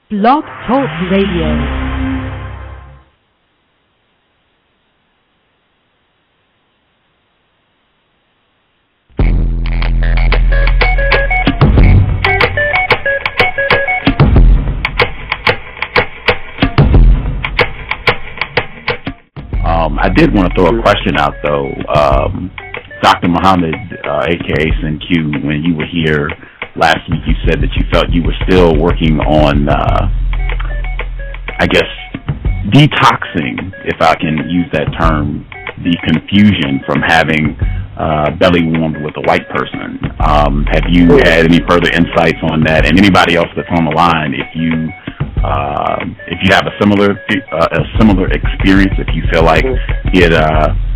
Blog Talk Radio. I did want to throw a question out, though. Dr. Muhammad, a.k.a. SynQ, when you were here last week, you said that you felt you were still working on, I guess, detoxing, if I can use that term, the confusion from having belly warmed with a white person. Have you had any further insights on that? And anybody else that's on the line, if you have a similar experience, if you feel like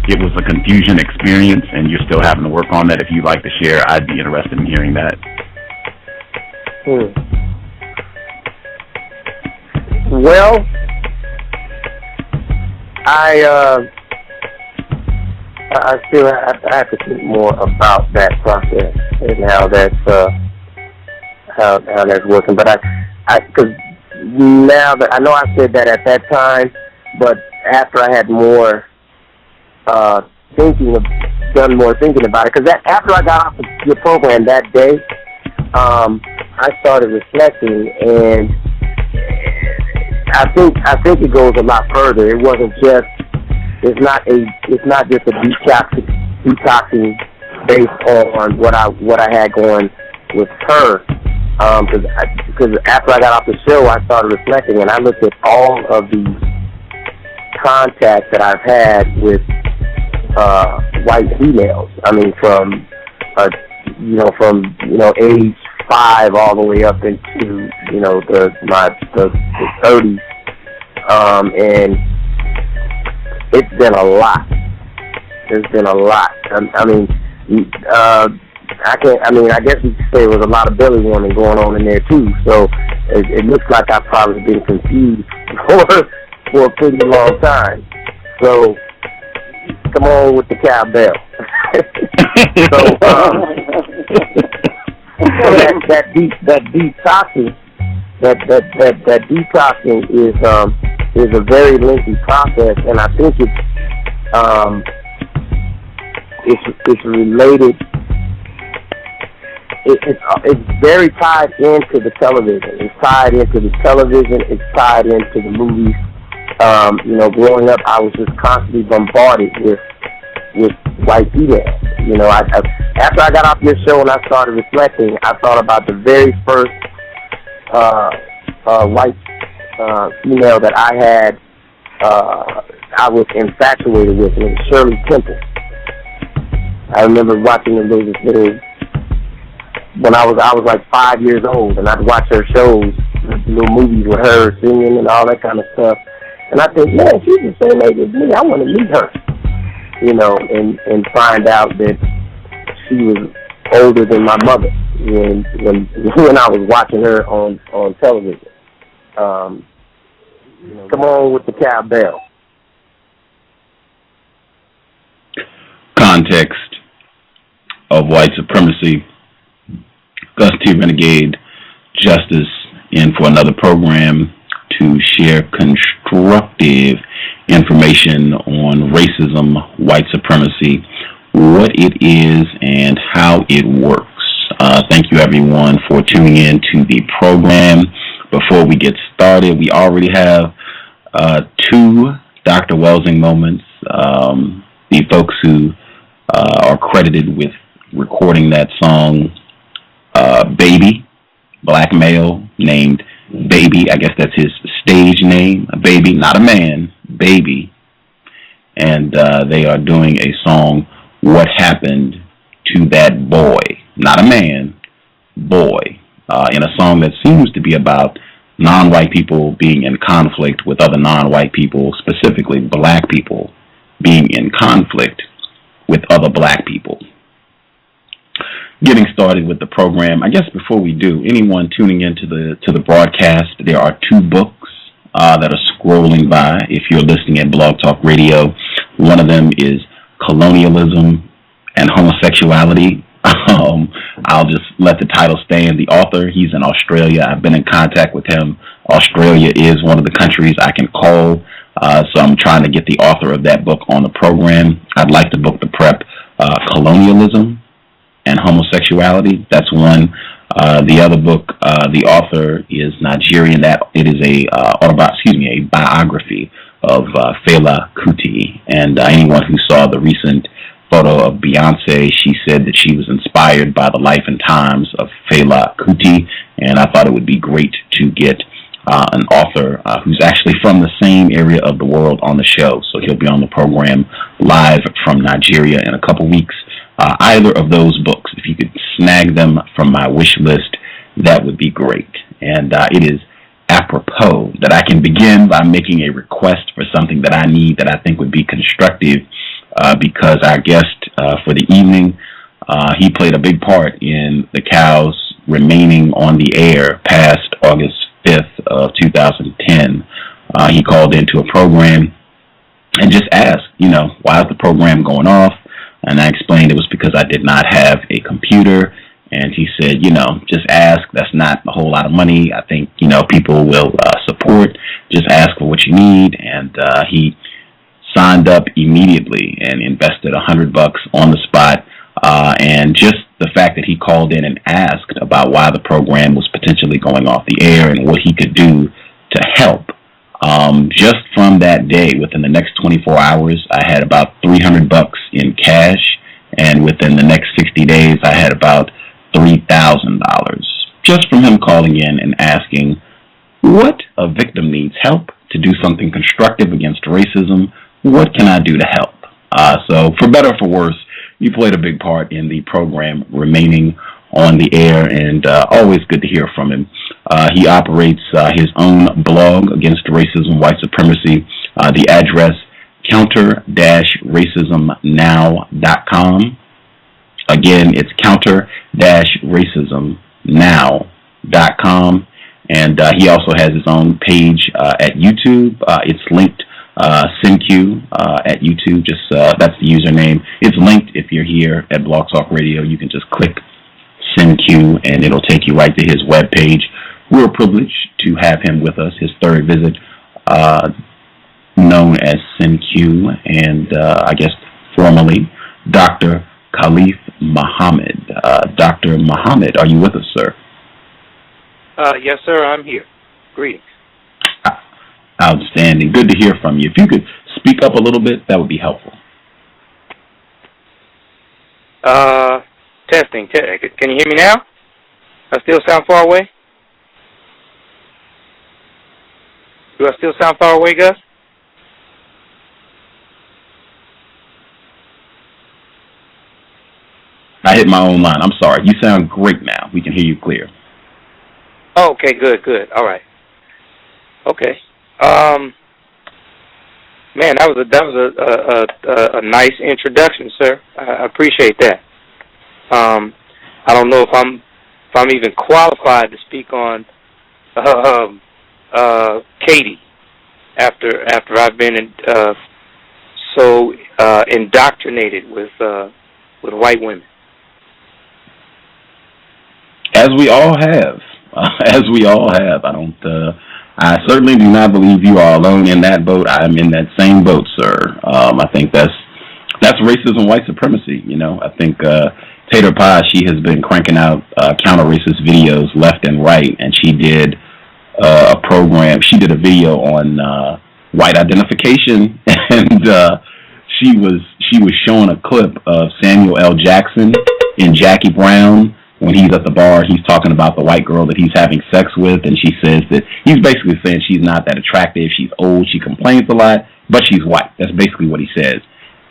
it was a confusion experience and you're still having to work on that, if you'd like to share, I'd be interested in hearing that. Well, I still have to think more about that process and how that's working. But because now that I know I said that at that time, but after I had more done more thinking about it, because after I got off your program that day, I started reflecting, and I think it goes a lot further. It wasn't just it's not just a detoxing based on what I had going with her. Because after I got off the show, I started reflecting, and I looked at all of the contacts that I've had with white females. I mean, from age 5 all the way up into the 30s, and it's been a lot. There's been a lot. I guess you could say there was a lot of belly warming going on in there too. So it looks like I've probably been confused for a pretty long time. So come on with the cowbell. So that detoxing is a very lengthy process, and I think it's related. It's very tied into the television. It's tied into the television. It's tied into the movies. Growing up, I was just constantly bombarded with white females. After I got off your show and I started reflecting, I thought about the very first white female that I had. I was infatuated with, and it was Shirley Temple. I remember watching the little when I was like 5 years old, and I'd watch her shows, little movies with her singing and all that kind of stuff. And I think, man, she's the same age as me. I want to meet her, and find out that she was older than my mother when I was watching her on television. Come on with the cowbell. Context of white supremacy. Gus T Renegade, Justice, in for another program to share constructive information on racism, white supremacy, what it is, and how it works. Thank you, everyone, for tuning in to the program. Before we get started, we already have 2 Dr. Welsing moments. The folks who are credited with recording that song, Baby, black male named Baby. I guess that's his stage name. Baby, not a man, Baby. And they are doing a song, What Happened to That Boy? Not a man, boy. In a song that seems to be about non-white people being in conflict with other non-white people, specifically black people being in conflict with other black people. Getting started with the program, I guess before we do, anyone tuning into the broadcast, there are 2 books that are scrolling by if you're listening at Blog Talk Radio. One of them is Colonialism and Homosexuality. I'll just let the title stand. The author, he's in Australia. I've been in contact with him Australia is one of the countries I can call. So I'm trying to get the author of that book on the program. I'd like to book the prep, Colonialism and Homosexuality. That's one. The other book, the author is Nigerian. That it is a biography of Fela Kuti. And anyone who saw the recent photo of Beyonce, she said that she was inspired by the life and times of Fela Kuti, and I thought it would be great to get an author who's actually from the same area of the world on the show. So he'll be on the program live from Nigeria in a couple weeks. Either of those books, if you could snag them from my wish list, that would be great. And it is apropos that I can begin by making a request for something that I need that I think would be constructive, because our guest for the evening, he played a big part in the C.O.W.S remaining on the air past August 5th of 2010. He called into a program and just asked, why is the program going off? And I explained it was because I did not have a computer. And he said, just ask. That's not a whole lot of money. I think, people will support. Just ask for what you need. And he signed up immediately and invested $100 on the spot. And just the fact that he called in and asked about why the program was potentially going off the air and what he could do to help. Just from that day, within the next 24 hours, I had about $300 in cash. And within the next 60 days, I had about $3,000 just from him calling in and asking what a victim needs help to do something constructive against racism. What can I do to help? So for better or for worse, you played a big part in the program remaining on the air, and always good to hear from him. He operates his own blog against racism, white supremacy. The address, counter-racismnow.com. Again, it's counter-racismnow.com. And he also has his own page at YouTube. It's linked, SynQ at YouTube. Just that's the username. It's linked if you're here at Blog Talk Radio. You can just click SynQ, and it'll take you right to his webpage. We're privileged to have him with us. His third visit, known as SynQ, and I guess formally, Dr. Khalif Muhammad. Dr. Muhammad, are you with us, sir? Yes, sir, I'm here. Greetings. Outstanding. Good to hear from you. If you could speak up a little bit, that would be helpful. Testing. Can you hear me now? I still sound far away? Do I still sound far away, Gus? I hit my own line. I'm sorry. You sound great now. We can hear you clear. Oh, okay, good. All right. Okay. Man, that was a nice introduction, sir. I appreciate that. I don't know if I'm even qualified to speak on Katie after I've been so indoctrinated with white women. As we all have. I certainly do not believe you are alone in that boat. I'm in that same boat, sir. I think that's racism, white supremacy. I think Tater Pie, she has been cranking out counter-racist videos left and right, and she did a program. She did a video on white identification, and she was showing a clip of Samuel L. Jackson in Jackie Brown. When he's at the bar, he's talking about the white girl that he's having sex with, and she says that he's basically saying she's not that attractive, she's old, she complains a lot, but she's white. That's basically what he says.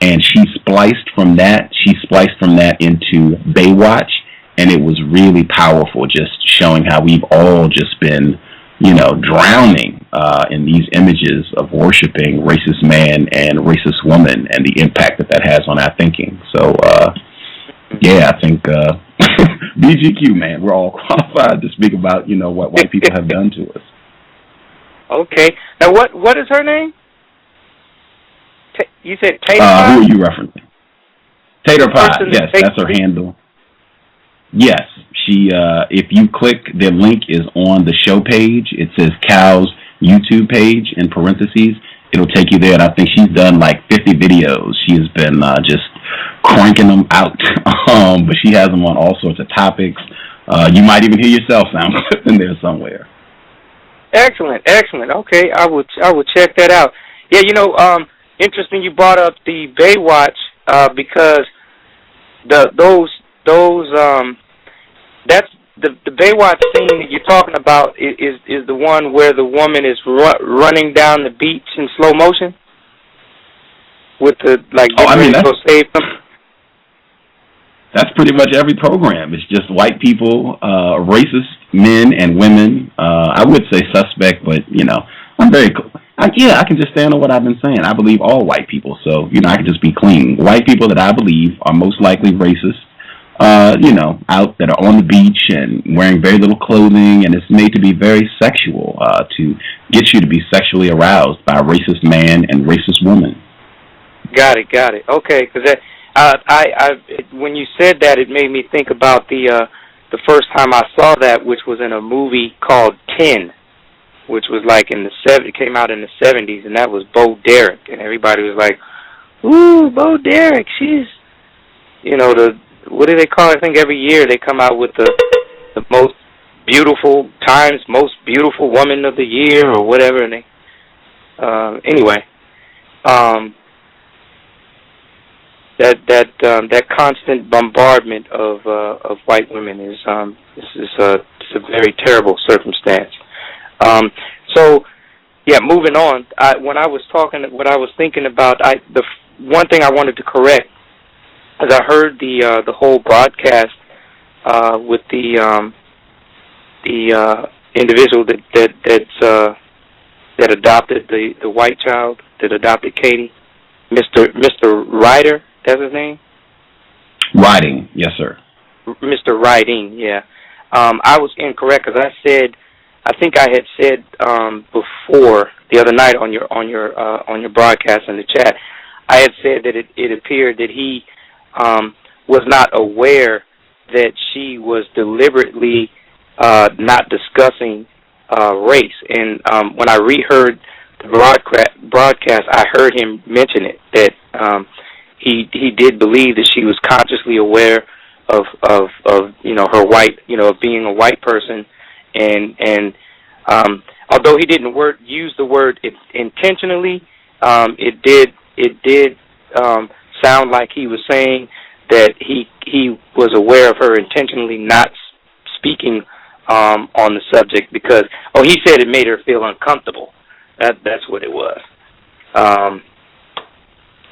And she spliced from that into Baywatch, and it was really powerful, just showing how we've all just been, drowning in these images of worshiping racist man and racist woman and the impact that has on our thinking. So, yeah, I think BGQ, man, we're all qualified to speak about, what white people have done to us. Okay. Now, what is her name? You said Tater Pie? Who are you referencing? Tater Pie, yes, that's her handle. Yes, she. If you click, the link is on the show page. It says Cal's YouTube page in parentheses. It'll take you there, and I think she's done like 50 videos. She has been just cranking them out, but she has them on all sorts of topics. You might even hear yourself sound in there somewhere. Excellent. Okay, I would check that out. Yeah, interesting you brought up the Baywatch because that's the Baywatch scene that you're talking about is the one where the woman is running down the beach in slow motion with the ready to go save them. That's pretty much every program. It's just white people, racist men and women. I would say suspect, but I'm very. I can just stand on what I've been saying. I believe all white people, so I can just be clean. White people that I believe are most likely racist. Out that are on the beach and wearing very little clothing, and it's made to be very sexual to get you to be sexually aroused by a racist man and racist woman. Got it. Okay, because when you said that, it made me think about the first time I saw that, which was in a movie called 10, which was it came out in the 70s, and that was Bo Derek, and everybody was like, "Ooh, Bo Derek, she's," what do they call it? I think every year they come out with the most beautiful woman of the year or whatever, and anyway. That constant bombardment of white women is it's a very terrible circumstance. Moving on. When I was talking, what I was thinking about, the one thing I wanted to correct is I heard the whole broadcast with the individual that adopted the white child that adopted Katie, Mr. Ryder. That's his name? Riding, yes, sir. Mr. Riding, yeah. I was incorrect because I think I had said before the other night on your broadcast in the chat, I had said that it appeared that he was not aware that she was deliberately not discussing race. And when I reheard the broadcast, I heard him mention it, that he did believe that she was consciously aware of her white, of being a white person, and although he didn't use the word intentionally, it did sound like he was saying that he was aware of her intentionally not speaking on the subject because he said it made her feel uncomfortable. That's what it was.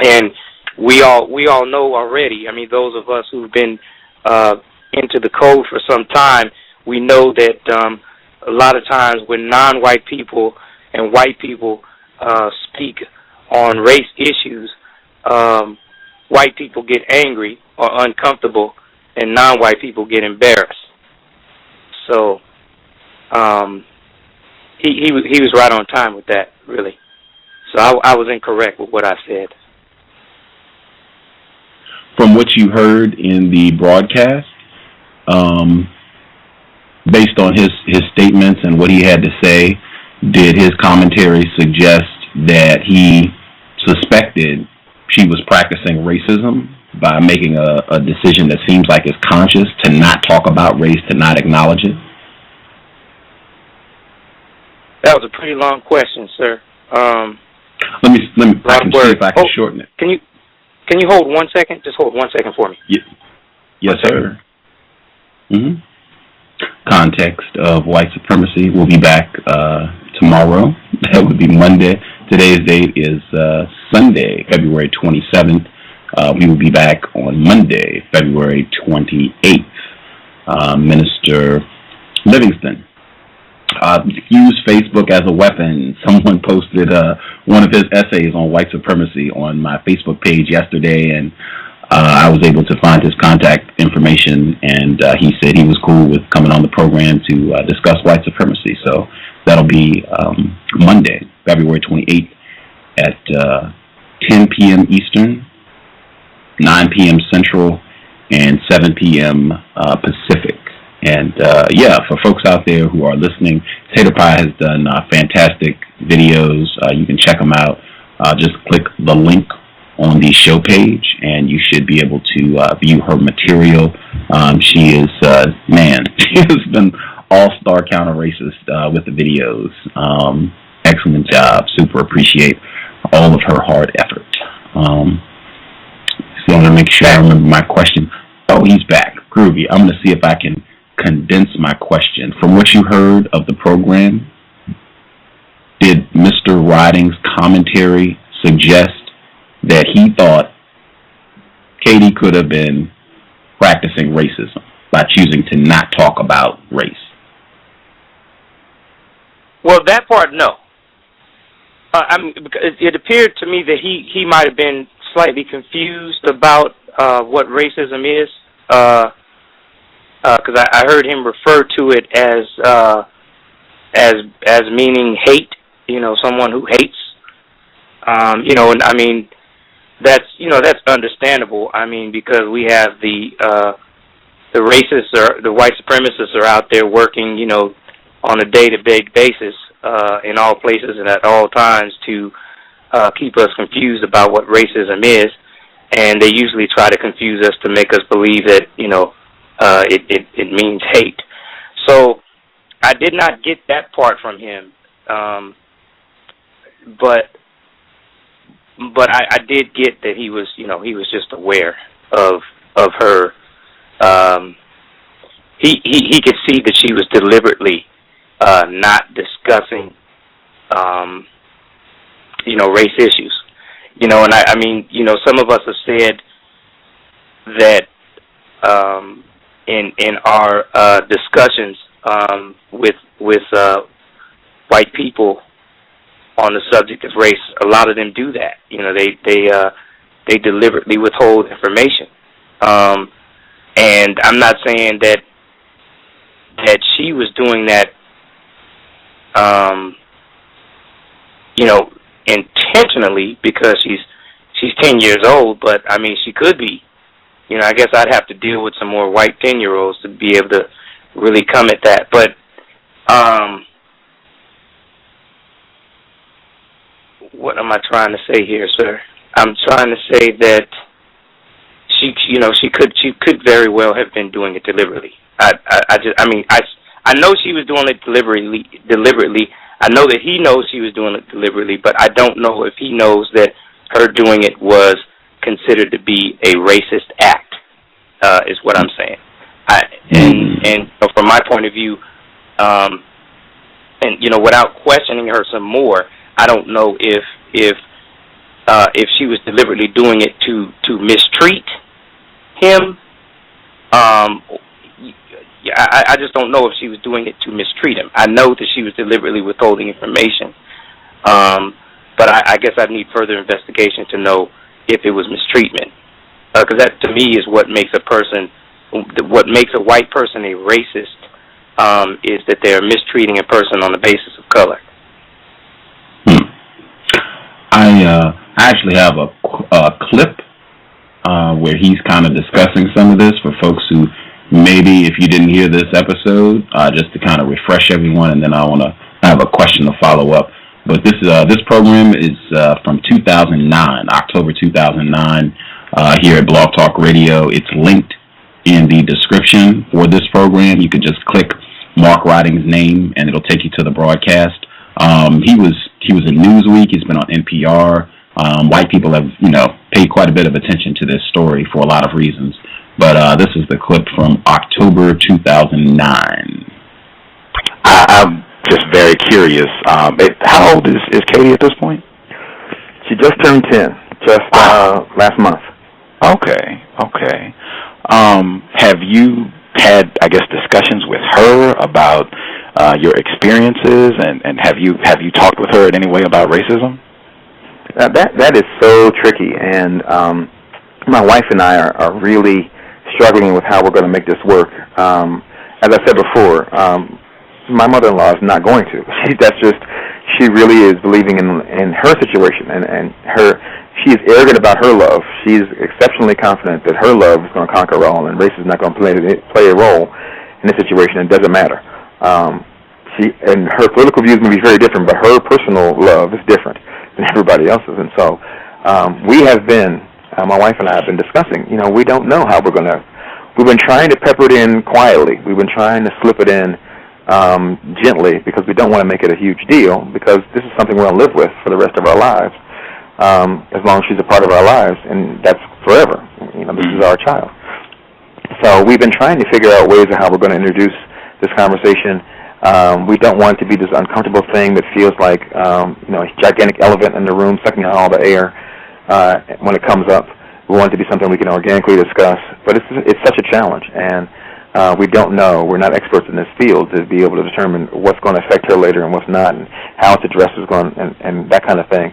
And we all know already. I mean, those of us who've been into the code for some time, we know that a lot of times when non-white people and white people speak on race issues, white people get angry or uncomfortable, and non-white people get embarrassed. So he was right on time with that, really. So I was incorrect with what I said. From what you heard in the broadcast, based on his statements and what he had to say, did his commentary suggest that he suspected she was practicing racism by making a decision that seems like it's conscious to not talk about race, to not acknowledge it? That was a pretty long question, sir. Let me I can see if I can shorten it. Can you hold 1 second? Just hold 1 second for me. Yes, sir. Mm-hmm. Context of White Supremacy. We'll be back tomorrow. That would be Monday. Today's date is Sunday, February 27th. We will be back on Monday, February 28th. Minister Livingston. Use Facebook as a weapon. Someone posted one of his essays on white supremacy on my Facebook page yesterday, and I was able to find his contact information, and he said he was cool with coming on the program to discuss white supremacy. So that'll be Monday, February 28th at 10 p.m. Eastern, 9 p.m. Central, and 7 p.m. Pacific. And, for folks out there who are listening, Tater Pie has done fantastic videos. You can check them out. Just click the link on the show page, and you should be able to view her material. She is, she has been all-star counter-racist with the videos. Excellent job. Super appreciate all of her hard effort. So I want to make sure I remember my question. Oh, he's back. Groovy. I'm going to see if I can condense my question. From what you heard of the program, did Mr. Riding's commentary suggest that he thought Katie could have been practicing racism by choosing to not talk about race? Well, that part, no. It appeared to me that he might have been slightly confused about what racism is, because I heard him refer to it as meaning hate. Someone who hates. And I mean, that's understandable. I mean, because we have the racists or the white supremacists are out there working, on a day-to-day basis in all places and at all times to keep us confused about what racism is, and they usually try to confuse us to make us believe that it means hate. So I did not get that part from him, but I did get that he was just aware of her. He could see that she was deliberately not discussing race issues. And I mean, some of us have said that in our discussions with white people on the subject of race, a lot of them do that. They deliberately withhold information. And I'm not saying that she was doing that intentionally because she's 10 years old, but I mean she could be. I guess I'd have to deal with some more white 10-year-olds to be able to really come at that. But what am I trying to say here, sir? I'm trying to say that she could very well have been doing it deliberately. I know she was doing it deliberately. I know that he knows she was doing it deliberately, but I don't know if he knows that her doing it was considered to be a racist act, is what I'm saying. And from my point of view, without questioning her some more, I don't know if she was deliberately doing it to mistreat him. I just don't know if she was doing it to mistreat him. I know that she was deliberately withholding information, but I guess I'd need further investigation to know if it was mistreatment, because that to me is what makes a white person a racist, is that they are mistreating a person on the basis of color. I actually have a clip where he's kind of discussing some of this for folks who maybe, if you didn't hear this episode, just to kind of refresh everyone, and then I want to have a question to follow up. But this program is from 2009, October 2009, here at Blog Talk Radio. It's linked in the description for this program. You can just click Mark Riding's name, and it'll take you to the broadcast. He was in Newsweek. He's been on NPR. White people have, paid quite a bit of attention to this story for a lot of reasons. But this is the clip from October 2009. I'm just very curious. How old is Katie at this point? She just turned 10, last month. Okay. Have you had, I guess, discussions with her about your experiences, and have you talked with her in any way about racism? That is so tricky, and my wife and I are really struggling with how we're going to make this work. As I said before, my mother-in-law is not going to. She really is believing in her situation, and she's arrogant about her love. She's exceptionally confident that her love is going to conquer all, and race is not going to play a role in this situation. It doesn't matter. And her political views may be very different, but her personal love is different than everybody else's. And so we have been, my wife and I have been discussing, we don't know how we're going to, we've been trying to pepper it in quietly. We've been trying to slip it in gently because we don't want to make it a huge deal, because this is something we're going to live with for the rest of our lives, as long as she's a part of our lives, and that's forever. This is our child. So we've been trying to figure out ways of how we're going to introduce this conversation. We don't want it to be this uncomfortable thing that feels like a gigantic elephant in the room sucking out all the air when it comes up. We want it to be something we can organically discuss, but it's such a challenge, and we don't know. We're not experts in this field to be able to determine what's going to affect her later and what's not, and how it's addressed is going, and that kind of thing.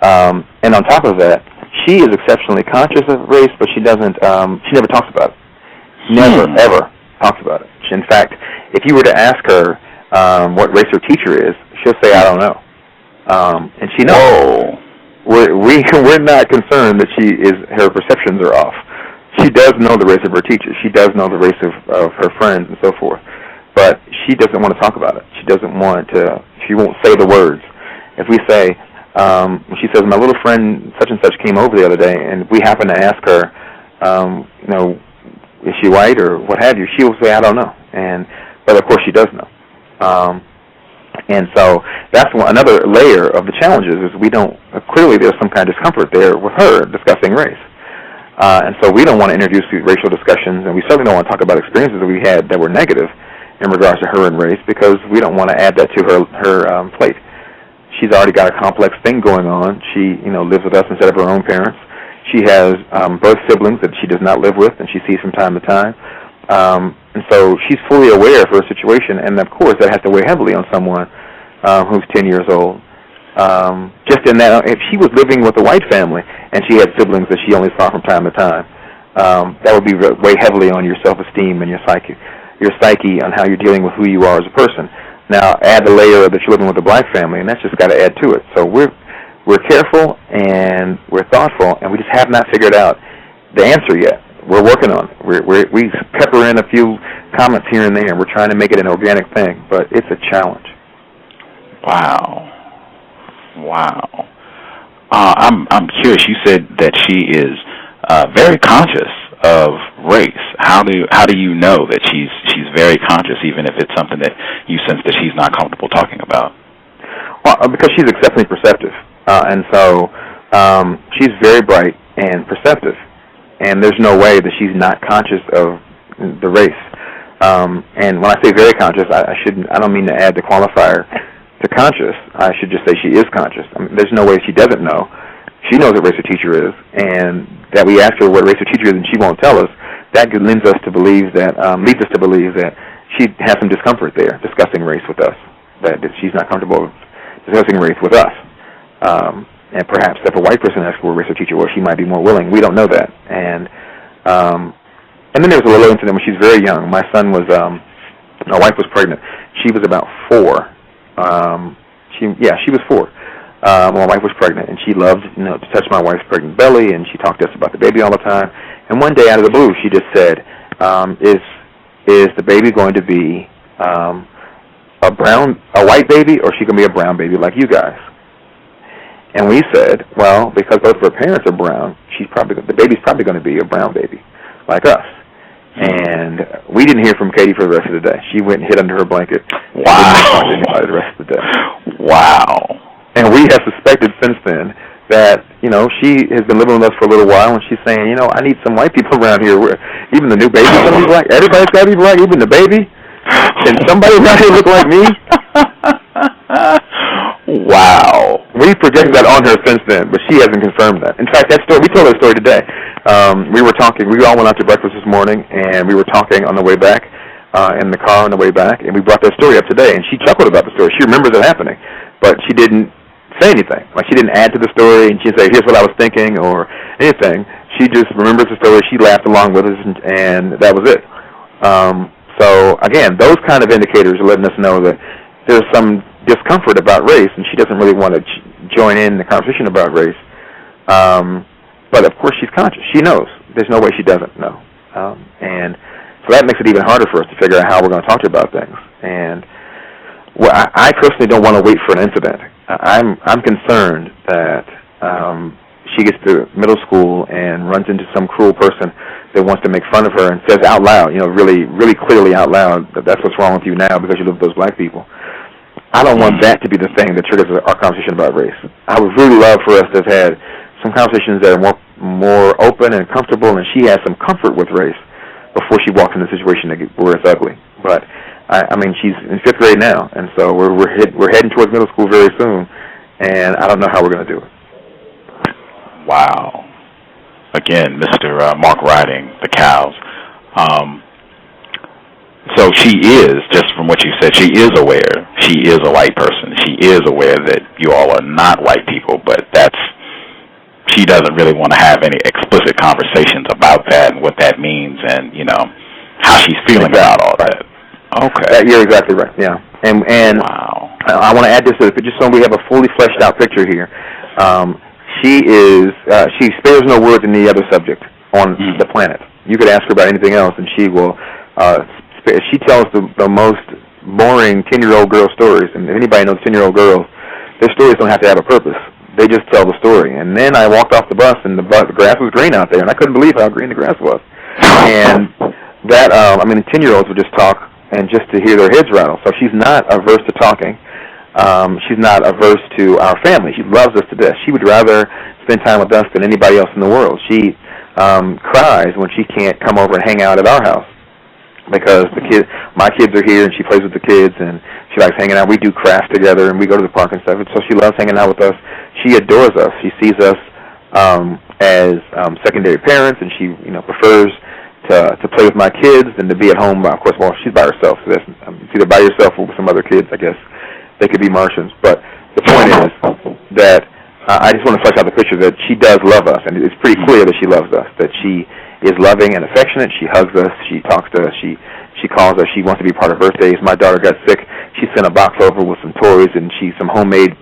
And on top of that, she is exceptionally conscious of race, but she doesn't. She never talks about it. Never, ever talks about it. In fact, if you were to ask her what race her teacher is, she'll say, "I don't know." And she knows. We're not concerned that her perceptions are off. She does know the race of her teacher. She does know the race of her friends and so forth. But she doesn't want to talk about it. She doesn't want to. She won't say the words. If we say, she says, "My little friend such and such came over the other day," and we happen to ask her, is she white or what have you, she will say, "I don't know." But of course she does know. And so that's another layer of the challenges is clearly there's some kind of discomfort there with her discussing race. And so we don't want to introduce racial discussions, and we certainly don't want to talk about experiences that we had that were negative in regards to her and race, because we don't want to add that to her plate. She's already got a complex thing going on. She, lives with us instead of her own parents. She has birth siblings that she does not live with, and she sees from time to time. And so she's fully aware of her situation, and of course that has to weigh heavily on someone who's 10 years old. Just in that, if she was living with a white family and she had siblings that she only saw from time to time, that would weigh heavily on your self-esteem and your psyche on how you're dealing with who you are as a person. Now, add the layer that you're living with a black family, and that's just got to add to it. So we're careful and we're thoughtful, and we just have not figured out the answer yet. We're working on it. We pepper in a few comments here and there, and we're trying to make it an organic thing, but it's a challenge. Wow. I'm curious. You said that she is very conscious of race. How do you know that she's very conscious, even if it's something that you sense that she's not comfortable talking about? Well, because she's exceptionally perceptive, and so she's very bright and perceptive, and there's no way that she's not conscious of the race. And when I say very conscious, I don't mean to add the qualifier to conscious. I should just say she is conscious. I mean, there's no way she doesn't know. She knows what race her teacher is, and that we ask her what race her teacher is and she won't tell us. That leads us to believe that she has some discomfort there discussing race with us. That she's not comfortable discussing race with us. And perhaps if a white person asked her what race her teacher was, she might be more willing. We don't know that. And then there was a little incident when she was very young. My wife was pregnant. She was about 4. She was 4. My wife was pregnant, and she loved, to touch my wife's pregnant belly, and she talked to us about the baby all the time. And one day, out of the blue, she just said, "Is the baby going to be a white baby, or is she going to be a brown baby like you guys?" And we said, "Well, because both of her parents are brown, the baby's probably going to be a brown baby like us." And we didn't hear from Katie for the rest of the day. She went and hid under her blanket. Wow. And didn't talk to anybody the rest of the day. Wow. And we have suspected since then that, she has been living with us for a little while, and she's saying, I need some white people around here. Even the new baby's going to be black. Everybody's got to be black, even the baby. Can somebody around here look like me? Wow. We projected that on her since then, but she hasn't confirmed that. In fact, we told her story today. We were talking. We all went out to breakfast this morning, and we were talking on the way back, in the car on the way back, and we brought that story up today, and she chuckled about the story. She remembers it happening, but she didn't say anything. Like, she didn't add to the story, and she'd say, "Here's what I was thinking," or anything. She just remembers the story. She laughed along with us, and that was it. So, again, those kind of indicators are letting us know that there's some discomfort about race, and she doesn't really want to join in the conversation about race. But of course she's conscious. She knows. There's no way she doesn't know. And so that makes it even harder for us to figure out how we're going to talk to her about things. And well, I personally don't want to wait for an incident. I'm concerned that she gets to middle school and runs into some cruel person that wants to make fun of her and says out loud, really, really clearly out loud, that that's what's wrong with you now because you live with those black people. I don't want that to be the thing that triggers our conversation about race. I would really love for us to have had some conversations that are more open and comfortable, and she has some comfort with race before she walks into a situation where it's ugly. But I mean, she's in 5th grade now, and so we're heading towards middle school very soon, and I don't know how we're going to do it. Wow. Again, Mr. Mark Riding, the cows. So she is, just from what you said, she is aware. She is a white person. She is aware that you all are not white people, but she doesn't really want to have any explicit conversations about that and what that means and, how she's feeling about all that. Okay. You're exactly right, yeah. And wow. I want to add this to it, just so we have a fully fleshed out picture here. She spares no word in any other subject on the planet. You could ask her about anything else, and she will. She tells the most boring 10-year-old girl stories, and if anybody knows 10-year-old girls, their stories don't have to have a purpose. They just tell the story. And then I walked off the bus, and the grass was green out there, and I couldn't believe how green the grass was. And that, 10-year-olds would just talk, and just to hear their heads rattle. So she's not averse to talking. She's not averse to our family. She loves us to death. She would rather spend time with us than anybody else in the world. She cries when she can't come over and hang out at our house because my kids are here and she plays with the kids and she likes hanging out. We do crafts together and we go to the park and stuff. So she loves hanging out with us. She adores us. She sees us as secondary parents, and she prefers to play with my kids than to be at home. Of course, well, she's by herself, so that's it's either by yourself or with some other kids, I guess. They could be Martians. But the point is that I just want to flesh out the picture that she does love us, and it's pretty clear that she loves us, that she is loving and affectionate. She hugs us. She talks to us. She calls us. She wants to be part of birthdays. My daughter got sick. She sent a box over with some toys and some homemade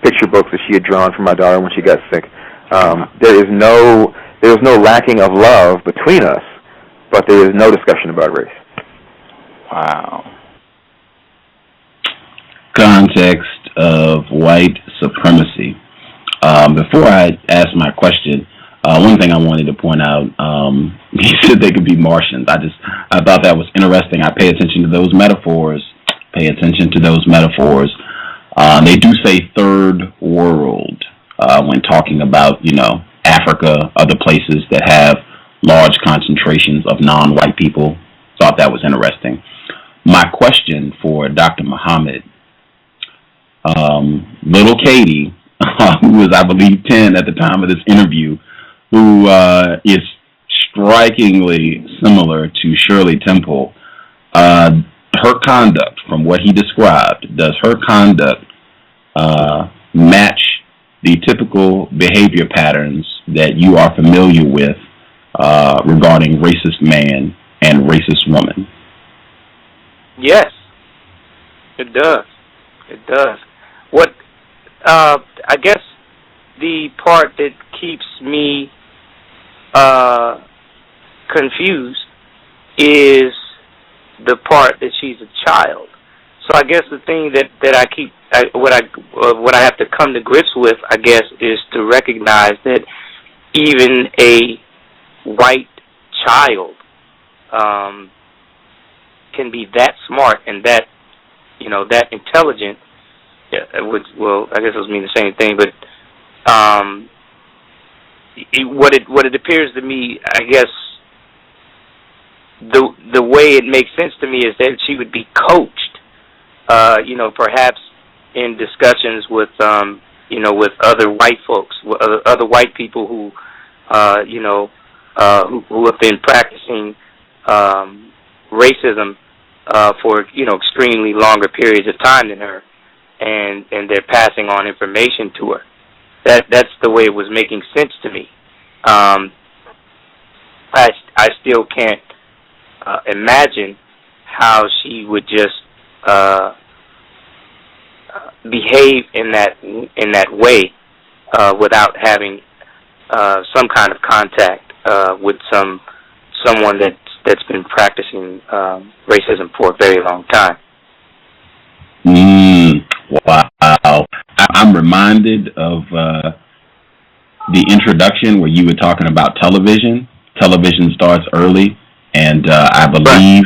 picture books that she had drawn for my daughter when she got sick. There is no lacking of love between us, but there is no discussion about race. Wow. Context of white supremacy. Before I ask my question, one thing I wanted to point out, he said they could be Martians. I thought that was interesting. I pay attention to those metaphors. They do say third world when talking about, Africa, other places that have large concentrations of non-white people. Thought that was interesting. My question for Dr. Muhammad, little Katie, who was, I believe, 10 at the time of this interview, who is strikingly similar to Shirley Temple, her conduct, from what he described, does her conduct match the typical behavior patterns that you are familiar with regarding racist man and racist woman? Yes, it does. It does. What I guess the part that keeps me confused is the part that she's a child. So I guess the thing that what I have to come to grips with, I guess, is to recognize that even a white child can be that smart and that that intelligent. Yeah, well, I guess it mean the same thing, but what it appears to me, I guess, the way it makes sense to me is that she would be coached, perhaps in discussions with with other white folks, with other white people who who have been practicing racism for extremely longer periods of time than her. And they're passing on information to her. That's the way it was making sense to me. I still can't imagine how she would just behave in that way without having some kind of contact with someone that's been practicing racism for a very long time. Wow. I'm reminded of the introduction where you were talking about television. Television starts early, and I believe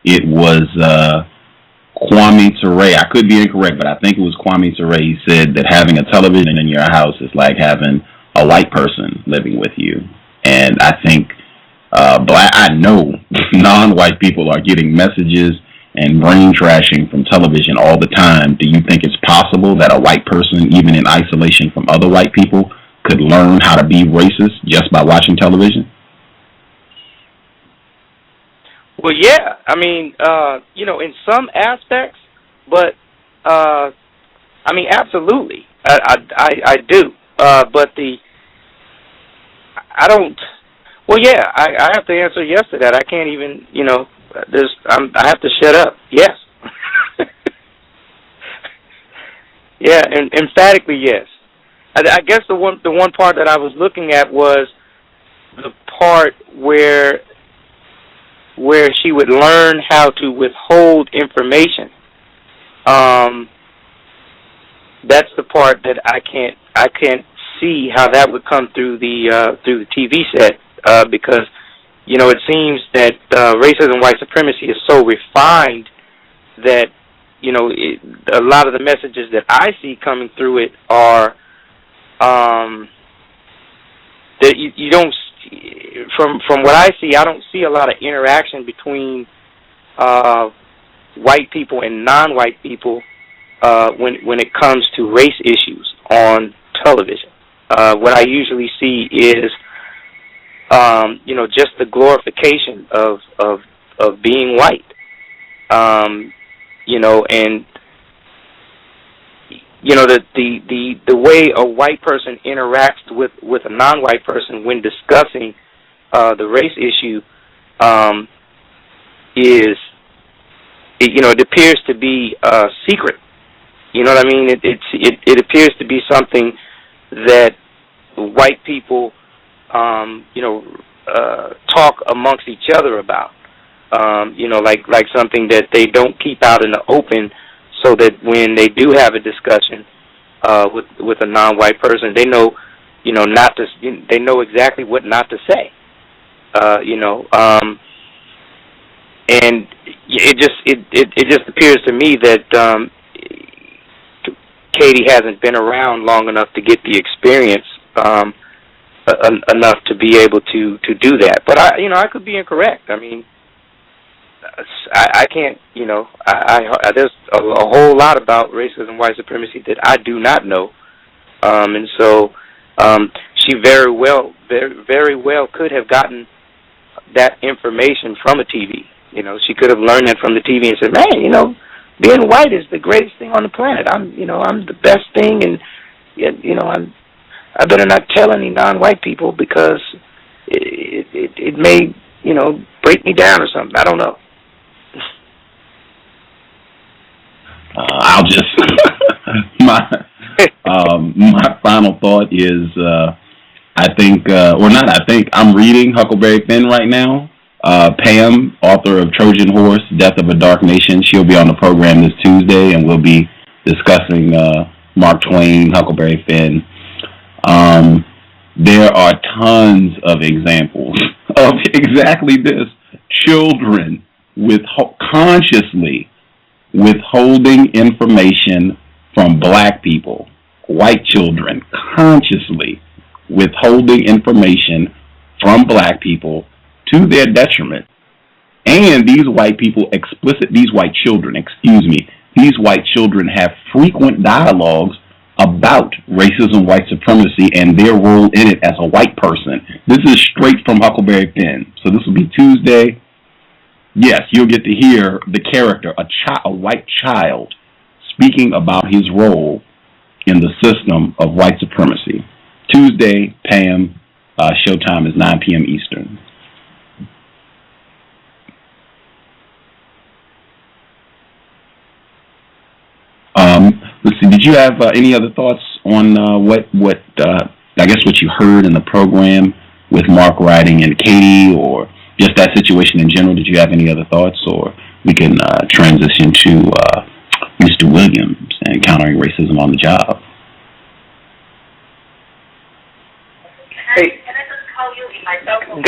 it was Kwame Ture. I could be incorrect, but I think it was Kwame Ture. He said that having a television in your house is like having a white person living with you. And I think I know non-white people are getting messages and brain trashing from television all the time. Do you think it's possible that a white person, even in isolation from other white people, could learn how to be racist just by watching television? Well, yeah. I mean, in some aspects, but I mean, absolutely, I do. But I don't. Well, yeah, I have to answer yes to that. I can't even, I have to shut up. Yes. Yeah, and emphatically yes. I guess the one part that I was looking at was the part where she would learn how to withhold information. That's the part that I can't see how that would come through the TV set, because it seems that racism, white supremacy is so refined that a lot of the messages that I see coming through it are that you don't. From what I see, I don't see a lot of interaction between white people and non-white people when it comes to race issues on television. What I usually see is just the glorification of being white. And the way a white person interacts with a non-white person when discussing the race issue is it appears to be secret. You know what I mean? It appears to be something that white people talk amongst each other about. Like something that they don't keep out in the open, so that when they do have a discussion with a non-white person, they know not to. They know exactly what not to say. And it just appears to me that Katie hasn't been around long enough to get the experience enough to be able to do that. But I could be incorrect. I mean, I can't. There's a whole lot about racism, white supremacy that I do not know, and so she very well could have gotten that information from a TV. She could have learned that from the TV and said, "Man, being white is the greatest thing on the planet. I'm the best thing, and I better not tell any non-white people because it may break me down or something. I don't know." I'll just my final thought is I'm reading Huckleberry Finn right now. Pam, author of Trojan Horse, Death of a Dark Nation, she'll be on the program this Tuesday, and we'll be discussing Mark Twain, Huckleberry Finn. There are tons of examples of exactly this. Children consciously withholding information from black people. White children consciously withholding information from black people to their detriment. And these white children have frequent dialogues about racism, white supremacy, and their role in it as a white person. This is straight from Huckleberry Finn. So this will be Tuesday. Yes, you'll get to hear the character, a white child, speaking about his role in the system of white supremacy. Tuesday, Pam, showtime is 9 p.m. Eastern. Let's see. Did you have any other thoughts on what I guess, what you heard in the program with Mark Riding and Katie, or just that situation in general? Did you have any other thoughts, or we can transition to Mr. Williams and encountering racism on the job? Hey, can I just call you in my cell phone?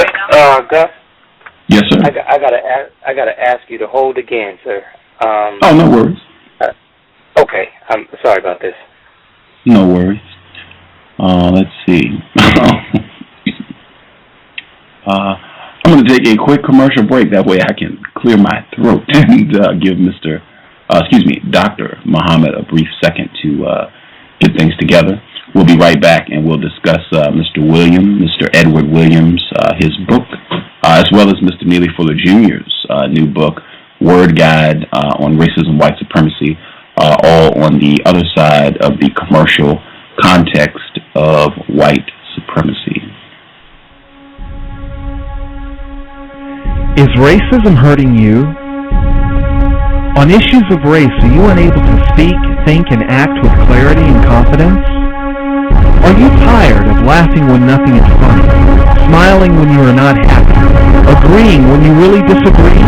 Gus? Yes, sir. I gotta ask you to hold again, sir. Oh, no worries. Okay, I'm sorry about this. No worries. Let's see. I'm going to take a quick commercial break. That way I can clear my throat and give Dr. Muhammad a brief second to get things together. We'll be right back, and we'll discuss Mr. Edward Williams, his book, as well as Mr. Neely Fuller Jr.'s new book, Word Guide on Racism, White Supremacy, all on the other side of the commercial context of white supremacy. Is racism hurting you? On issues of race, are you unable to speak, think, and act with clarity and confidence? Are you tired of laughing when nothing is funny, smiling when you are not happy, agreeing when you really disagree?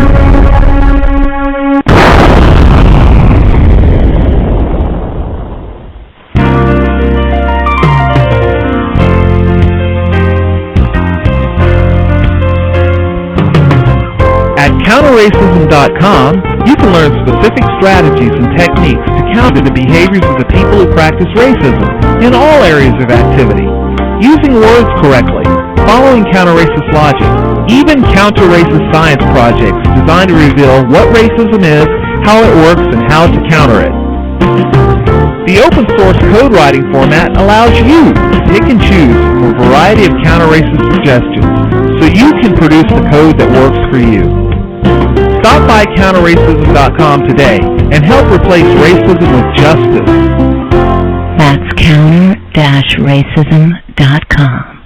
At counterracism.com, you can learn specific strategies and techniques to counter the behaviors of the people who practice racism in all areas of activity, using words correctly, following counter-racist logic, even counter-racist science projects designed to reveal what racism is, how it works, and how to counter it. The open-source code writing format allows you to pick and choose from a variety of counter-racist suggestions so you can produce the code that works for you. Stop by counterracism.com today and help replace racism with justice. That's counter-racism.com.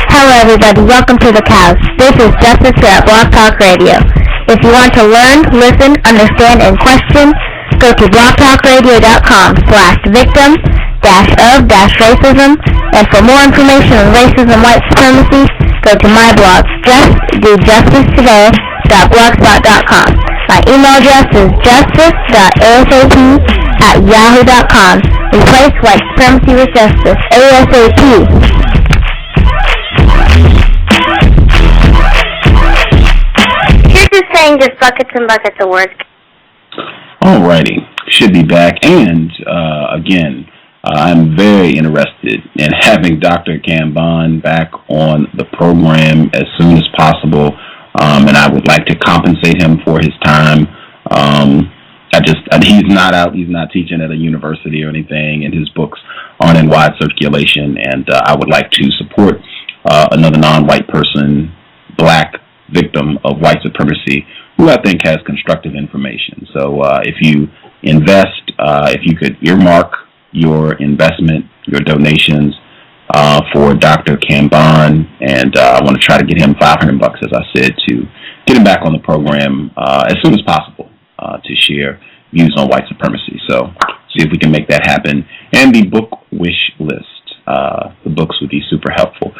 Hello everybody, welcome to the Cows. This is Justice here at Blog Talk Radio. If you want to learn, listen, understand, and question, go to blogtalkradio.com/victims-of-racism, and for more information on racism and white supremacy, go to my blog, justdojusticetoday.blogspot.com. My email address is justice.asap@yahoo.com. Replace white supremacy with justice, ASAP. Just saying just buckets and buckets of work. Alrighty, should be back, and again, I'm very interested in having Dr. Kamban back on the program as soon as possible, and I would like to compensate him for his time. He's not out, he's not teaching at a university or anything, and his books aren't in wide circulation, and I would like to support another non-white person, black victim of white supremacy, who I think has constructive information. So if you invest, if you could earmark your investment, your donations for Dr. Kamban, and I want to try to get him $500, as I said, to get him back on the program as soon as possible to share views on white supremacy. So see if we can make that happen. And the book wish list. The books would be super helpful.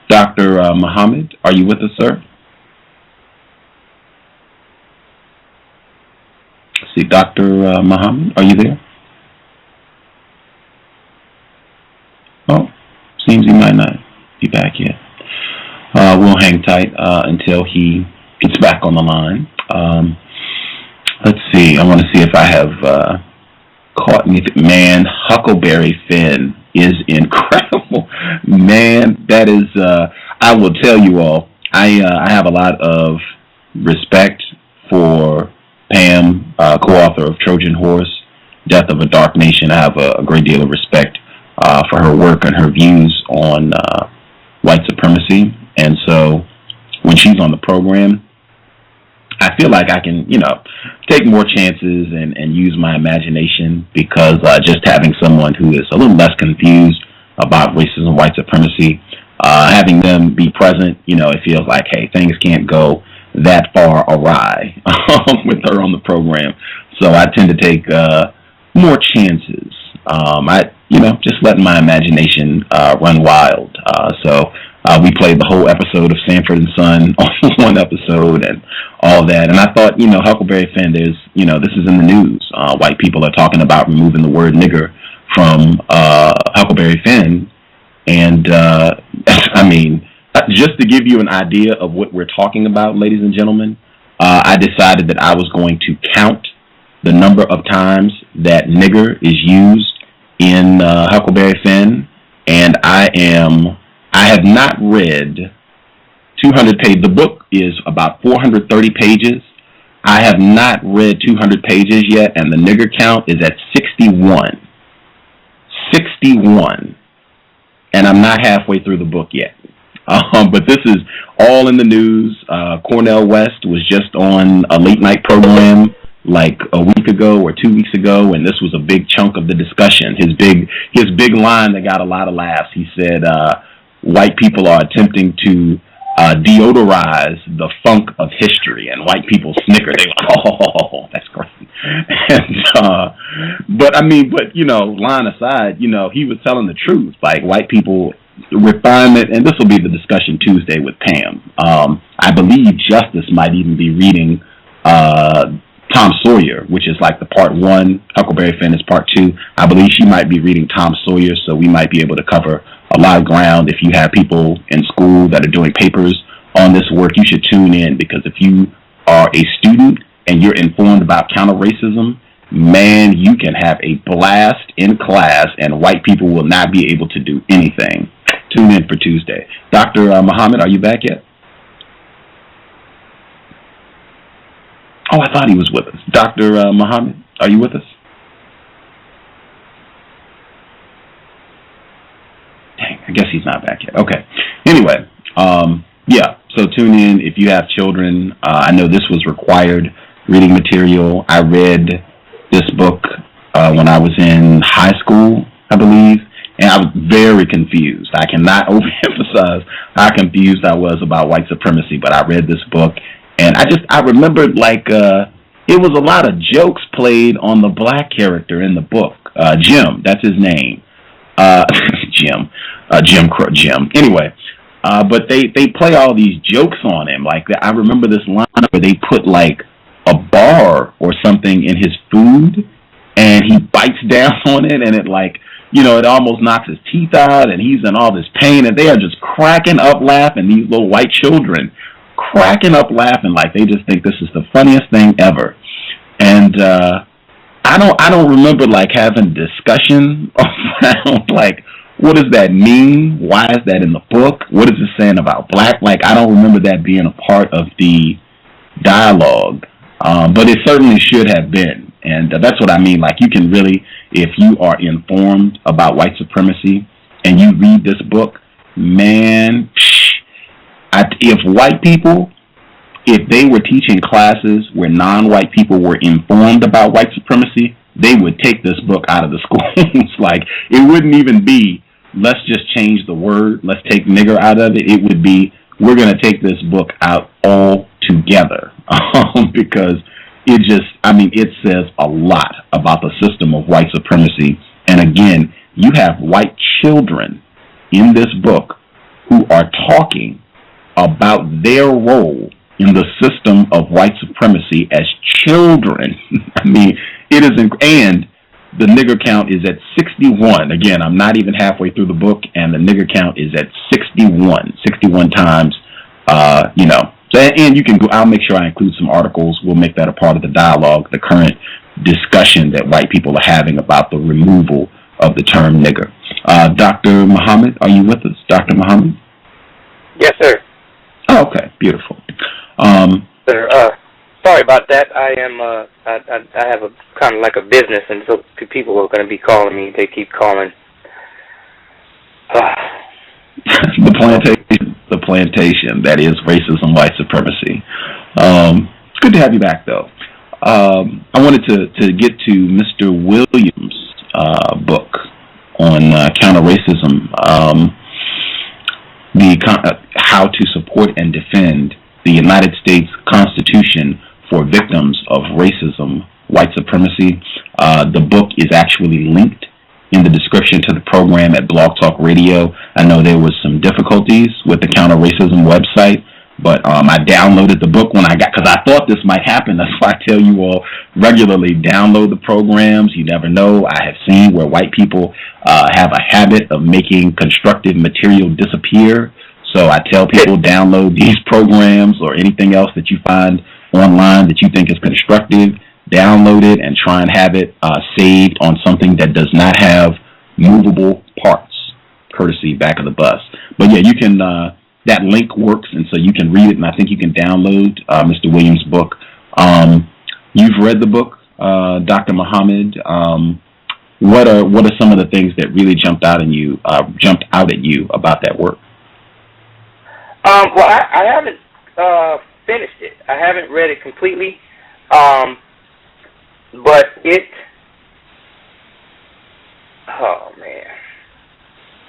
Dr. Muhammad, are you with us, sir? See, Dr. Muhammad, are you there? Oh, seems he might not be back yet. We'll hang tight until he gets back on the line. Let's see. I want to see if I have caught anything. Man, Huckleberry Finn is incredible. Man, that is, I will tell you all, I have a lot of respect for Pam, co-author of Trojan Horse, Death of a Dark Nation. I have a great deal of respect for her work and her views on white supremacy. And so when she's on the program, I feel like I can, take more chances and use my imagination, because just having someone who is a little less confused about racism and white supremacy having them be present, it feels like, hey, things can't go that far awry with her on the program. So I tend to take more chances. Just letting my imagination run wild. So we played the whole episode of Sanford and Son on one episode and all that. And I thought, Huckleberry Finn, this is in the news. White people are talking about removing the word nigger from Huckleberry Finn. And, just to give you an idea of what we're talking about, ladies and gentlemen, I decided that I was going to count the number of times that nigger is used in Huckleberry Finn, and I have not read 200 pages. The book is about 430 pages. I have not read 200 pages yet, and the nigger count is at 61. 61. And I'm not halfway through the book yet. But this is all in the news. Cornel West was just on a late night program like a week ago or 2 weeks ago, and this was a big chunk of the discussion. His big line that got a lot of laughs. He said, white people are attempting to deodorize the funk of history, and white people snicker. They were, oh, that's great. And, but line aside, he was telling the truth. Like, white people refinement, and this will be the discussion Tuesday with Pam. I believe Justice might even be reading Tom Sawyer, which is like the part 1. Huckleberry Finn is part 2. I believe she might be reading Tom Sawyer, so we might be able to cover a lot of ground. If you have people in school that are doing papers on this work, you should tune in, because if you are a student and you're informed about counter-racism, man, you can have a blast in class, and white people will not be able to do anything. Tune in for Tuesday. Dr. Muhammad, are you back yet? Oh, I thought he was with us. Dr. Muhammad, are you with us? Dang, I guess he's not back yet. Okay. Anyway, so tune in if you have children. I know this was required reading material. I read this book when I was in high school, I believe, and I was very confused. I cannot overemphasize how confused I was about white supremacy, but I read this book, and I remembered, it was a lot of jokes played on the black character in the book. Jim, that's his name. Jim. Anyway, but they play all these jokes on him. Like, I remember this line where they put, like, a bar or something in his food, and he bites down on it, and it, like, it almost knocks his teeth out, and he's in all this pain, and they are just cracking up laughing, these little white children, cracking up laughing like they just think this is the funniest thing ever. And I don't remember, like, having discussion around, like, what does that mean? Why is that in the book? What is it saying about black? Like, I don't remember that being a part of the dialogue, but it certainly should have been. And that's what I mean. Like, you can really, if you are informed about white supremacy and you read this book, man, if white people, if they were teaching classes where non-white people were informed about white supremacy, they would take this book out of the schools. Like, it wouldn't even be, let's just change the word, let's take nigger out of it. It would be, we're going to take this book out altogether. Because it says a lot about the system of white supremacy. And again, you have white children in this book who are talking about their role in the system of white supremacy as children. It is, and the nigger count is at 61. Again, I'm not even halfway through the book, and the nigger count is at 61 times, So, and you can go, I'll make sure I include some articles. We'll make that a part of the dialogue, the current discussion that white people are having about the removal of the term nigger. Dr. Muhammad, are you with us? Dr. Muhammad? Yes, sir. Oh, okay, beautiful. Sir, sorry about that. I am, I have a kind of like a business, and so people are going to be calling me. They keep calling. The plantation, that is racism, white supremacy. It's good to have you back, though. I wanted to get to Mr. Williams' book on counter-racism. how to support and defend the United States Constitution for victims of racism, white supremacy. The book is actually linked in the description to the program at Blog Talk Radio. I know there was some difficulties with the Counter Racism website, but I downloaded the book when I got, because I thought this might happen. That's why I tell you all regularly, download the programs. You never know. I have seen where white people have a habit of making constructive material disappear. So I tell people, download these programs or anything else that you find online that you think is constructive. Download it and try and have it saved on something that does not have movable parts, courtesy Back of the Bus. But yeah, you can, that link works, and so you can read it, and I think you can download Mr. Williams' book. You've read the book, Dr. Muhammad. What are some of the things that really jumped out at you about that work? Well, I haven't finished it. I haven't read it completely. But oh man,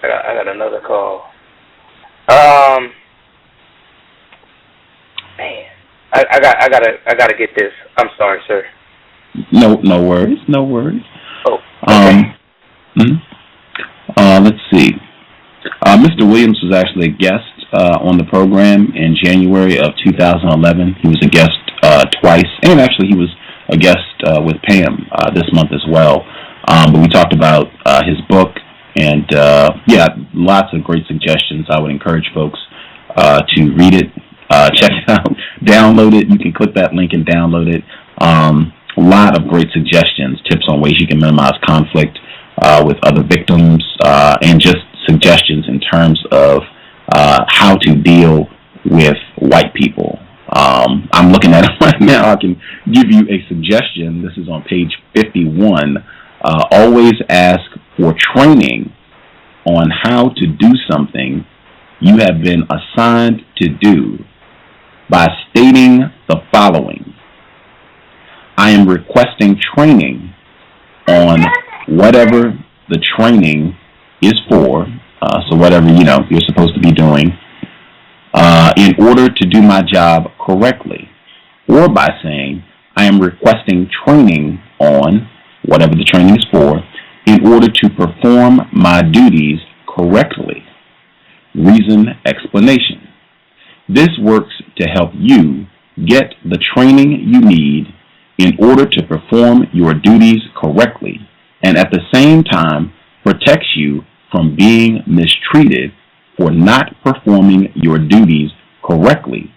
I got another call. Man, I gotta get this. I'm sorry, sir. No worries. Oh, okay. Let's see. Mr. Williams was actually a guest on the program in January of 2011. He was a guest twice, and actually he was a guest with Pam this month as well. But we talked about his book, and lots of great suggestions. I would encourage folks to read it, check it out, download it. You can click that link and download it. A lot of great suggestions, tips on ways you can minimize conflict with other victims, and just suggestions in terms of how to deal with white people. I'm looking at it right now. I can give you a suggestion. This is on page 51. Always ask for training on how to do something you have been assigned to do by stating the following: I am requesting training on whatever the training is for, so whatever you're supposed to be doing, in order to do my job correctly, or by saying I am requesting training on whatever the training is for in order to perform my duties correctly. Reason, explanation. This works to help you get the training you need in order to perform your duties correctly, and at the same time protects you from being mistreated for not performing your duties correctly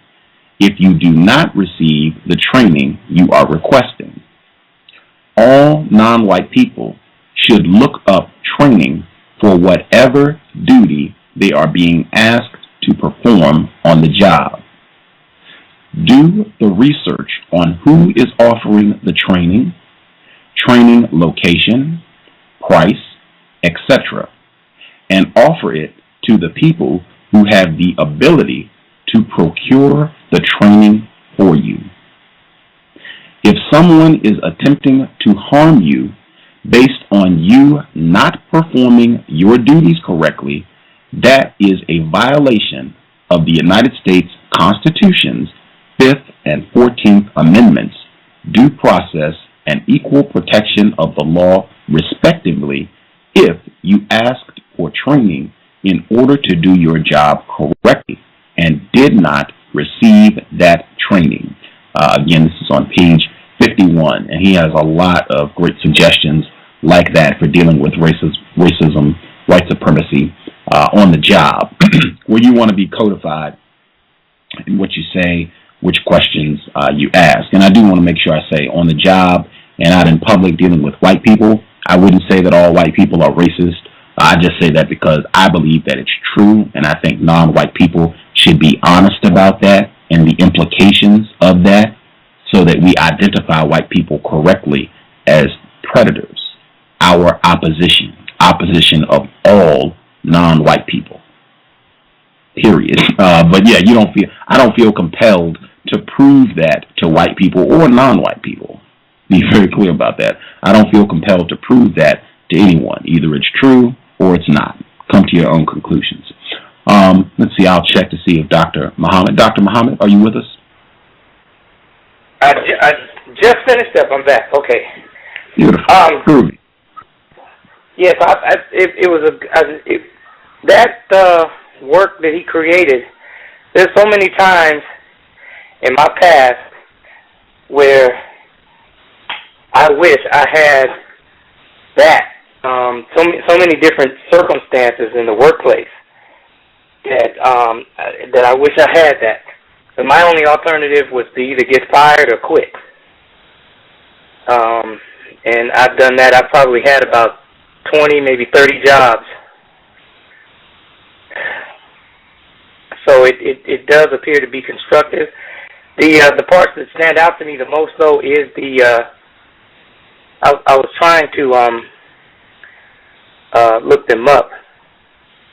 if you do not receive the training you are requesting. All non-white people should look up training for whatever duty they are being asked to perform on the job. Do the research on who is offering the training location, price, etc., and offer it to the people who have the ability to procure the training for you. If someone is attempting to harm you based on you not performing your duties correctly, that is a violation of the United States Constitution's 5th and 14th Amendments, due process and equal protection of the law, respectively, if you asked for training in order to do your job correctly and did not receive that training. Again, this is on page 51, and he has a lot of great suggestions like that for dealing with racism, white supremacy on the job, where you want to be codified in what you say, which questions you ask. And I do want to make sure I say on the job and out in public dealing with white people, I wouldn't say that all white people are racist. I just say that because I believe that it's true, and I think non-white people should be honest about that and the implications of that so that we identify white people correctly as predators, our opposition of all non-white people, period. But yeah, I don't feel compelled to prove that to white people or non-white people. Be very clear about that. I don't feel compelled to prove that to anyone. Either it's true or it's not. Come to your own conclusions. Let's see, I'll check to see if Dr. Muhammad, are you with us? I just finished up. I'm back. Okay. Beautiful. Yes, it was that work that he created. There's so many times in my past where I wish I had that. So many different circumstances in the workplace that I wish I had that. But my only alternative was to either get fired or quit. And I've done that. I've probably had about 20, maybe 30 jobs. So it does appear to be constructive. The parts that stand out to me the most, though, is I was trying to look them up,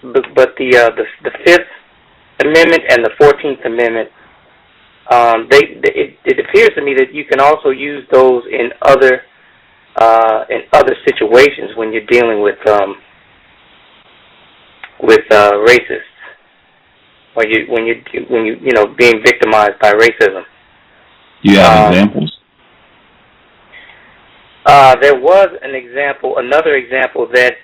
but the Fifth Amendment and the 14th Amendment, it appears to me that you can also use those in other situations when you're dealing with racists, when you being victimized by racism. Do you have examples? There was another example that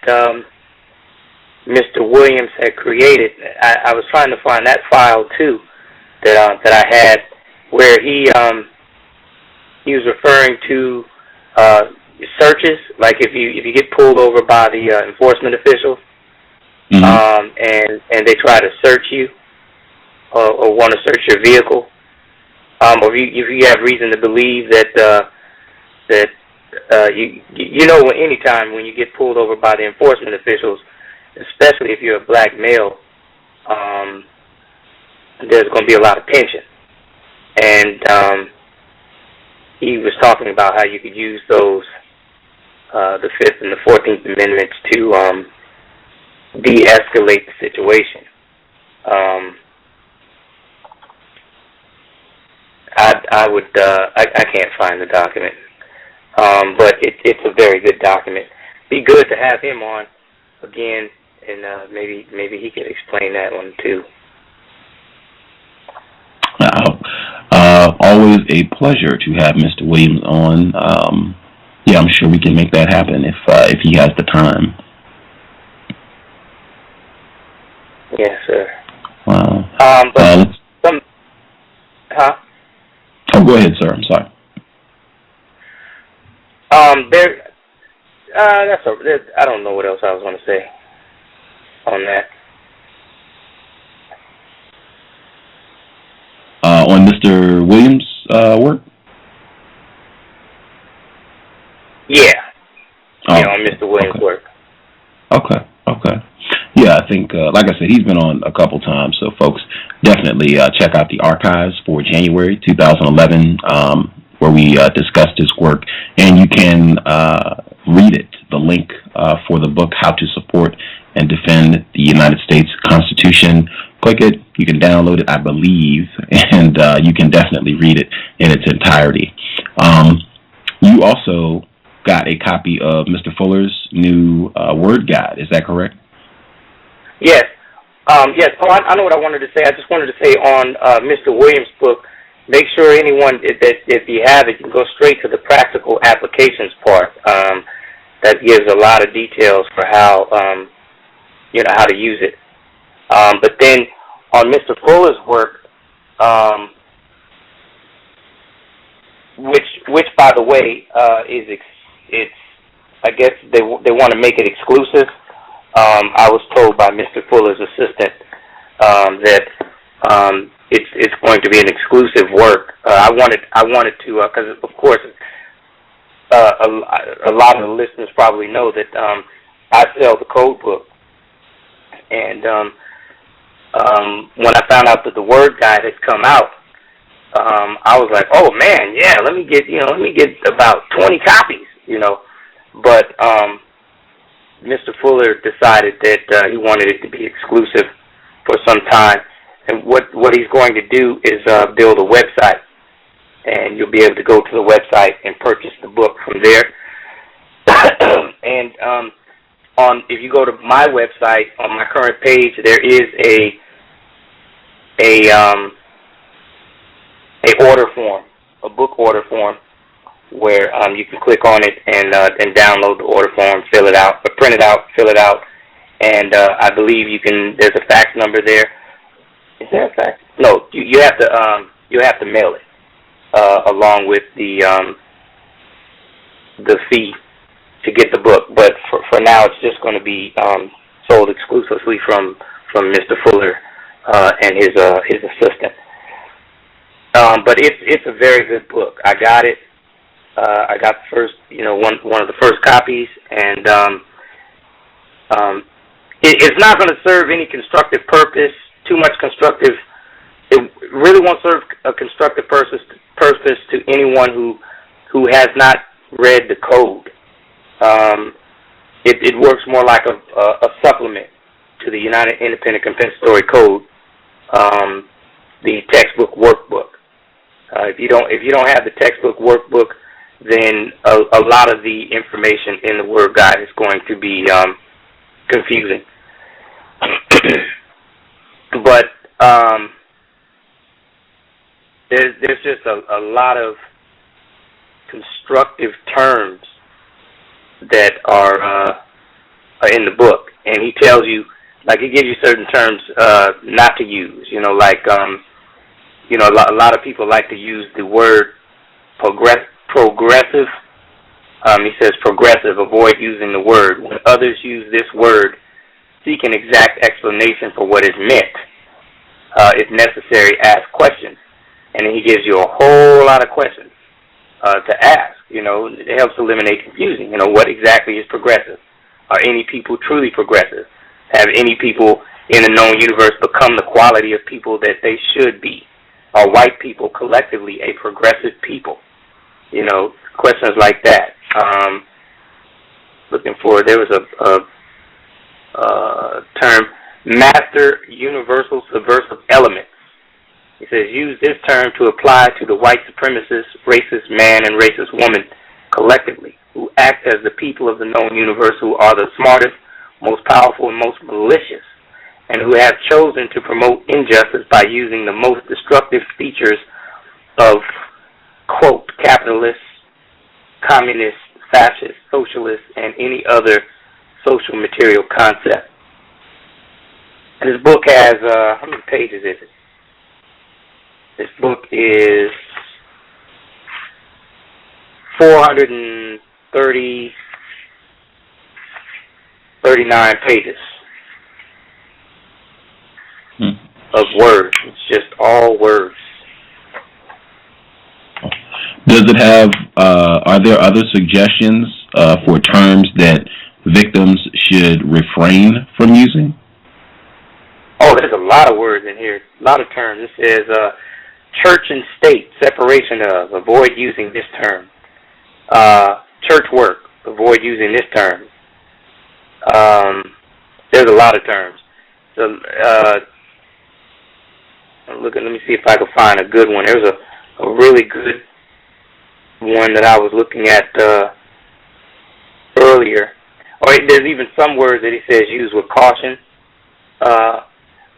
Mr. Williams had created. I was trying to find that file too that I had, where he was referring to searches, like if you get pulled over by the enforcement officials, and they try to search you or want to search your vehicle, or if you have reason to believe that anytime when you get pulled over by the enforcement officials, especially if you're a black male, there's going to be a lot of tension. And he was talking about how you could use those, the Fifth and the 14th Amendments, to de-escalate the situation. I can't find the document. But it's a very good document. Be good to have him on again, and maybe he can explain that one too. Always a pleasure to have Mr. Williams on. I'm sure we can make that happen if he has the time. Yes, sir. Wow. Oh, go ahead, sir. I'm sorry. I don't know what else I was going to say on that. On Mr. Williams' work? Yeah. On Mr. Williams' work. Okay. Yeah, I think, like I said, he's been on a couple times, so folks definitely check out the archives for January 2011, where we discussed his work, and you can read it, the link for the book, How to Support and Defend the United States Constitution. Click it, you can download it, I believe, and you can definitely read it in its entirety. You also got a copy of Mr. Fuller's new word guide, is that correct? Yes. Yes. Oh, I know what I wanted to say. I just wanted to say on Mr. Williams' book, make sure anyone that if you have it, you can go straight to the practical applications part. That gives a lot of details for how how to use it. But then on Mr. Fuller's work, which by the way it's I guess they want to make it exclusive. I was told by Mr. Fuller's assistant that it's going to be an exclusive work. I wanted to because of course a lot of the listeners probably know that I sell the code book, and when I found out that the word guide had come out, I was like, oh man, yeah, let me get about 20 copies, but Mr. Fuller decided that he wanted it to be exclusive for some time, and what he's going to do is build a website, and you'll be able to go to the website and purchase the book from there. And if you go to my website, on my current page, there is order form, a book order form, where you can click on it and download the order form, fill it out, or print it out, fill it out, and I believe there's a fax number there. Is there a fax? No, you have to mail it along with the fee to get the book. But for now, it's just going to be sold exclusively from Mr. Fuller and his assistant. But it's a very good book. I got it. I got the first, one of the first copies, and it's not going to serve any constructive purpose. Too much constructive. It really won't serve a constructive purpose to anyone who has not read the code. It works more like a supplement to the United Independent Compensatory Code, the textbook workbook. If you don't have the textbook workbook, then a lot of the information in the Word Guide is going to be confusing. But there's just a lot of constructive terms that are in the book, and he tells you, like, he gives you certain terms not to use. A lot of people like to use the word progressive. He says progressive. Avoid using the word. When others use this word, seek an exact explanation for what is meant. If necessary, ask questions. And then he gives you a whole lot of questions to ask. It helps eliminate confusion. What exactly is progressive? Are any people truly progressive? Have any people in the known universe become the quality of people that they should be? Are white people collectively a progressive people? Questions like that. There was a term, master universal subversive elements. He says, use this term to apply to the white supremacist, racist man and racist woman collectively, who act as the people of the known universe, who are the smartest, most powerful, and most malicious, and who have chosen to promote injustice by using the most destructive features of, quote, capitalists, communists, fascists, socialists, and any other social material concept. And this book has, how many pages is it? This book is 439 pages of words. It's just all words. Does it have, are there other suggestions for terms that victims should refrain from using? Oh, there's a lot of words in here, a lot of terms. It says church and state, separation of, avoid using this term. Church work, avoid using this term. There's a lot of terms. So, let me see if I can find a good one. There's a really good one that I was looking at earlier. There's even some words that he says use with caution.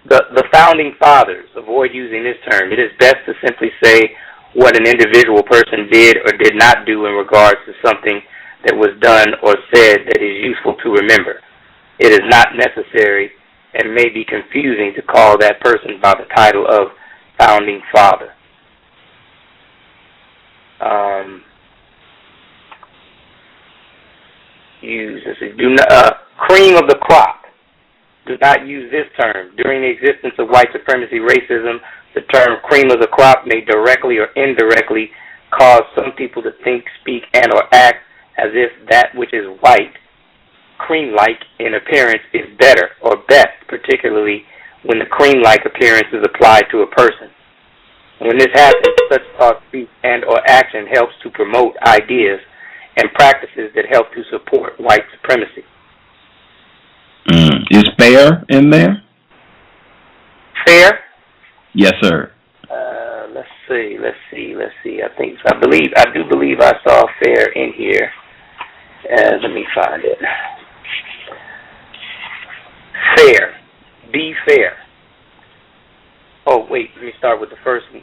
The founding fathers, avoid using this term. It is best to simply say what an individual person did or did not do in regards to something that was done or said that is useful to remember. It is not necessary and may be confusing to call that person by the title of founding father. Cream of the crop. Do not use this term. During the existence of white supremacy racism, the term cream of the crop may directly or indirectly cause some people to think, speak, and or act as if that which is white, cream-like in appearance, is better or best, particularly when the cream-like appearance is applied to a person. When this happens, such thought, speech, and or action helps to promote ideas and practices that help to support white supremacy. Is fair in there? Fair? Yes, sir. Let's see. I do believe I saw fair in here. Let me find it. Fair. Be fair. Oh, wait, let me start with the first one.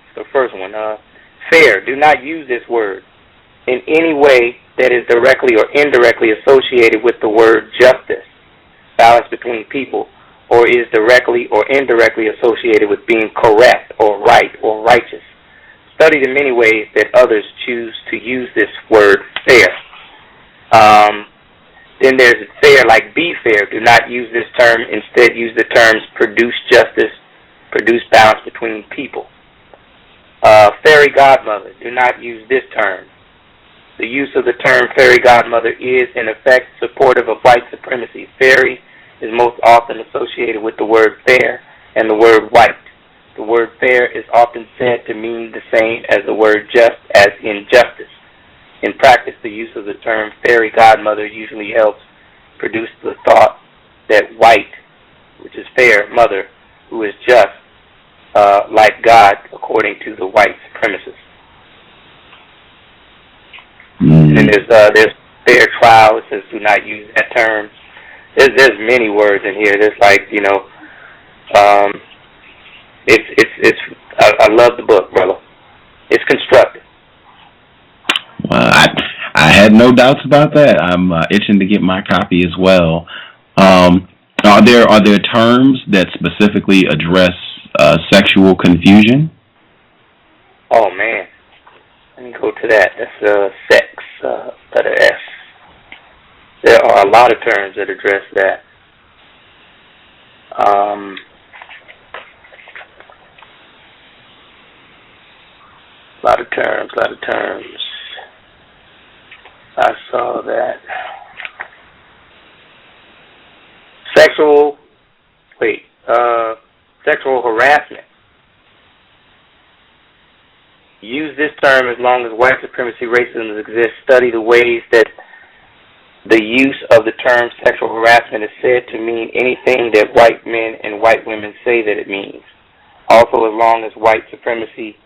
Fair. Do not use this word in any way that is directly or indirectly associated with the word justice, balance between people, or is directly or indirectly associated with being correct or right or righteous. Studied in many ways that others choose to use this word fair. Then there's fair, like be fair. Do not use this term. Instead, use the terms produce justice, produce balance between people. Fairy godmother. Do not use this term. The use of the term fairy godmother is, in effect, supportive of white supremacy. Fairy is most often associated with the word fair and the word white. The word fair is often said to mean the same as the word just, as in justice. In practice, the use of the term fairy godmother usually helps produce the thought that white, which is fair, mother, who is just, like God, according to the white supremacists. And there's fair trial. It says do not use that term. There's many words in here. There's like, I love the book, brother. It's constructive. Well, I had no doubts about that. I'm itching to get my copy as well. Are there terms that specifically address sexual confusion? Oh man, let me go to that. That's sex, letter S. There are a lot of terms that address that. A lot of terms. I saw that. Sexual harassment. Use this term as long as white supremacy racism exists. Study the ways that the use of the term sexual harassment is said to mean anything that white men and white women say that it means. Also, as long as white supremacy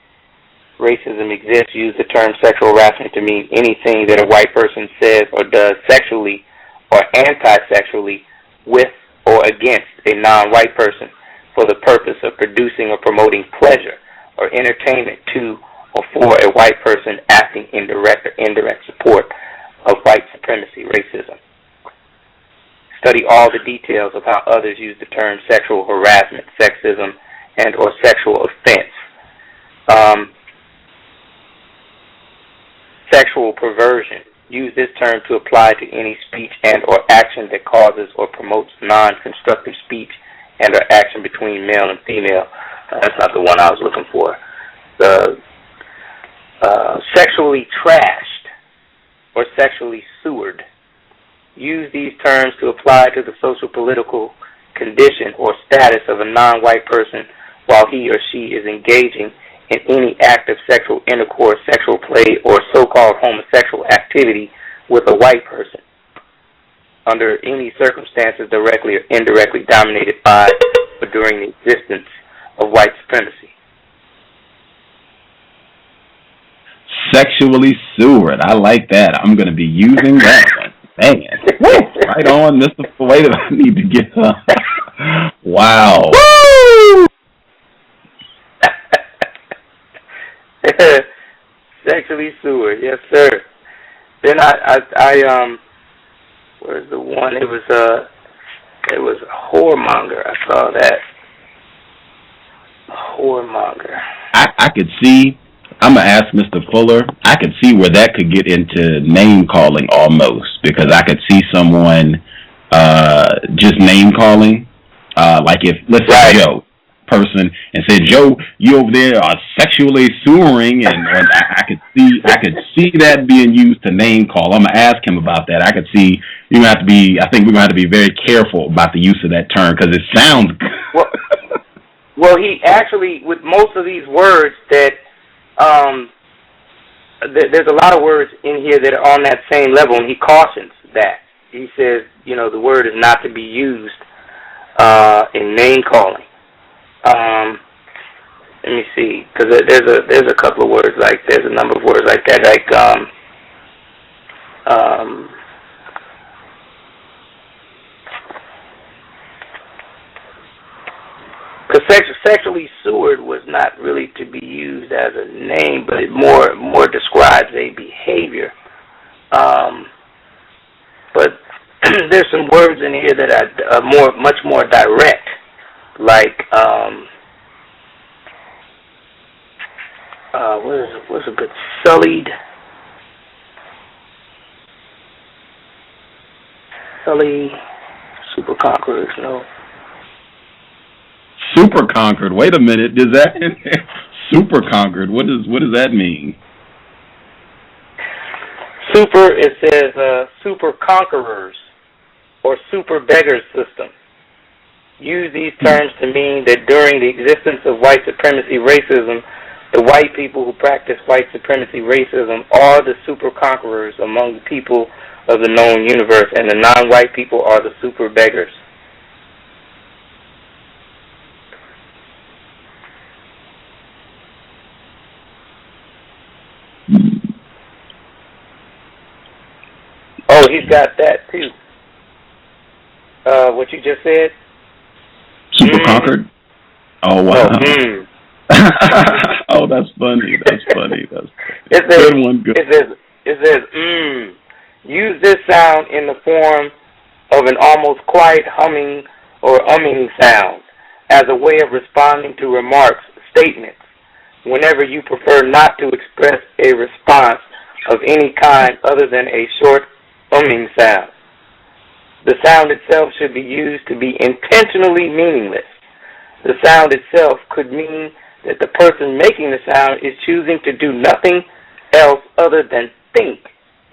racism exists, use the term sexual harassment to mean anything that a white person says or does sexually or anti-sexually with or against a non-white person for the purpose of producing or promoting pleasure or entertainment to or for a white person acting in direct or indirect support of white supremacy racism. Study all the details of how others use the term sexual harassment, sexism, and or sexual offense. Sexual perversion. Use this term to apply to any speech and or action that causes or promotes non-constructive speech and or action between male and female. That's not the one I was looking for. Sexually trashed or sexually sewered. Use these terms to apply to the social political condition or status of a non-white person while he or she is engaging in any act of sexual intercourse, sexual play, or so-called homosexual activity with a white person under any circumstances directly or indirectly dominated by or during the existence of white supremacy. Sexually sewered. I like that. I'm going to be using that one. Man, right on, Mr. Wait, I need to get wow. Woo! Sexually sewered, yes, sir. Then I where's the one? It was a whoremonger. I saw that. A whoremonger. I could see. I'm going to ask Mr. Fuller. I could see where that could get into name-calling almost, because I could see someone just name-calling, like if, let's say, Joe, person, and said, Joe, you over there are sexually sewering, and I could see that being used to name-call. I'm going to ask him about that. I could see, I think we're going to have to be very careful about the use of that term, because it sounds Well, he actually, with most of these words that, there's a lot of words in here that are on that same level, and he cautions that. He says, the word is not to be used in name calling. Let me see, because there's a couple of words there's a number of words like that, because sexually Seward was not really to be used as a name, but it more describes a behavior. But there's some words in here that are much more direct, like what's a good sullied, super conquerors, no. Super conquered. Wait a minute. Does that super conquered? What does that mean? Super, it says super conquerors or super beggars system. Use these terms to mean that during the existence of white supremacy racism, the white people who practice white supremacy racism are the super conquerors among the people of the known universe, and the non-white people are the super beggars. Oh, he's got that too. What you just said? Super conquered? Oh, wow. No, Oh, that's funny. That's funny. It says, good one. Good. It says, Use this sound in the form of an almost quiet humming or umming sound as a way of responding to remarks, statements, whenever you prefer not to express a response of any kind other than a short umming sound. The sound itself should be used to be intentionally meaningless. The sound itself could mean that the person making the sound is choosing to do nothing else other than think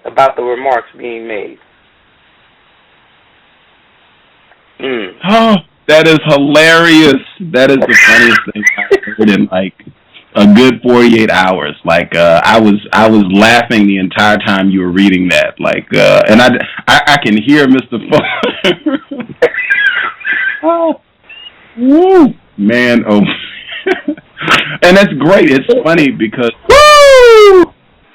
about the remarks being made. Oh, that is hilarious. That is the funniest thing I've heard in like a good 48 hours. Like I was laughing the entire time you were reading that. Like and I can hear Mr. Fuller. Oh, woo, man. Oh, and that's great. It's funny because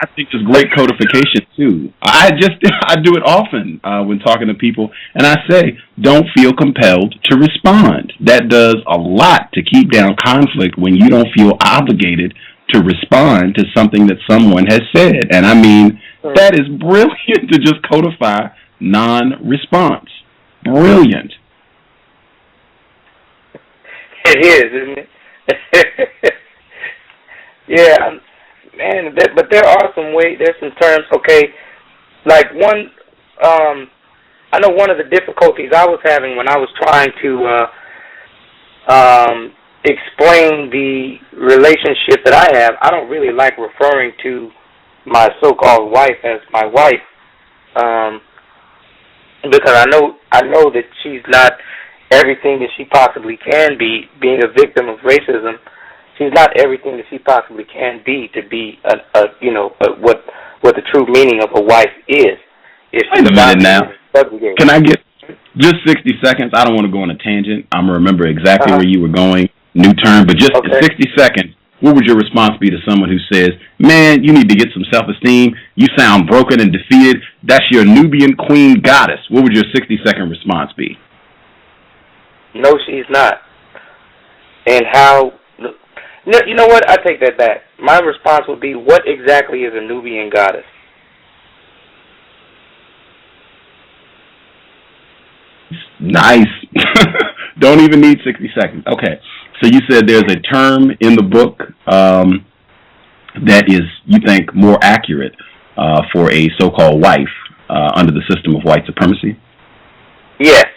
I think there's great codification too. I do it often when talking to people, and I say, don't feel compelled to respond. That does a lot to keep down conflict when you don't feel obligated to respond to something that someone has said. And I mean, that is brilliant to just codify non-response. Brilliant. It is, isn't it? Yeah, man. But there are some ways. There's some terms. Okay, like one. I know one of the difficulties I was having when I was trying to explain the relationship that I have. I don't really like referring to my so-called wife as my wife, because I know that she's not everything that she possibly can be. Being a victim of racism, she's not everything that she possibly can be to be what the true meaning of a wife is. Wait a minute now. Can I get just 60 seconds? I don't want to go on a tangent. I'm going to remember exactly where you were going, new term, but just 60 seconds. What would your response be to someone who says, man, you need to get some self-esteem. You sound broken and defeated. That's your Nubian queen goddess. What would your 60-second response be? No, she's not. And how... No, you know what? I take that back. My response would be, what exactly is a Nubian goddess? Nice. Don't even need 60 seconds. Okay. So you said there's a term in the book that is, you think, more accurate for a so-called wife under the system of white supremacy? Yes.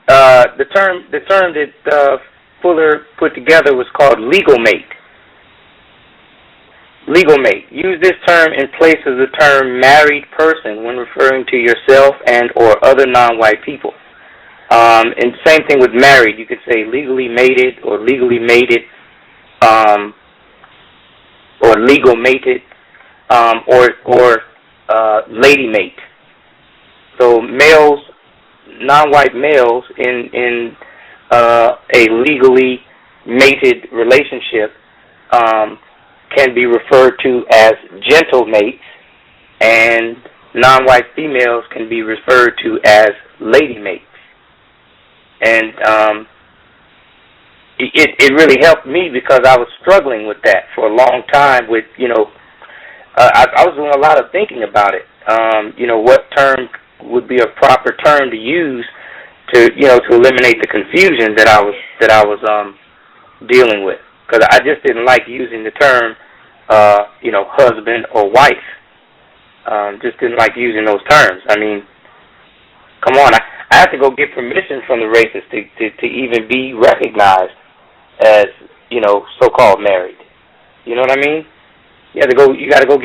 The term that Fuller put together was called legal mate. Legal mate. Use this term in place of the term married person when referring to yourself and or other non-white people. And same thing with married. You could say legally mated or legally mated, or legal mated, or lady mate. So males, non-white males in a legally mated relationship can be referred to as gentle mates, and non-white females can be referred to as lady mates. And it really helped me because I was struggling with that for a long time. With I was doing a lot of thinking about it. What term would be a proper term to use to eliminate the confusion that I was dealing with, because I just didn't like using the term husband or wife. Just didn't like using those terms. I mean, come on, I have to go get permission from the racist to even be recognized as so-called married. You know what I mean? You got to go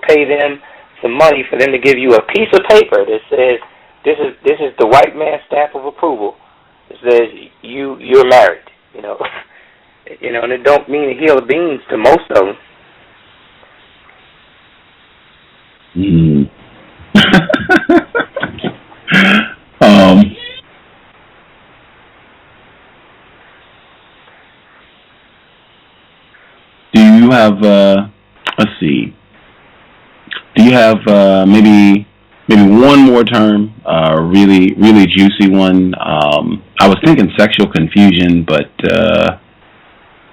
pay them some money for them to give you a piece of paper that says this is the white man's stamp of approval. It says you're married. And it don't mean a hill of beans to most of them. Do you have let's see. Do you have maybe one more term, really juicy one? I was thinking sexual confusion, but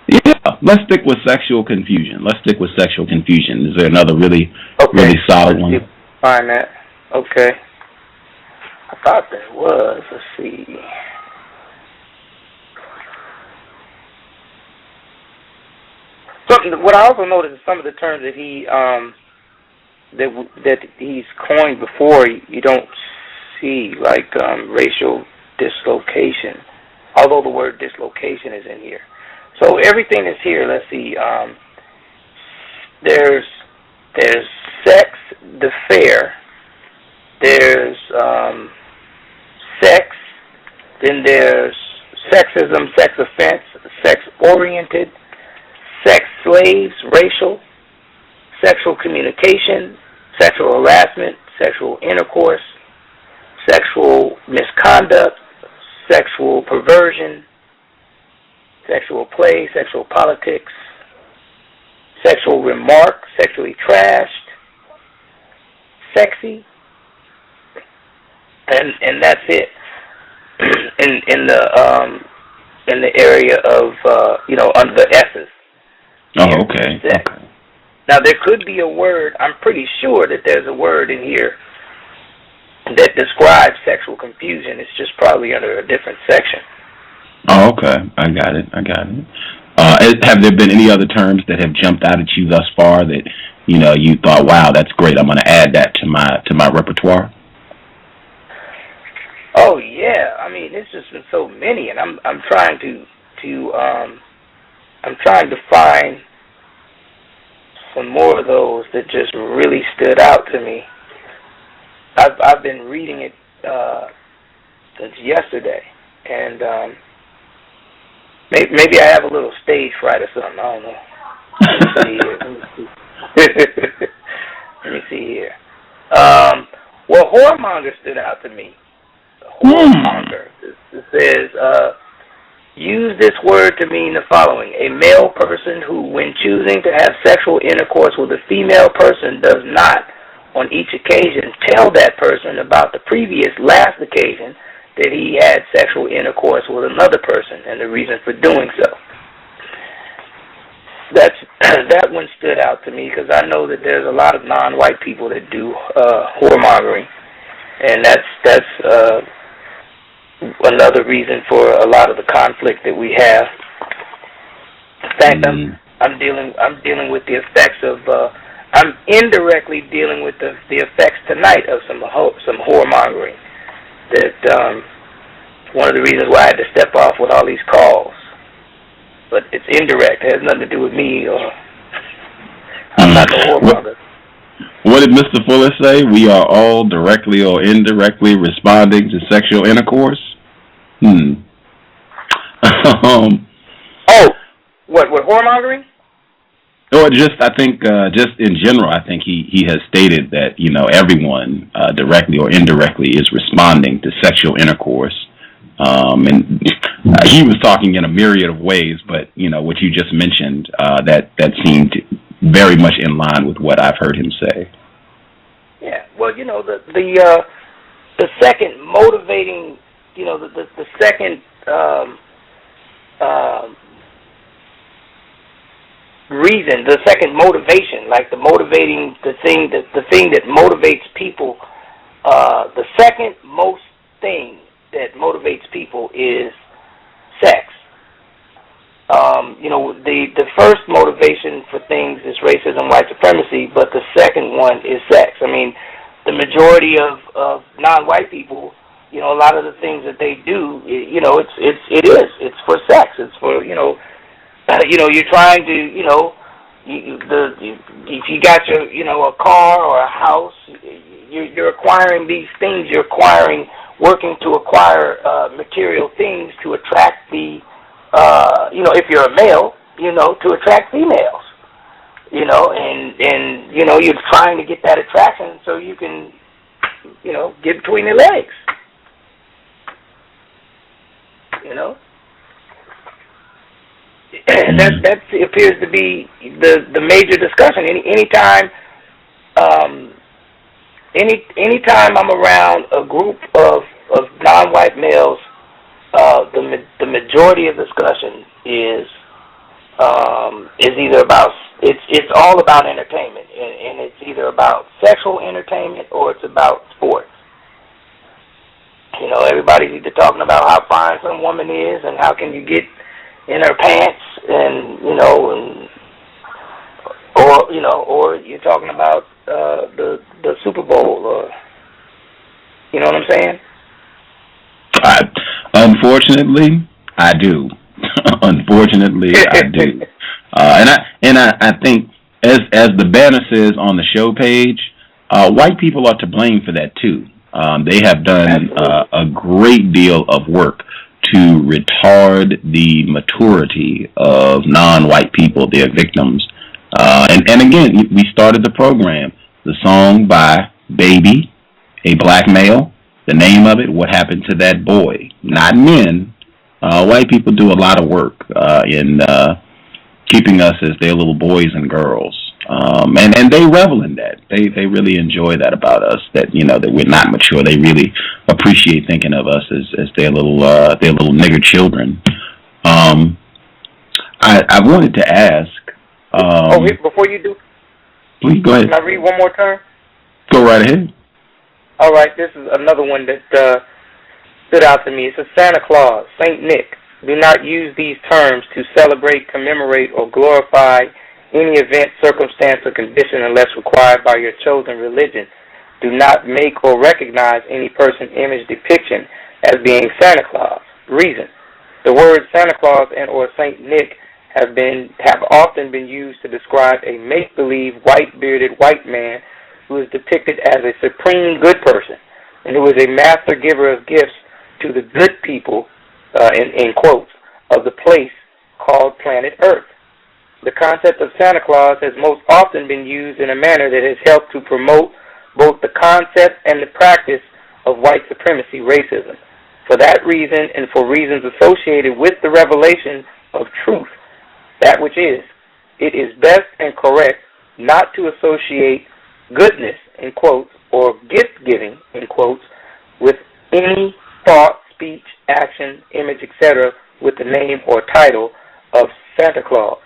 yeah, let's stick with sexual confusion. Is there another really solid one? Find that. Okay. I thought there was. Let's see. What I also noticed is some of the terms that he that he's coined before you don't see, like racial dislocation, although the word dislocation is in here. So everything is here. Let's see. There's sex, the fair. There's sex. Then there's sexism, sex offense, sex-oriented, sex slaves, racial, sexual communication, sexual harassment, sexual intercourse, sexual misconduct, sexual perversion, sexual play, sexual politics, sexual remark, sexually trashed, sexy, and that's it. In the area of under the S's. Oh, okay. Okay. Now there could be a word. I'm pretty sure that there's a word in here that describes sexual confusion. It's just probably under a different section. Oh, okay. I got it. Have there been any other terms that have jumped out at you thus far that you thought, wow, that's great, I'm going to add that to my repertoire? Oh yeah, I mean it's just been so many, and I'm trying to find some more of those that just really stood out to me. I've been reading it since yesterday, and maybe I have a little stage fright or something. I don't know. Let me see here. Well, whoremonger stood out to me. Whoremonger. It says, use this word to mean the following: a male person who, when choosing to have sexual intercourse with a female person, does not, on each occasion, tell that person about the last occasion that he had sexual intercourse with another person and the reason for doing so. That one stood out to me because I know that there's a lot of non-white people that do whoremongering, and that's another reason for a lot of the conflict that we have. In fact, I'm dealing with the effects of. I'm indirectly dealing with the effects tonight of some whoremongering. That one of the reasons why I had to step off with all these calls. But it's indirect. It has nothing to do with me, or I'm not the whoremonger. What did Mr. Fuller say? We are all directly or indirectly responding to sexual intercourse? What whoremongering? Or I think in general, I think he has stated that, everyone directly or indirectly is responding to sexual intercourse. And he was talking in a myriad of ways, but, what you just mentioned, that seemed very much in line with what I've heard him say. Yeah, well, the second motivating, the second reason, the second motivation, like the thing that motivates people. The second most thing that motivates people is sex. The first motivation for things is racism, white supremacy, but the second one is sex. I mean, the majority of non-white people, a lot of the things that they do, it's for sex. It's for, you're trying to, if you got your, a car or a house, you're acquiring these things. You're working to acquire material things to attract the, if you're a male, to attract females, and you're trying to get that attraction so you can, get between their legs, That appears to be the major discussion. Anytime I'm around a group of non-white males, the majority of discussion is either about it's all about entertainment, and it's either about sexual entertainment or it's about sports. Everybody's either talking about how fine some woman is and how can you get in her pants, and or you're talking about the Super Bowl, or you know what I'm saying? Unfortunately, I do. Unfortunately, I do. And I think, as the banner says on the show page, white people are to blame for that too. They have done a great deal of work to retard the maturity of non-white people, their victims. And again, we started the program. The song by Baby, a black male. The name of it, What Happened to That Boy. Not men. White people do a lot of work in keeping us as their little boys and girls. And they revel in that. They really enjoy that about us, that that we're not mature. They really appreciate thinking of us as their little nigger children. I wanted to ask. Before you do, please go ahead. Can I read one more time? Go right ahead. All right, this is another one that stood out to me. It's a Santa Claus, Saint Nick. Do not use these terms to celebrate, commemorate, or glorify any event, circumstance, or condition unless required by your chosen religion. Do not make or recognize any person, image, depiction as being Santa Claus. Reason: the words Santa Claus and or Saint Nick have often been used to describe a make-believe, white-bearded white man who is depicted as a supreme good person and who is a master giver of gifts to the good people, in quotes, of the place called planet Earth. The concept of Santa Claus has most often been used in a manner that has helped to promote both the concept and the practice of white supremacy, racism. For that reason, and for reasons associated with the revelation of truth, that which is, it is best and correct not to associate goodness, in quotes, or gift-giving, in quotes, with any thought, speech, action, image, etc., with the name or title of Santa Claus,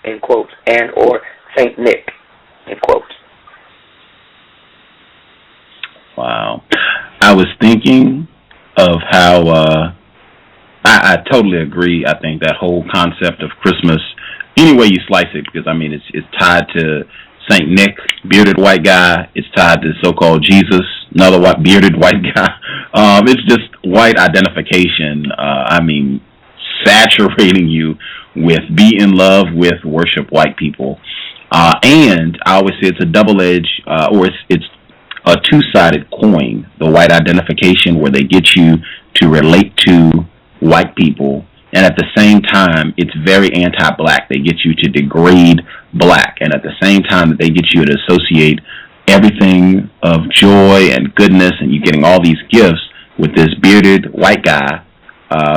in quotes, and or Saint Nick, in quotes. Wow. I was thinking of how I totally agree. I think that whole concept of Christmas, any way you slice it, because I mean it's tied to Saint Nick, bearded white guy. It's tied to so-called Jesus, another bearded white guy. It's just white identification. Saturating you with be in love with, worship white people. And I always say it's a double-edged, or it's a two-sided coin, the white identification, where they get you to relate to white people, and at the same time, it's very anti-black. They get you to degrade black, and at the same time, they get you to associate everything of joy and goodness, and you getting all these gifts with this bearded white guy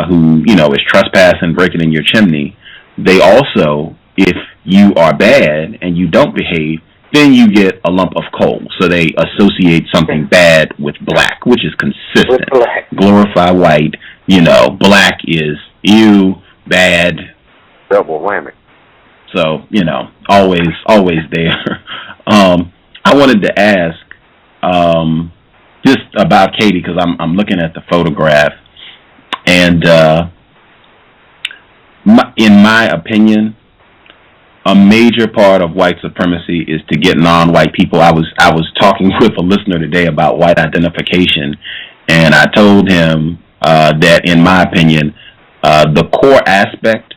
who, is trespassing, breaking in your chimney. They also, if you are bad and you don't behave, then you get a lump of coal. So they associate something bad with black, which is consistent. Glorify white, black is ew, bad. Double whammy. So, always there. I wanted to ask just about Katie, because I'm looking at the photograph, and in my opinion, a major part of white supremacy is to get non-white people. I was talking with a listener today about white identification, and I told him that, in my opinion, the core aspect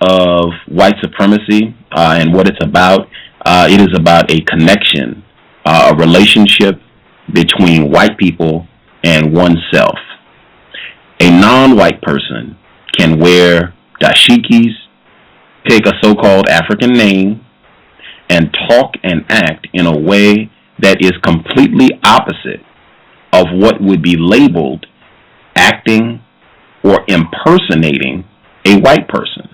of white supremacy and what it's about, it is about a connection, a relationship between white people and oneself. A non-white person can wear dashikis, take a so-called African name, and talk and act in a way that is completely opposite of what would be labeled acting or impersonating a white person.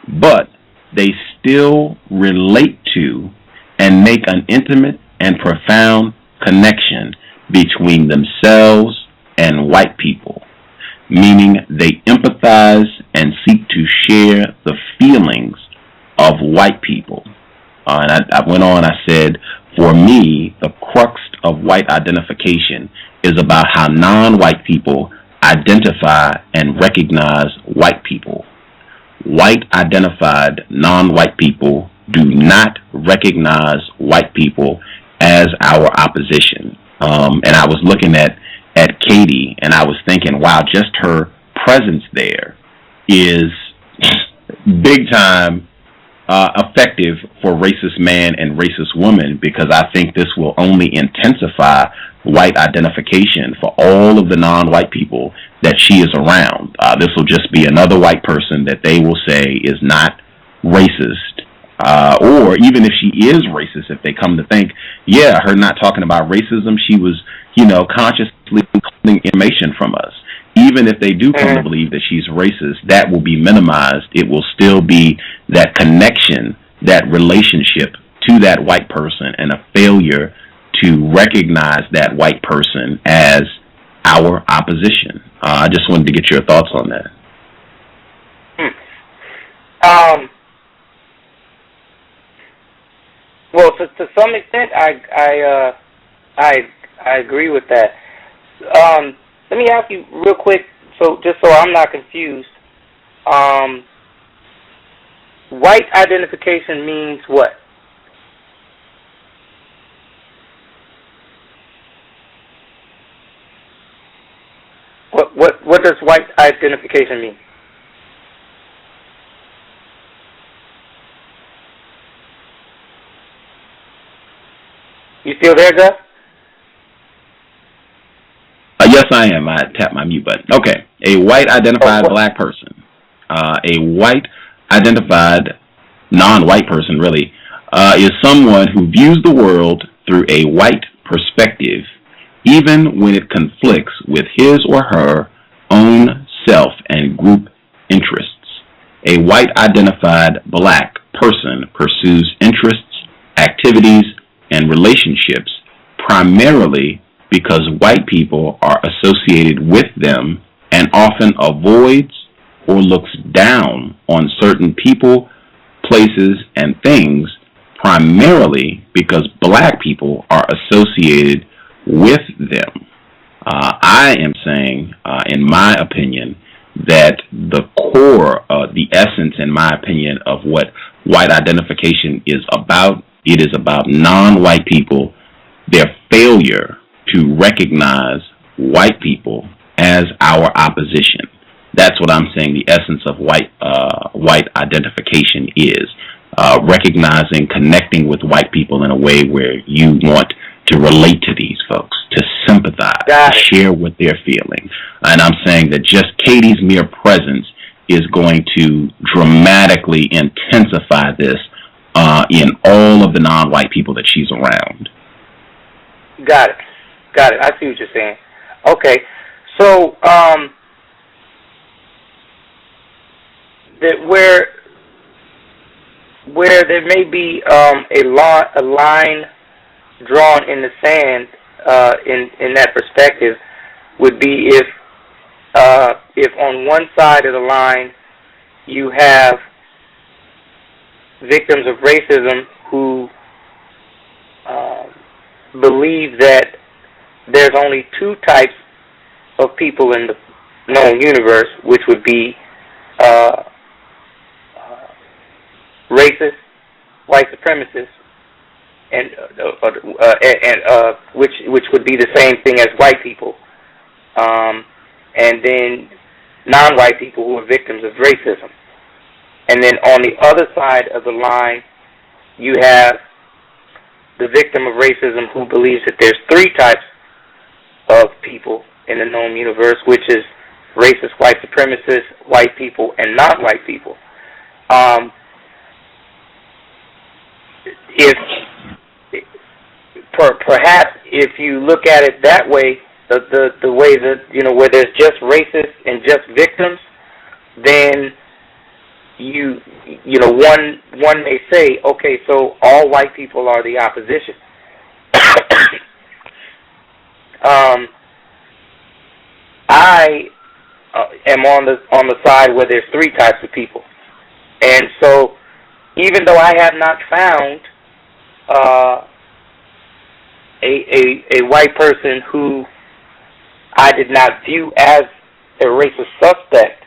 But they still relate to and make an intimate and profound connection between themselves and white people, meaning they empathize and seek to share the feelings of white people. And I went on, I said, for me, the crux of white identification is about how non-white people identify and recognize white people. White-identified non-white people do not recognize white people as our opposition. And I was looking at Katie, and I was thinking, wow, just her presence there is big time effective for racist man and racist woman, because I think this will only intensify white identification for all of the non-white people that she is around. This will just be another white person that they will say is not racist. Or even if she is racist, if they come to think, yeah, her not talking about racism, she was, consciously pulling information from us. Even if they do come to believe that she's racist, that will be minimized. It will still be that connection, that relationship to that white person, and a failure to recognize that white person as our opposition. I just wanted to get your thoughts on that. Well, to some extent, I agree with that. Let me ask you real quick, so I'm not confused. White identification means what? What does white identification mean? You still there, Gus? Yes, I am. I tapped my mute button. Okay. A white identified black person. A white identified non-white person, really, is someone who views the world through a white perspective, even when it conflicts with his or her own self and group interests. A white identified black person pursues interests, activities, and relationships primarily because white people are associated with them, and often avoids or looks down on certain people, places, and things primarily because black people are associated with them. I am saying, in my opinion, that the core, the essence, in my opinion, of what white identification is about, it is about non-white people, their failure to recognize white people as our opposition. That's what I'm saying the essence of white identification is. Recognizing, connecting with white people in a way where you want to relate to these folks, to sympathize, to share what they're feeling. And I'm saying that just Katie's mere presence is going to dramatically intensify this in all of the non-white people that she's around. Got it. I see what you're saying. Okay. So, that where there may be a line drawn in the sand in that perspective would be if if on one side of the line you have victims of racism who believe that there's only two types of people in the known universe, which would be racist, white supremacists, and which would be the same thing as white people, and then non-white people who are victims of racism. And then on the other side of the line, you have the victim of racism who believes that there's three types of people in the known universe, which is racist, white supremacists, white people, and non-white people. Perhaps if you look at it that way, the way that, where there's just racists and just victims, then one may say, okay, so all white people are the opposition. I am on the side where there's three types of people, and so even though I have not found a white person who I did not view as a racist suspect,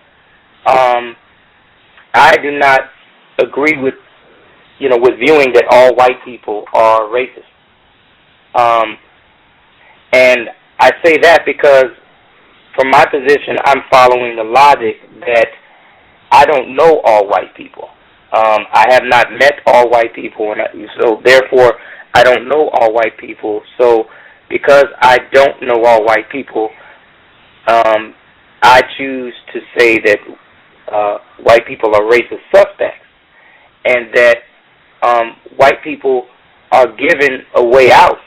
I do not agree with viewing that all white people are racist. And I say that because from my position, I'm following the logic that I don't know all white people. I have not met all white people, so therefore I don't know all white people. So because I don't know all white people, I choose to say that white people are racist suspects, and that white people are given a way out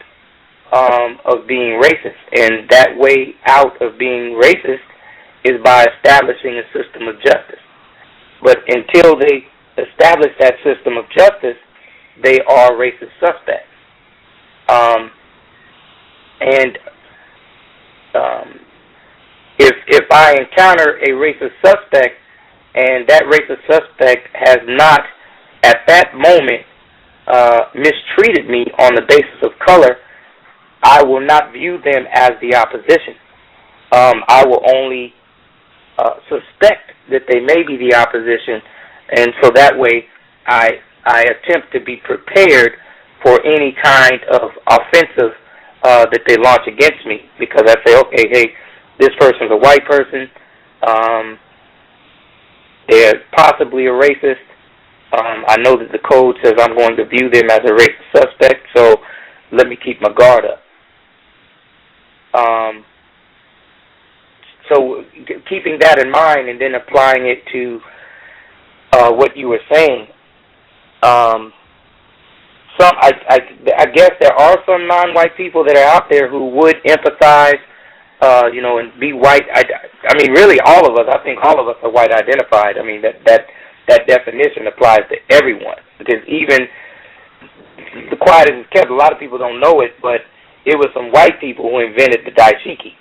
of being racist, and that way out of being racist is by establishing a system of justice. But until they establish that system of justice, they are racist suspects. If I encounter a racist suspect and that racist suspect has not at that moment mistreated me on the basis of color, I will not view them as the opposition. I will only suspect that they may be the opposition, and so that way I attempt to be prepared for any kind of offensive that they launch against me, because I say, okay, hey, this person's a white person, they're possibly a racist, I know that the code says I'm going to view them as a racist suspect, so let me keep my guard up. So keeping that in mind and then applying it to what you were saying, I guess there are some non-white people that are out there who would empathize, and be white. I mean, really, all of us. I think all of us are white identified. I mean, that definition applies to everyone, because even the quiet as it's kept, a lot of people don't know it, but it was some white people who invented the dashiki.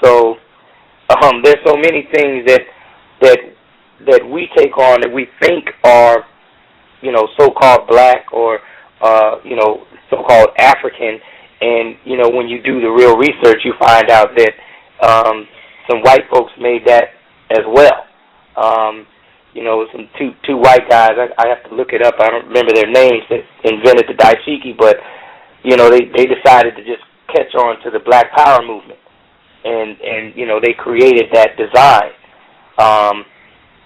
So there's so many things that we take on that we think are, so-called black or, so-called African, and, when you do the real research, you find out that some white folks made that as well. Some two white guys, I have to look it up, I don't remember their names, that invented the dashiki, but, they decided to just catch on to the Black Power movement. And they created that design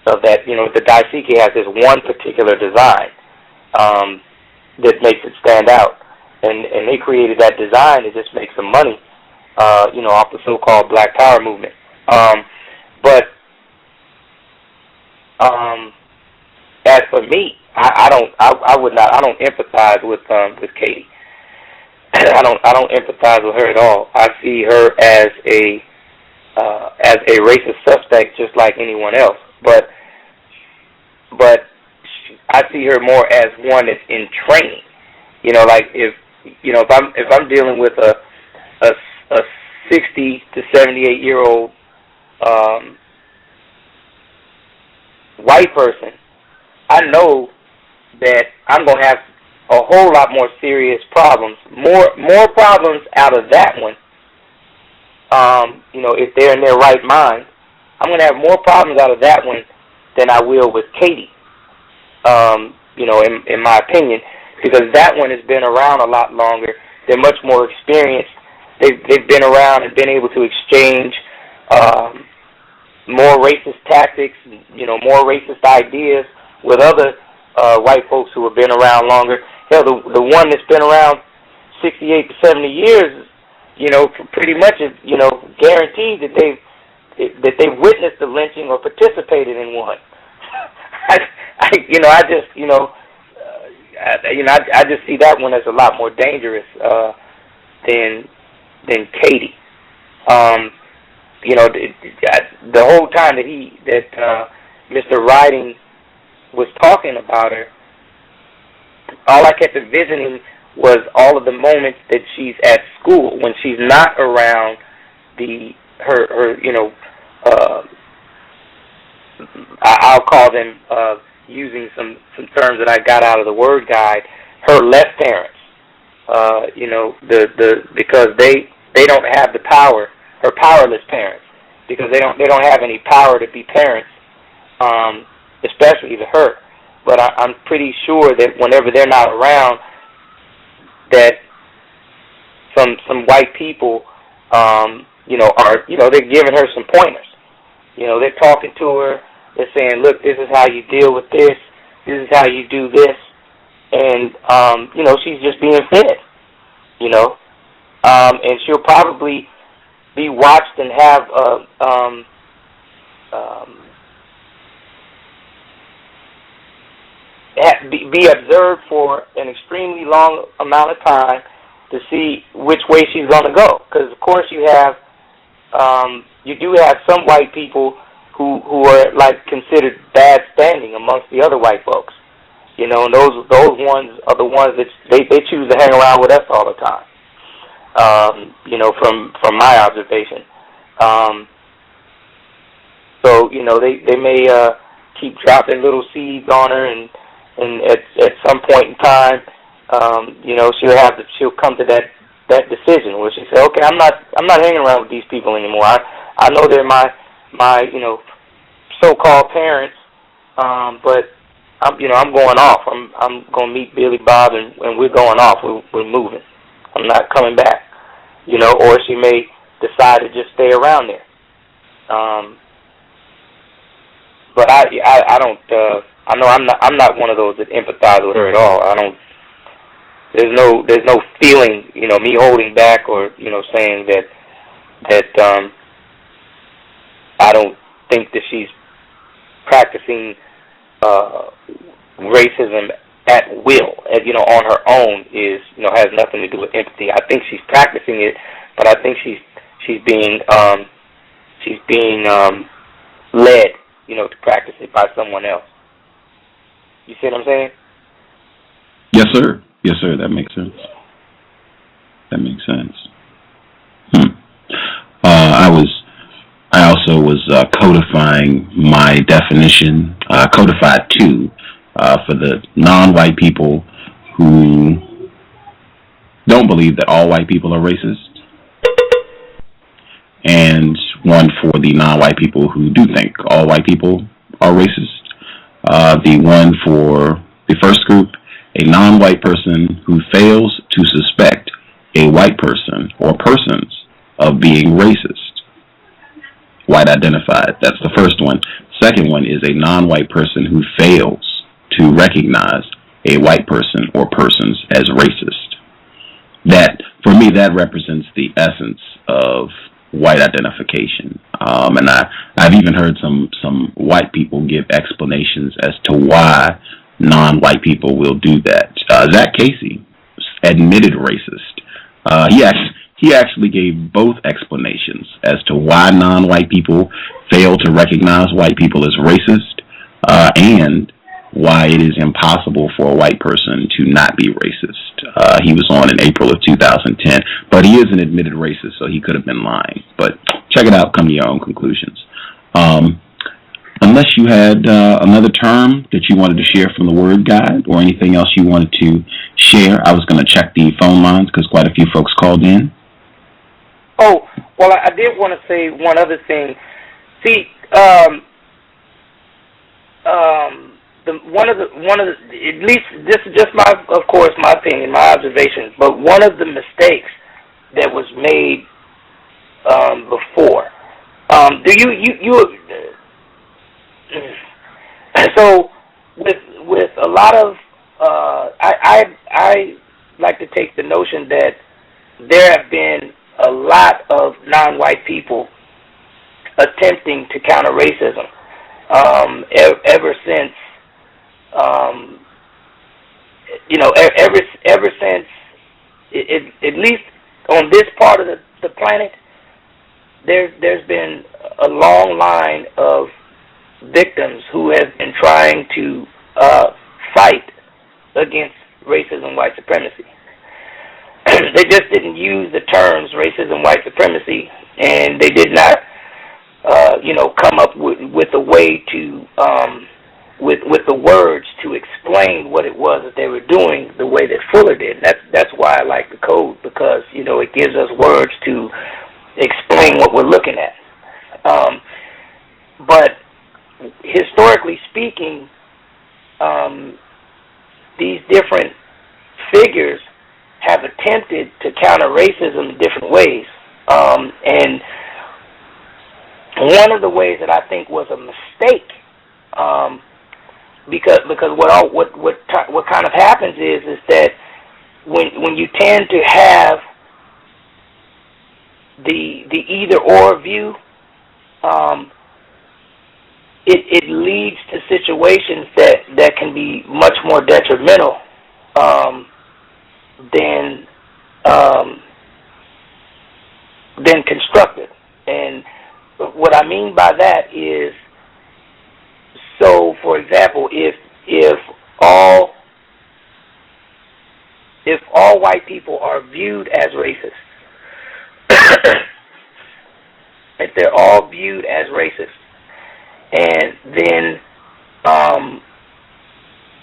of that, the dashiki has this one particular design that makes it stand out. And they created that design to just make some money, off the so-called Black Power movement. But as for me, I don't empathize with Katie. I don't empathize with her at all. I see her as a racist suspect, just like anyone else. But I see her more as one that's in training. Like if I'm dealing with a 60 to 78-year-old white person, I know that I'm going to have a whole lot more serious problems, more problems out of that one. If they're in their right mind, I'm going to have more problems out of that one than I will with Katie. In my opinion, because that one has been around a lot longer. They're much more experienced. They've been around and been able to exchange more racist tactics, more racist ideas with other white folks who have been around longer. Hell, the one that's been around 68 to 70 years, pretty much is, guaranteed that they've witnessed the lynching or participated in one. I just see that one as a lot more dangerous than Katie. The whole time that Mr. Riding was talking about her, all I kept envisioning was all of the moments that she's at school when she's not around I'll call them, using some terms that I got out of the word guide, her left parents. Because they don't have the power, her powerless parents, because they don't have any power to be parents, especially to her. But I'm pretty sure that whenever they're not around, that some white people, they're giving her some pointers. They're talking to her. They're saying, look, this is how you deal with this. This is how you do this. And, she's just being fed, and she'll probably be watched and have be observed for an extremely long amount of time to see which way she's going to go. Because, of course, you do have some white people who are considered bad standing amongst the other white folks. And those ones are the ones that they choose to hang around with us all the time. From my observation. So they may keep dropping little seeds on her, and at some point in time, she'll come to that decision where she say, okay, I'm not hanging around with these people anymore. I know they're my so-called parents, but I'm going off. I'm going to meet Billy Bob, and we're going off. We're moving. I'm not coming back. Or she may decide to just stay around there. But I don't. I know I'm not one of those that empathize with her at all. I don't. There's no feeling, me holding back or saying that I don't think that she's practicing racism at will, on her own has nothing to do with empathy. I think she's practicing it, but I think she's being led, to practice it by someone else. You see what I'm saying? Yes, sir. Yes, sir. That makes sense. I also was codifying my definition, codified 2, for the non-white people who don't believe that all white people are racist, and one for the non-white people who do think all white people are racist. The one for the first group, a non-white person who fails to suspect a white person or persons of being racist. White identified. That's the first one. Second one is a non-white person who fails to recognize a white person or persons as racist. That, for me, that represents the essence of white identification. And I've even heard some white people give explanations as to why non-white people will do that. Zach Casey, admitted racist. He actually gave both explanations as to why non-white people fail to recognize white people as racist, and why it is impossible for a white person to not be racist. He was on in April of 2010, but he is an admitted racist, so he could have been lying. But check it out, come to your own conclusions. Unless you had another term that you wanted to share from the Word Guide or anything else you wanted to share, I was going to check the phone lines because quite a few folks called in. Oh, well, I did want to say one other thing. See, one of the at least this is just my opinion, my observation, but one of the mistakes that was made before. So with a lot of I like to take the notion that there have been a lot of non-white people attempting to counter racism ever since ever since at least on this part of the planet, there's been a long line of victims who have been trying to fight against racism, white supremacy. They just didn't use the terms racism, white supremacy, and they did not, come up with a way to, with the words to explain what it was that they were doing the way that Fuller did. That's why I like the code, because it gives us words to explain what we're looking at. But historically speaking, these different figures have attempted to counter racism in different ways. And one of the ways that I think was a mistake, because what kind of happens is that when you tend to have the either or view, it leads to situations that can be much more detrimental than constructive. And what I mean by that is, so for example, if all white people are viewed as racist, if they're all viewed as racist, and then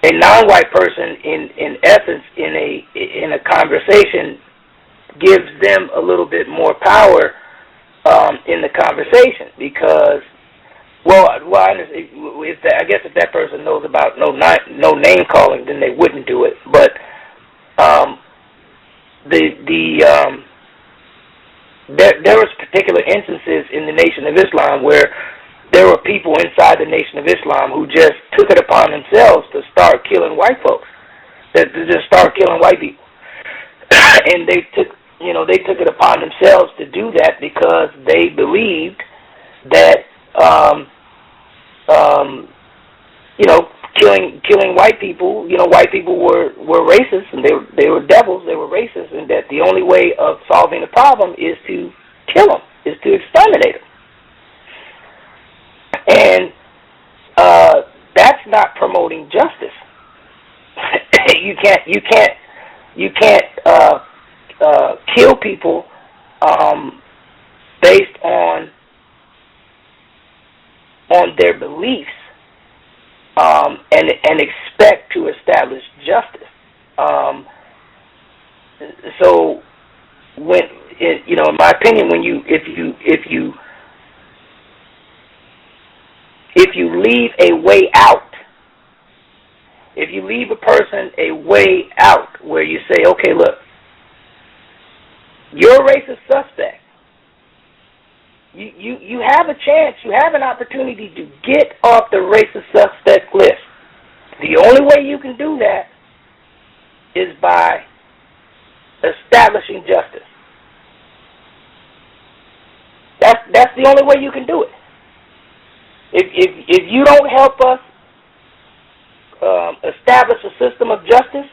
a non-white person, in essence, in a conversation, gives them a little bit more power in the conversation, because, I guess if that person knows about no name calling, then they wouldn't do it. But there was particular instances in the Nation of Islam where there were people inside the Nation of Islam who just took it upon themselves to start killing white folks, to just start killing white people, and they took it upon themselves to do that because they believed that killing white people, white people were racist, and they were devils, they were racist, and that the only way of solving the problem is to kill them, is to exterminate them. And that's not promoting justice. You can't kill people based on their beliefs and expect to establish justice. So when in my opinion, if you leave a way out, if you leave a person a way out where you say, okay, look, you're a racist suspect. You have a chance, you have an opportunity to get off the racist suspect list. The only way you can do that is by establishing justice. That's the only way you can do it. If you don't help us establish a system of justice,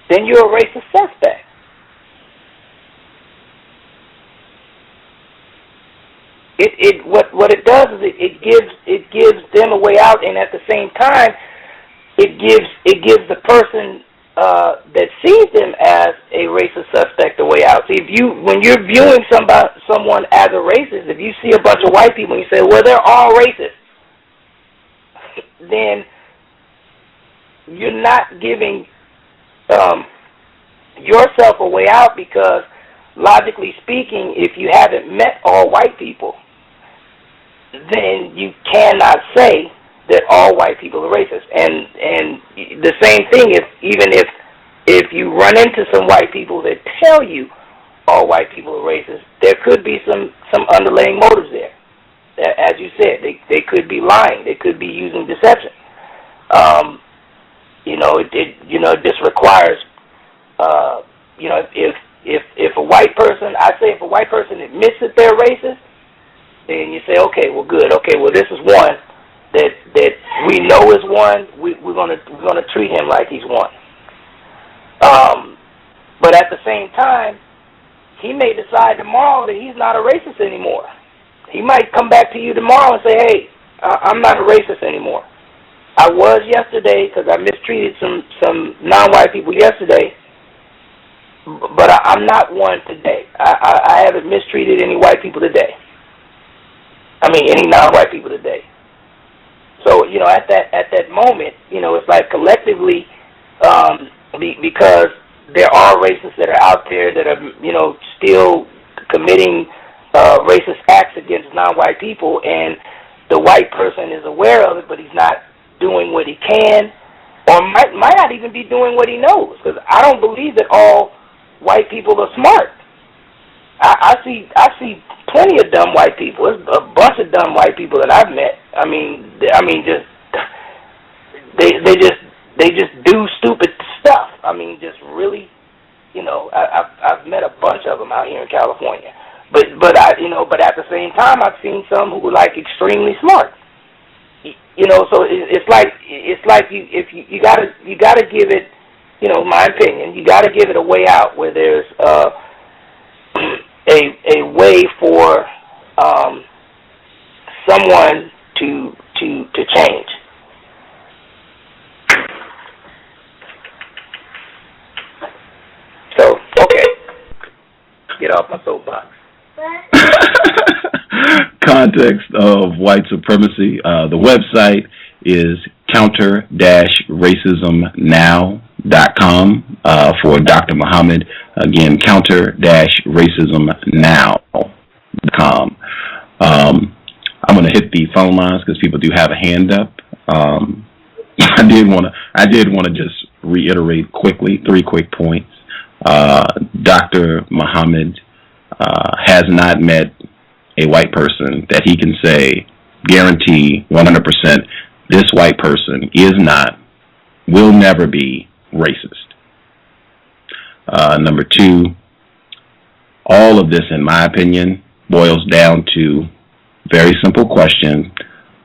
then you're a racist suspect. What it does is it gives them a way out, and at the same time, it gives the person that sees them as a racist suspect a way out. See, when you're viewing someone as a racist, if you see a bunch of white people and you say, well, they're all racist, then you're not giving yourself a way out, because logically speaking, if you haven't met all white people, then you cannot say that all white people are racist. And the same thing, if you run into some white people that tell you all white people are racist, there could be some underlying motives there. As you said, they could be lying. They could be using deception. This requires, if a white person, if a white person admits that they're racist, then you say, okay, well, good. Okay, well, this is one that we know is one. We're gonna treat him like he's one. But at the same time, he may decide tomorrow that he's not a racist anymore. He might come back to you tomorrow and say, hey, I'm not a racist anymore. I was yesterday because I mistreated some non-white people yesterday, but I'm not one today. I haven't mistreated any white people today. Any non-white people today. So, at that moment, it's like collectively, because there are racists that are out there that are, still committing racist acts against non-white people, and the white person is aware of it, but he's not doing what he can, or might not even be doing what he knows, because I don't believe that all white people are smart. I see plenty of dumb white people. There's a bunch of dumb white people that I've met. They just do stupid stuff. Just really, I've met a bunch of them out here in California. But at the same time, I've seen some who were like extremely smart. So it's like you gotta give it, my opinion, you gotta give it a way out where there's a way for someone to change. So, okay, get off my soapbox. Context of white supremacy. The website is counter-racismnow.com for Dr. Muhammad. Again, counter-racismnow.com. I'm going to hit the phone lines because people do have a hand up. I did want to just reiterate quickly 3 quick points. Dr. Muhammad has not met a white person that he can say, guarantee 100%, this white person is not, will never be racist. Number 2, all of this, in my opinion, boils down to very simple question: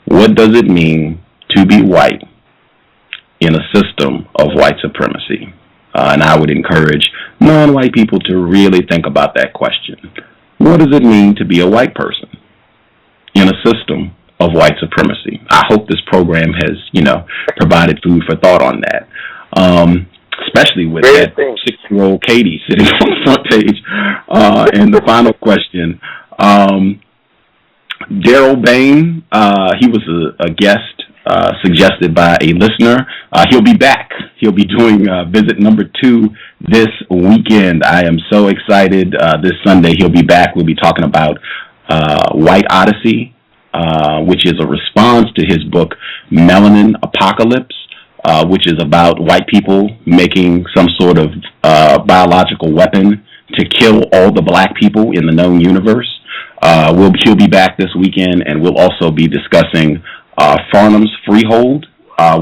what does it mean to be white in a system of white supremacy? And I would encourage non-white people to really think about that question. What does it mean to be a white person in a system of white supremacy? I hope this program has, provided food for thought on that. Especially with that 6-year-old Katie sitting on the front page. And the final question, Daryl Bain, he was a guest suggested by a listener. He'll be back. He'll be doing visit number 2 this weekend. I am so excited. This Sunday he'll be back. We'll be talking about White Odyssey, which is a response to his book Melanin Apocalypse, which is about white people making some sort of biological weapon to kill all the black people in the known universe. He'll be back this weekend, and we'll also be discussing Farnham's Freehold,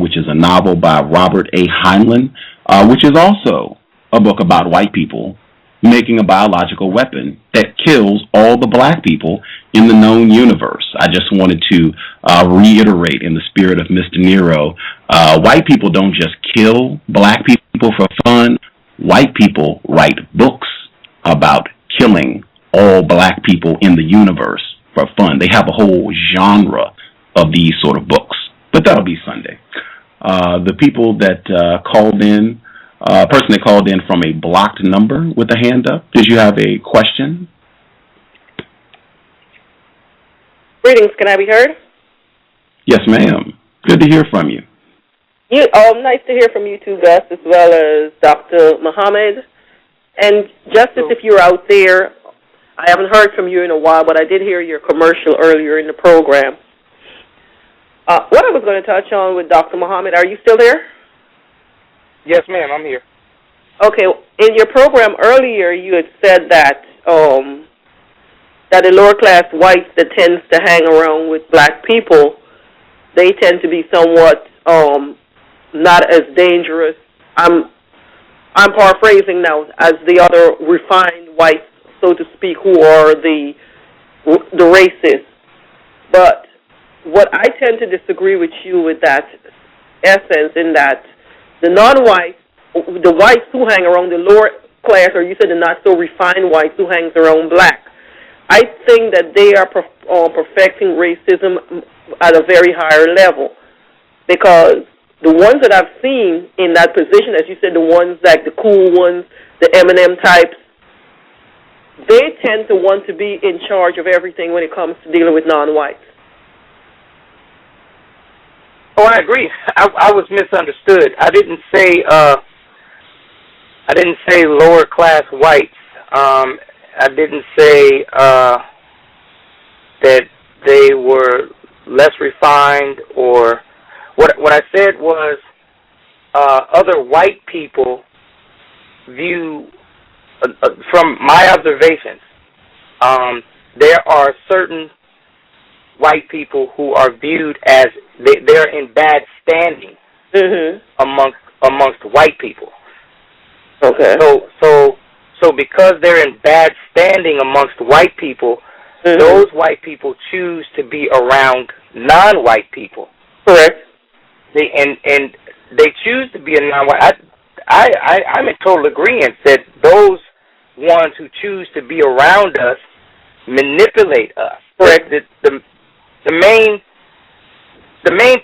which is a novel by Robert A. Heinlein, which is also a book about white people making a biological weapon that kills all the black people in the known universe. I just wanted to reiterate, in the spirit of Mr. Nero, white people don't just kill black people for fun. White people write books about killing all black people in the universe for fun. They have a whole genre of these sort of books. But that'll be Sunday. The people that called in, A person that called in from a blocked number with a hand up. Did you have a question? Greetings. Can I be heard? Yes, ma'am. Good to hear from you. Nice to hear from you too, Gus, as well as Dr. Muhammad. And Justice, if you're out there, I haven't heard from you in a while, but I did hear your commercial earlier in the program. What I was going to touch on with Dr. Muhammad, are you still there? Yes, ma'am, I'm here. Okay, in your program earlier, you had said that that the lower class whites that tends to hang around with black people, they tend to be somewhat not as dangerous. I'm paraphrasing now, as the other refined whites, so to speak, who are the racists. But what I tend to disagree with you with that essence, in that the non-whites, the whites who hang around the lower class, or you said the not so refined whites who hangs around black, I think that they are perfecting racism at a very higher level, because the ones that I've seen in that position, as you said, the ones like the cool ones, the M&M types, they tend to want to be in charge of everything when it comes to dealing with non-whites. Oh, I agree. I was misunderstood. I didn't say lower class whites. I didn't say that they were less refined, or what I said was other white people view, from my observations, there are certain white people who are viewed as they're in bad standing amongst white people. Okay. So because they're in bad standing amongst white people, those white people choose to be around non-white people. Correct. And they choose to be a non-white. I'm in total agreement that those ones who choose to be around us manipulate us. Correct. The main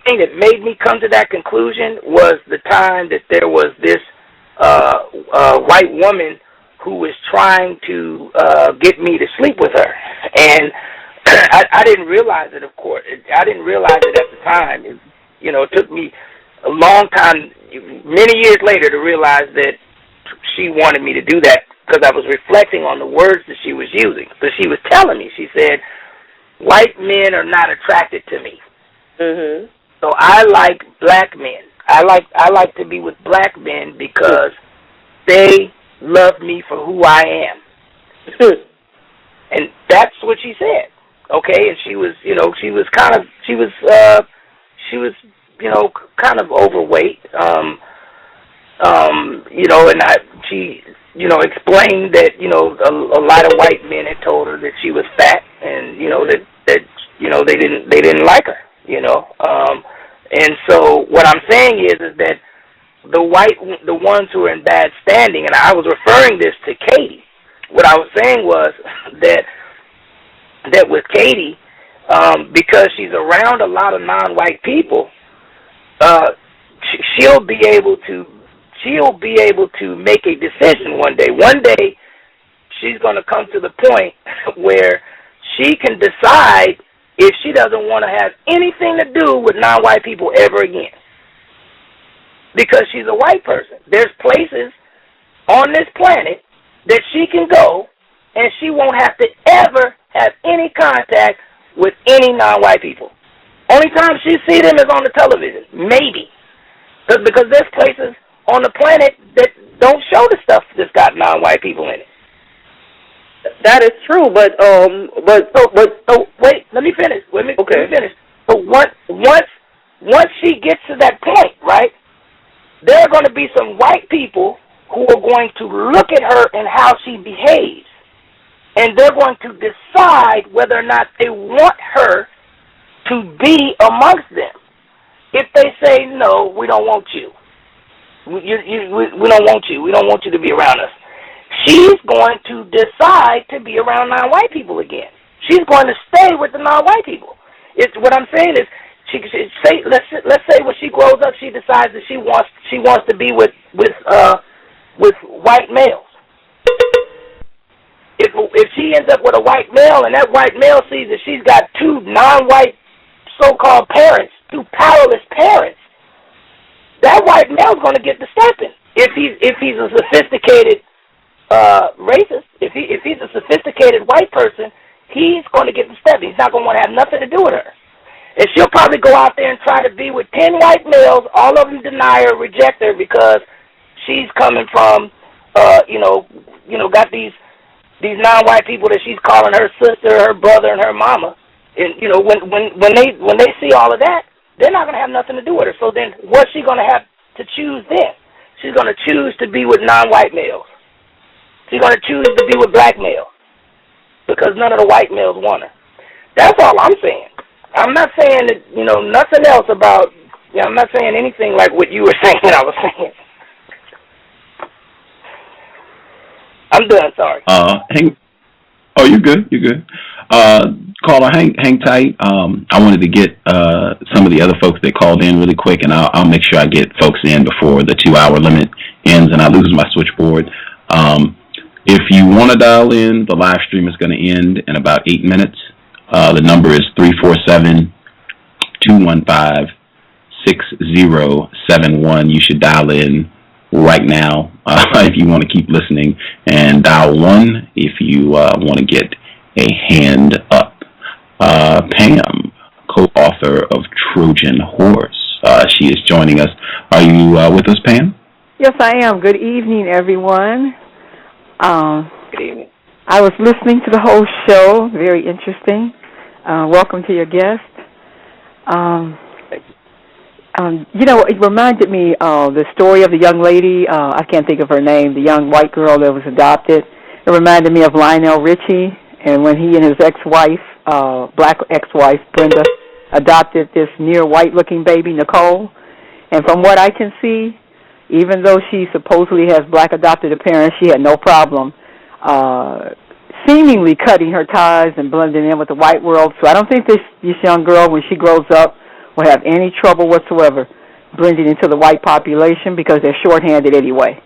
thing that made me come to that conclusion was the time that there was this white woman who was trying to get me to sleep with her, and I didn't realize it. Of course, I didn't realize it at the time. It took me a long time, many years later, to realize that she wanted me to do that, because I was reflecting on the words that she was using. So she was telling me, she said, white men are not attracted to me. So I like black men. I like to be with black men because they love me for who I am. And that's what she said. Okay, and she was kind of overweight. And she explained that, a lot of white men had told her that she was fat, and, that they didn't like her, And so what I'm saying is that the ones who are in bad standing, and I was referring this to Katie. What I was saying was that with Katie, because she's around a lot of non-white people, she'll be able to make a decision one day. One day, she's going to come to the point where she can decide if she doesn't want to have anything to do with non-white people ever again, because she's a white person. There's places on this planet that she can go, and she won't have to ever have any contact with any non-white people. Only time she sees them is on the television, maybe, because there's places on the planet that don't show the stuff that's got non-white people in it. That is true, but wait, let me finish. Let me finish. So once she gets to that point, right, there are going to be some white people who are going to look at her and how she behaves, and they're going to decide whether or not they want her to be amongst them. If they say, no, we don't want you. We don't want you. We don't want you to be around us. She's going to decide to be around non-white people again. She's going to stay with the non-white people. What I'm saying is, let's say when she grows up, she decides that she wants to be with with white males. If she ends up with a white male and that white male sees that she's got two non-white so-called parents, two powerless parents, that white male's going to get the stepping. If he's a sophisticated racist, if he's a sophisticated white person, he's going to get the stepping. He's not going to want to have nothing to do with her. And she'll probably go out there and try to be with 10 white males, all of them deny her, reject her because she's coming from, got these non-white people that she's calling her sister, her brother, and her mama. And when they see all of that, they're not going to have nothing to do with her. So then, what's she going to have to choose then? She's going to choose to be with non-white males. She's going to choose to be with black males because none of the white males want her. That's all I'm saying. I'm not saying that nothing else about. I'm not saying anything like what you were saying. I was saying. I'm done. Sorry. You're good. You're good. Caller, hang tight. I wanted to get some of the other folks that called in really quick, and I'll make sure I get folks in before the 2-hour limit ends and I lose my switchboard. If you want to dial in, the live stream is going to end in about 8 minutes. The number is 347-215-6071. You should dial in right now if you want to keep listening, and dial 1 if you want to get a hand up. Pam, co-author of Trojan Horse, she is joining us. Are you with us, Pam? Yes, I am. Good evening, everyone. Good evening. I was listening to the whole show. Very interesting. Welcome to your guest. It reminded me of the story of the young lady, I can't think of her name, the young white girl that was adopted. It reminded me of Lionel Richie, and when he and his ex-wife, black ex-wife, Brenda, adopted this near white-looking baby, Nicole. And from what I can see, even though she supposedly has black adopted parents, she had no problem seemingly cutting her ties and blending in with the white world. So I don't think this young girl, when she grows up, will have any trouble whatsoever blending into the white population because they're shorthanded anyway.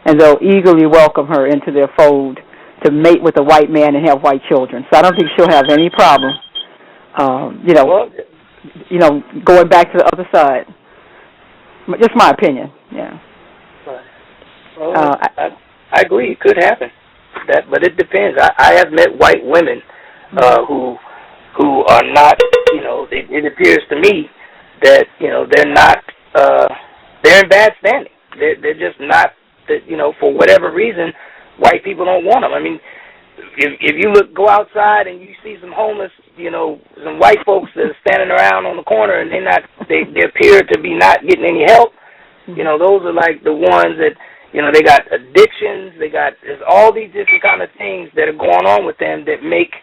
And they'll eagerly welcome her into their fold to mate with a white man and have white children. So I don't think she'll have any problem, going back to the other side. Just my opinion, yeah. Well, I agree. It could happen. But it depends. I have met white women who are not, it appears to me that, they're not, they're in bad standing. They're just not, for whatever reason, white people don't want them. I mean, if you go outside and you see some homeless, some white folks that are standing around on the corner and they appear to be not getting any help, those are like the ones that, they got addictions, there's all these different kind of things that are going on with them that make,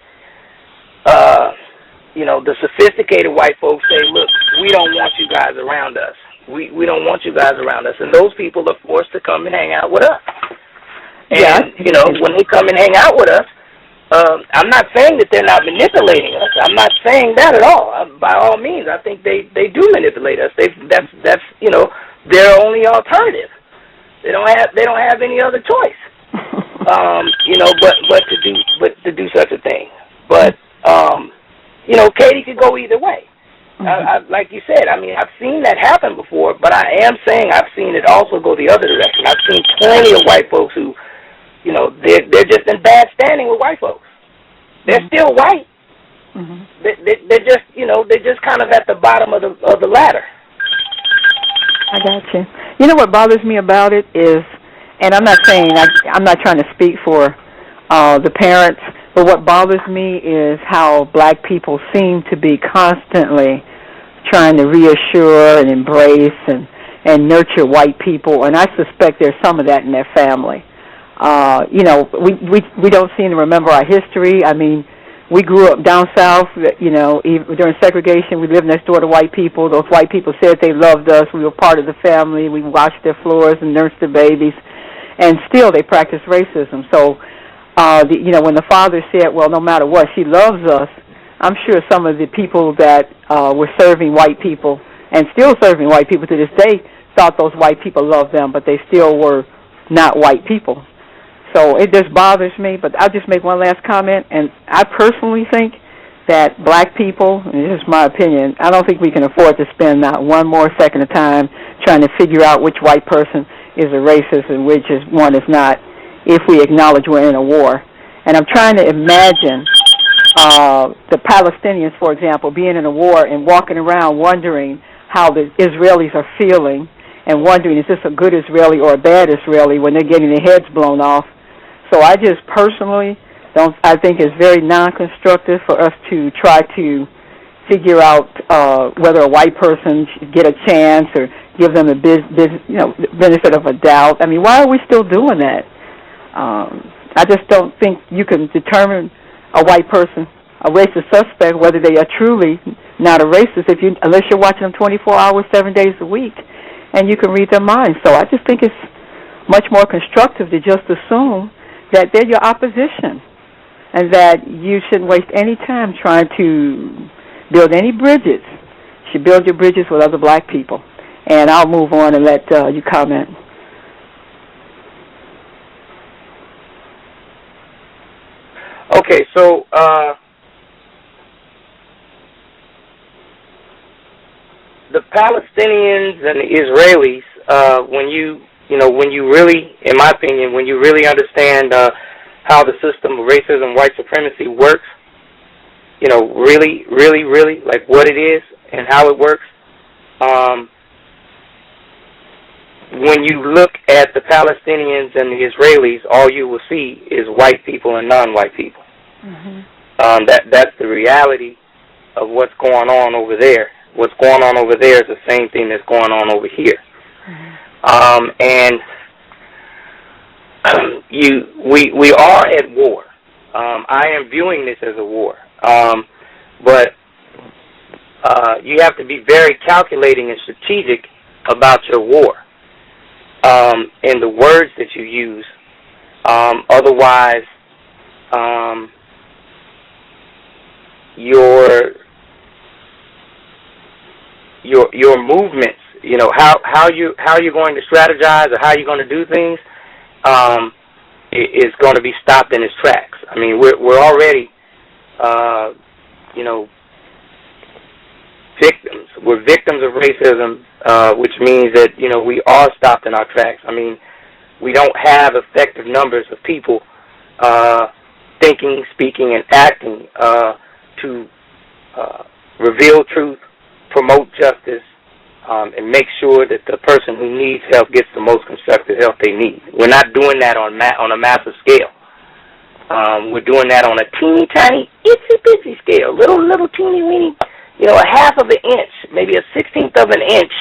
the sophisticated white folks say, look, we don't want you guys around us. We don't want you guys around us. And those people are forced to come and hang out with us. And, when they come and hang out with us, I'm not saying that they're not manipulating us. I'm not saying that at all. By all means, I think they do manipulate us. That's their only alternative. They don't have any other choice. But to do such a thing. But Katie could go either way. Like you said, I mean, I've seen that happen before, but I am saying I've seen it also go the other direction. I've seen plenty of white folks who, they're just in bad standing with white folks. They're still white. Mm-hmm. They're just, they're just kind of at the bottom of the ladder. I got you. You know what bothers me about it is, and I'm not saying, I'm not trying to speak for the parents, but what bothers me is how black people seem to be constantly trying to reassure and embrace and nurture white people, and I suspect there's some of that in their family. We don't seem to remember our history. I mean, we grew up down south, during segregation. We lived next door to white people. Those white people said they loved us. We were part of the family. We washed their floors and nursed their babies. And still they practice racism. So, when the father said, well, no matter what, she loves us, I'm sure some of the people that were serving white people and still serving white people to this day thought those white people loved them, but they still were not white people. So it just bothers me, but I'll just make one last comment, and I personally think that black people, and this is my opinion, I don't think we can afford to spend not one more second of time trying to figure out which white person is a racist and which one is not, if we acknowledge we're in a war. And I'm trying to imagine the Palestinians, for example, being in a war and walking around wondering how the Israelis are feeling and wondering, is this a good Israeli or a bad Israeli when they're getting their heads blown off. So I just personally I think it's very non-constructive for us to try to figure out whether a white person should get a chance or give them the benefit of a doubt. I mean, why are we still doing that? I just don't think you can determine a white person, a racist suspect, whether they are truly not a racist unless you're watching them 24 hours, 7 days a week, and you can read their minds. So I just think it's much more constructive to just assume that they're your opposition and that you shouldn't waste any time trying to build any bridges. You should build your bridges with other black people. And I'll move on and let you comment. Okay, so the Palestinians and the Israelis, when you really, in my opinion, when you really understand how the system of racism, white supremacy works, really, like what it is and how it works, when you look at the Palestinians and the Israelis, all you will see is white people and non-white people. Mm-hmm. That's the reality of what's going on over there. What's going on over there is the same thing that's going on over here. Mm-hmm. And we are at war. I am viewing this as a war. But you have to be very calculating and strategic about your war and the words that you use. Otherwise, your movements, how you're going to strategize or how you're going to do things, is going to be stopped in its tracks. I mean, we're already, victims. We're victims of racism, which means that, we are stopped in our tracks. I mean, we don't have effective numbers of people thinking, speaking, and acting to reveal truth, promote justice, and make sure that the person who needs help gets the most constructive help they need. We're not doing that on a massive scale. We're doing that on a teeny tiny, itsy bitsy scale, little teeny weeny, a half of an inch, maybe a 16th of an inch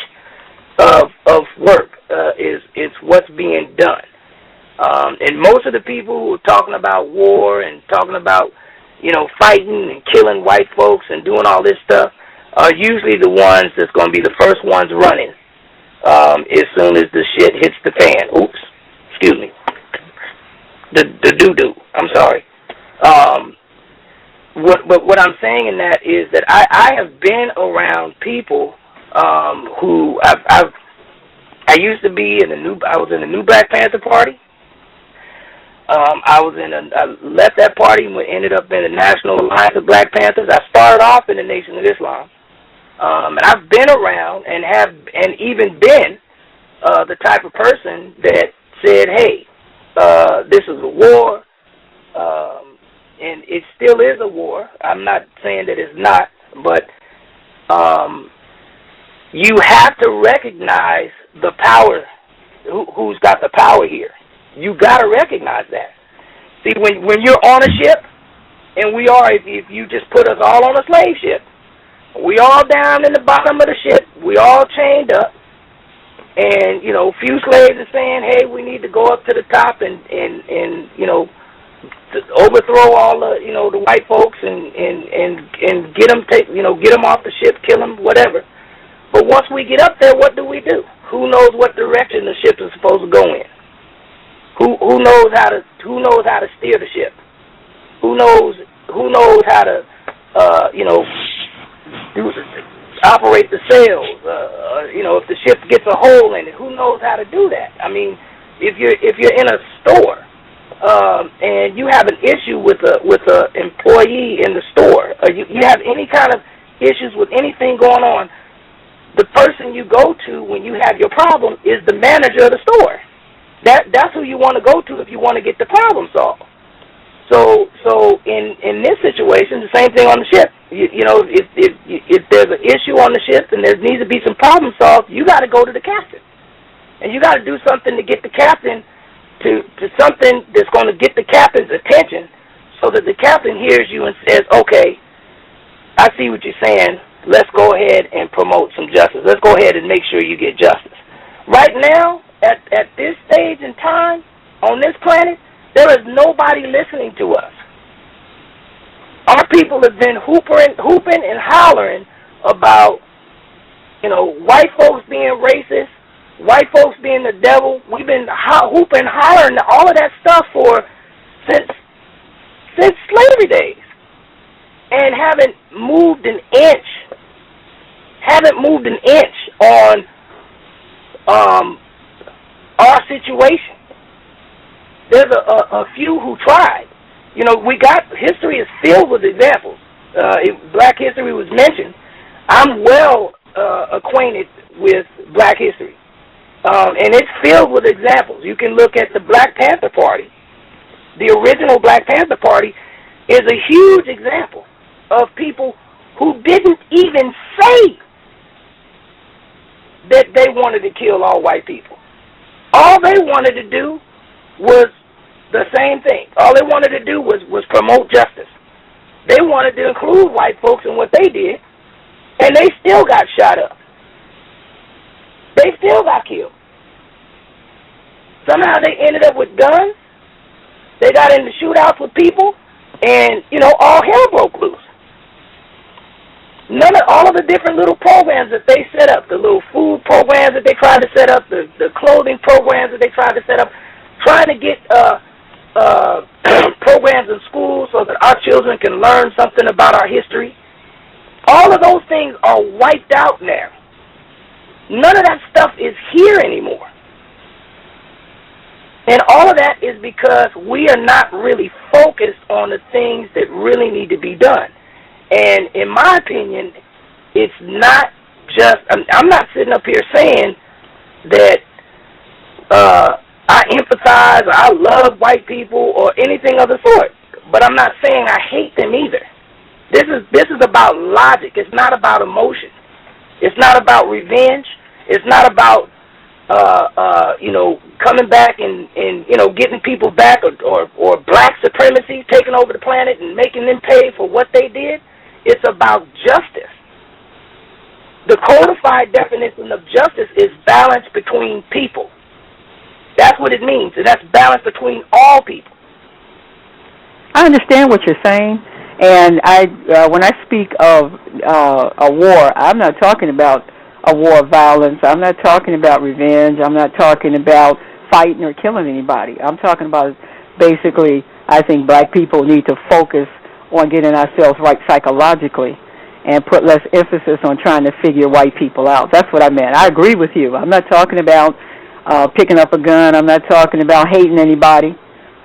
of work is what's being done. And most of the people who are talking about war and talking about, fighting and killing white folks and doing all this stuff are usually the ones that's going to be the first ones running as soon as the shit hits the fan. Oops, excuse me. The doo-doo. I'm sorry. What I'm saying in that is that I have been around people who I used to be I was in the New Black Panther Party. I left that party and ended up in the National Alliance of Black Panthers. I started off in the Nation of Islam. And I've been around and even been the type of person that said, hey, this is a war, and it still is a war. I'm not saying that it's not, but you have to recognize the power, who's got the power here. You got to recognize that. See, when you're on a ship, and we are, if you just put us all on a slave ship, we all down in the bottom of the ship, we all chained up, and, a few slaves are saying, hey, we need to go up to the top and to overthrow all the, the white folks and get them, get them off the ship, kill them, whatever. But once we get up there, what do? Who knows what direction the ship is supposed to go in? Who knows how to steer the ship? Who knows how to operate the sails? If the ship gets a hole in it, who knows how to do that? I mean, if you're in a store and you have an issue with a employee in the store, or you have any kind of issues with anything going on, the person you go to when you have your problem is the manager of the store. That's who you want to go to if you want to get the problem solved. So in this situation, the same thing on the ship. If there's an issue on the ship and there needs to be some problem solved, you got to go to the captain, and you got to do something to get the captain to something that's going to get the captain's attention, so that the captain hears you and says, "Okay, I see what you're saying. Let's go ahead and promote some justice. Let's go ahead and make sure you get justice." Right now, at this stage in time on this planet, there is nobody listening to us. Our people have been hooping and hollering about, white folks being racist, white folks being the devil. We've been hooping, hollering, all of that stuff since slavery days, and haven't moved an inch on our situation. There's a few who tried. History is filled with examples. Black history was mentioned. I'm well acquainted with Black history, and it's filled with examples. You can look at the Black Panther Party. The original Black Panther Party is a huge example of people who didn't even say that they wanted to kill all white people. All they wanted to do was the same thing. All they wanted to do was promote justice. They wanted to include white folks in what they did, and they still got shot up. They still got killed. Somehow they ended up with guns. They got into shootouts with people, and, all hell broke loose. All of the different little programs that they set up, the little food programs that they tried to set up, the clothing programs that they tried to set up, trying to get programs in schools so that our children can learn something about our history. All of those things are wiped out now. None of that stuff is here anymore. And all of that is because we are not really focused on the things that really need to be done. And in my opinion, it's not just, I'm not sitting up here saying that I empathize or I love white people or anything of the sort, but I'm not saying I hate them either. This is about logic. It's not about emotion. It's not about revenge. It's not about coming back and getting people back or black supremacy taking over the planet and making them pay for what they did. It's about justice. The codified definition of justice is balance between people. That's what it means, and that's balance between all people. I understand what you're saying, and when I speak of a war, I'm not talking about a war of violence. I'm not talking about revenge. I'm not talking about fighting or killing anybody. I'm talking about basically, I think black people need to focus on getting ourselves right psychologically and put less emphasis on trying to figure white people out. That's what I meant. I agree with you. I'm not talking about picking up a gun. I'm not talking about hating anybody.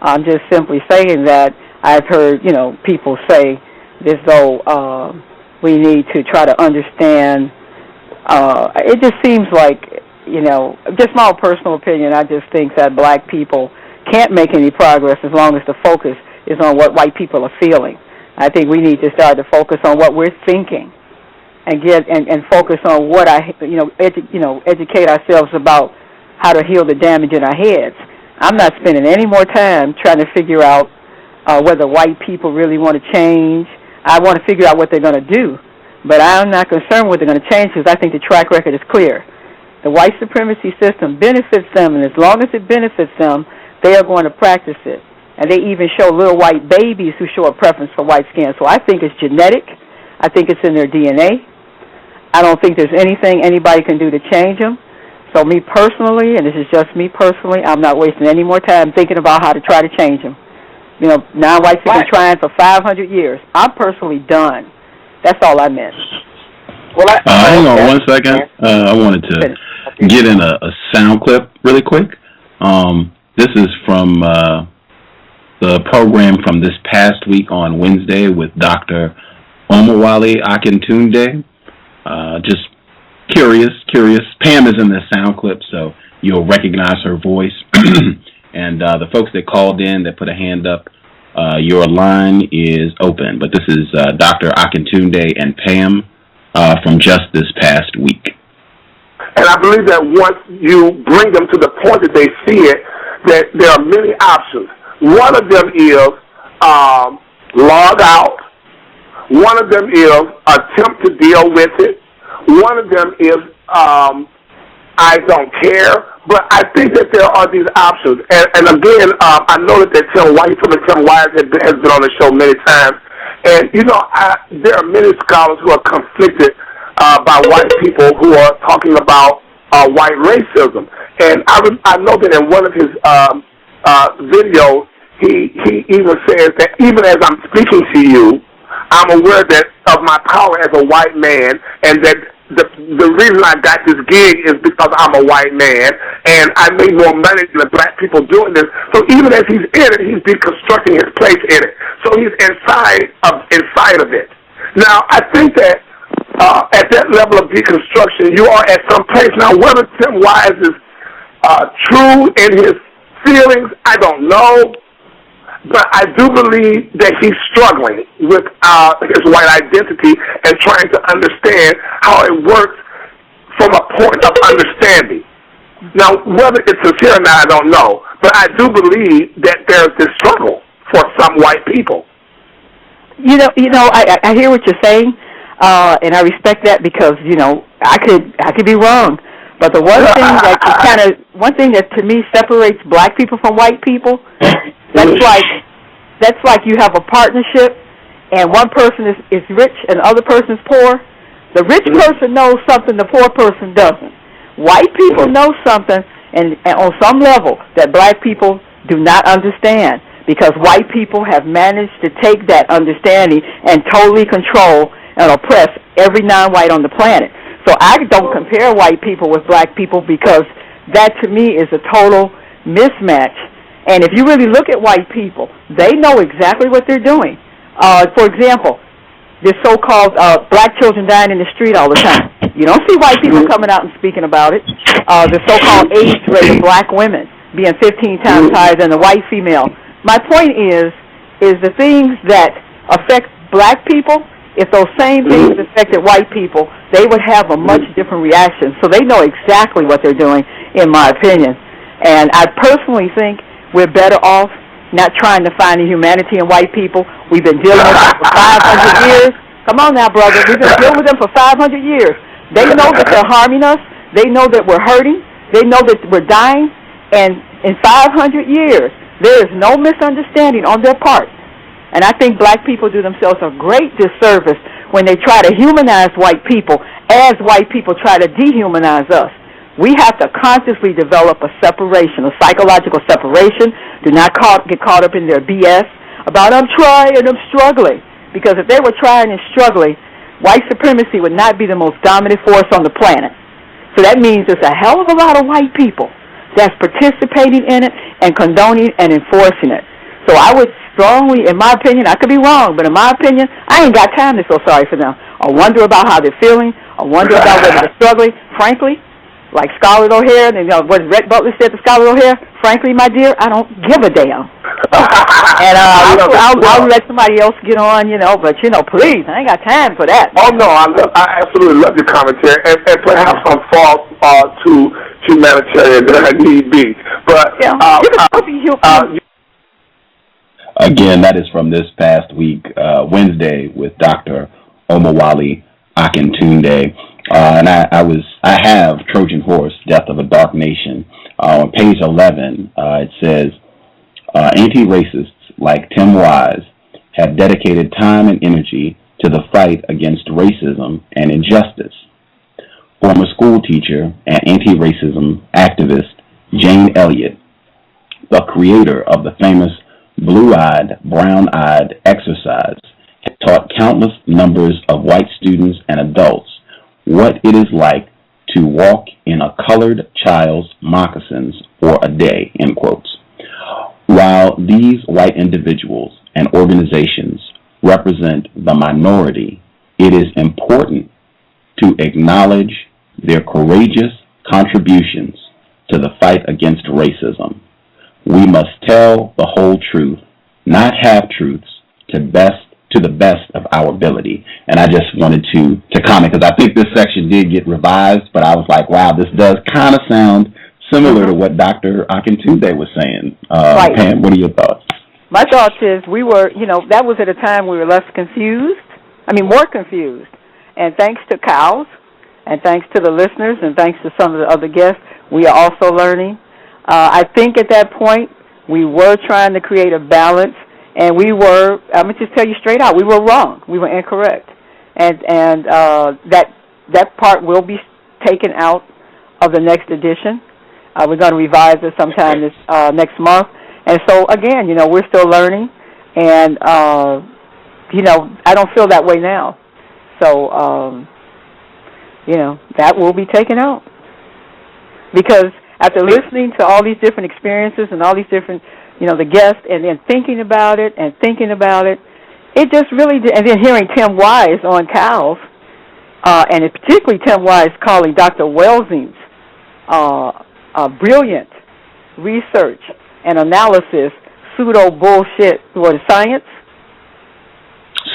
I'm just simply saying that I've heard, people say as though we need to try to understand. It just seems like, just my own personal opinion, I just think that black people can't make any progress as long as the focus is on what white people are feeling. I think we need to start to focus on what we're thinking and focus on what educate ourselves about how to heal the damage in our heads. I'm not spending any more time trying to figure out whether white people really want to change. I want to figure out what they're going to do, but I'm not concerned with what they're going to change because I think the track record is clear. The white supremacy system benefits them, and as long as it benefits them, they are going to practice it. And they even show little white babies who show a preference for white skin. So I think it's genetic. I think it's in their DNA. I don't think there's anything anybody can do to change them. So me personally, and this is just me personally, I'm not wasting any more time thinking about how to try to change them. Non-whites have been trying for 500 years. I'm personally done. That's all I meant. Well, hang on one second. I wanted to get in a sound clip really quick. This is from the program from this past week on Wednesday with Dr. Omowale Akintunde. Just curious. Pam is in this sound clip, so you'll recognize her voice. And the folks that called in, that put a hand up, your line is open. But this is Dr. Akintunde and Pam from just this past week. And I believe that once you bring them to the point that they see it, that there are many options. One of them is log out. One of them is attempt to deal with it. One of them is I don't care. But I think that there are these options. And again, I know that Tim White from Tim Wise has been on the show many times. And, you know, there are many scholars who are conflicted by white people who are talking about white racism. And I know that in one of his videos, he even says that even as I'm speaking to you, I'm aware that of my power as a white man, and that the reason I got this gig is because I'm a white man, and I make more money than the black people doing this. So even as he's in it, he's deconstructing his place in it. So he's inside of it. Now, I think that at that level of deconstruction, you are at some place. Now, whether Tim Wise is true in his feelings, I don't know. But I do believe that he's struggling with his white identity and trying to understand how it works from a point of understanding. Now, whether it's sincere or not, I don't know. But I do believe that there's this struggle for some white people. You know, I hear what you're saying, and I respect that because, you know, I could be wrong. But the one thing that to me separates black people from white people, that's like you have a partnership and one person is rich and the other person is poor. The rich person knows something the poor person doesn't. White people know something and on some level that black people do not understand, because white people have managed to take that understanding and totally control and oppress every non-white on the planet. So I don't compare white people with black people, because that to me is a total mismatch. And if you really look at white people, they know exactly what they're doing. For example, this so-called black children dying in the street all the time. You don't see white people coming out and speaking about it. The so-called AIDS rate of black women being 15 times higher than the white female. My point is the things that affect black people, if those same things affected white people, they would have a much different reaction. So they know exactly what they're doing, in my opinion. And I personally think we're better off not trying to find the humanity in white people. We've been dealing with them for 500 years. Come on now, brother. We've been dealing with them for 500 years. They know that they're harming us. They know that we're hurting. They know that we're dying. And in 500 years, there is no misunderstanding on their part. And I think black people do themselves a great disservice when they try to humanize white people as white people try to dehumanize us. We have to consciously develop a separation, a psychological separation. Do not get caught up in their BS about I'm trying and I'm struggling. Because if they were trying and struggling, white supremacy would not be the most dominant force on the planet. So that means there's a hell of a lot of white people that's participating in it and condoning and enforcing it. So I would strongly, in my opinion, I could be wrong, but in my opinion, I ain't got time to feel sorry for them. I wonder about how they're feeling. I wonder about whether they're struggling. Frankly, like Scarlett O'Hara, and what Rhett Butler said to Scarlett O'Hara, frankly, my dear, I don't give a damn. And I'll let somebody else get on, but, please, I ain't got time for that. Oh, no, I absolutely love your commentary, and perhaps some fault to humanitarian that I need be. But, again, that is from this past week, Wednesday, with Dr. Omowale Akintunde. And I have Trojan Horse, Death of a Dark Nation. On page 11, it says, anti-racists like Tim Wise have dedicated time and energy to the fight against racism and injustice. Former school teacher and anti-racism activist Jane Elliott, the creator of the famous blue-eyed, brown-eyed exercise, has taught countless numbers of white students and adults what it is like to walk in a colored child's moccasins for a day, end quotes. While these white individuals and organizations represent the minority, it is important to acknowledge their courageous contributions to the fight against racism. We must tell the whole truth, not half-truths, to the best of our ability. And I just wanted to comment, because I think this section did get revised, but I was like, wow, this does kind of sound similar to what Dr. Akintunde was saying. Right. Pam, what are your thoughts? My thoughts is we were, that was at a time we were less confused. More confused. And thanks to C.O.W.S, and thanks to the listeners, and thanks to some of the other guests, we are also learning. I think at that point we were trying to create a balance, and we were, I'm going to just tell you straight out, we were wrong. We were incorrect. And that part will be taken out of the next edition. We're going to revise it sometime this next month. And so, again, we're still learning, and, I don't feel that way now. So, that will be taken out. Because after listening to all these different experiences and all these different, the guests, and then thinking about it, it just really did. And then hearing Tim Wise on C.O.W.S, and particularly Tim Wise calling Dr. Welsing's brilliant research and analysis pseudo-bullshit, science?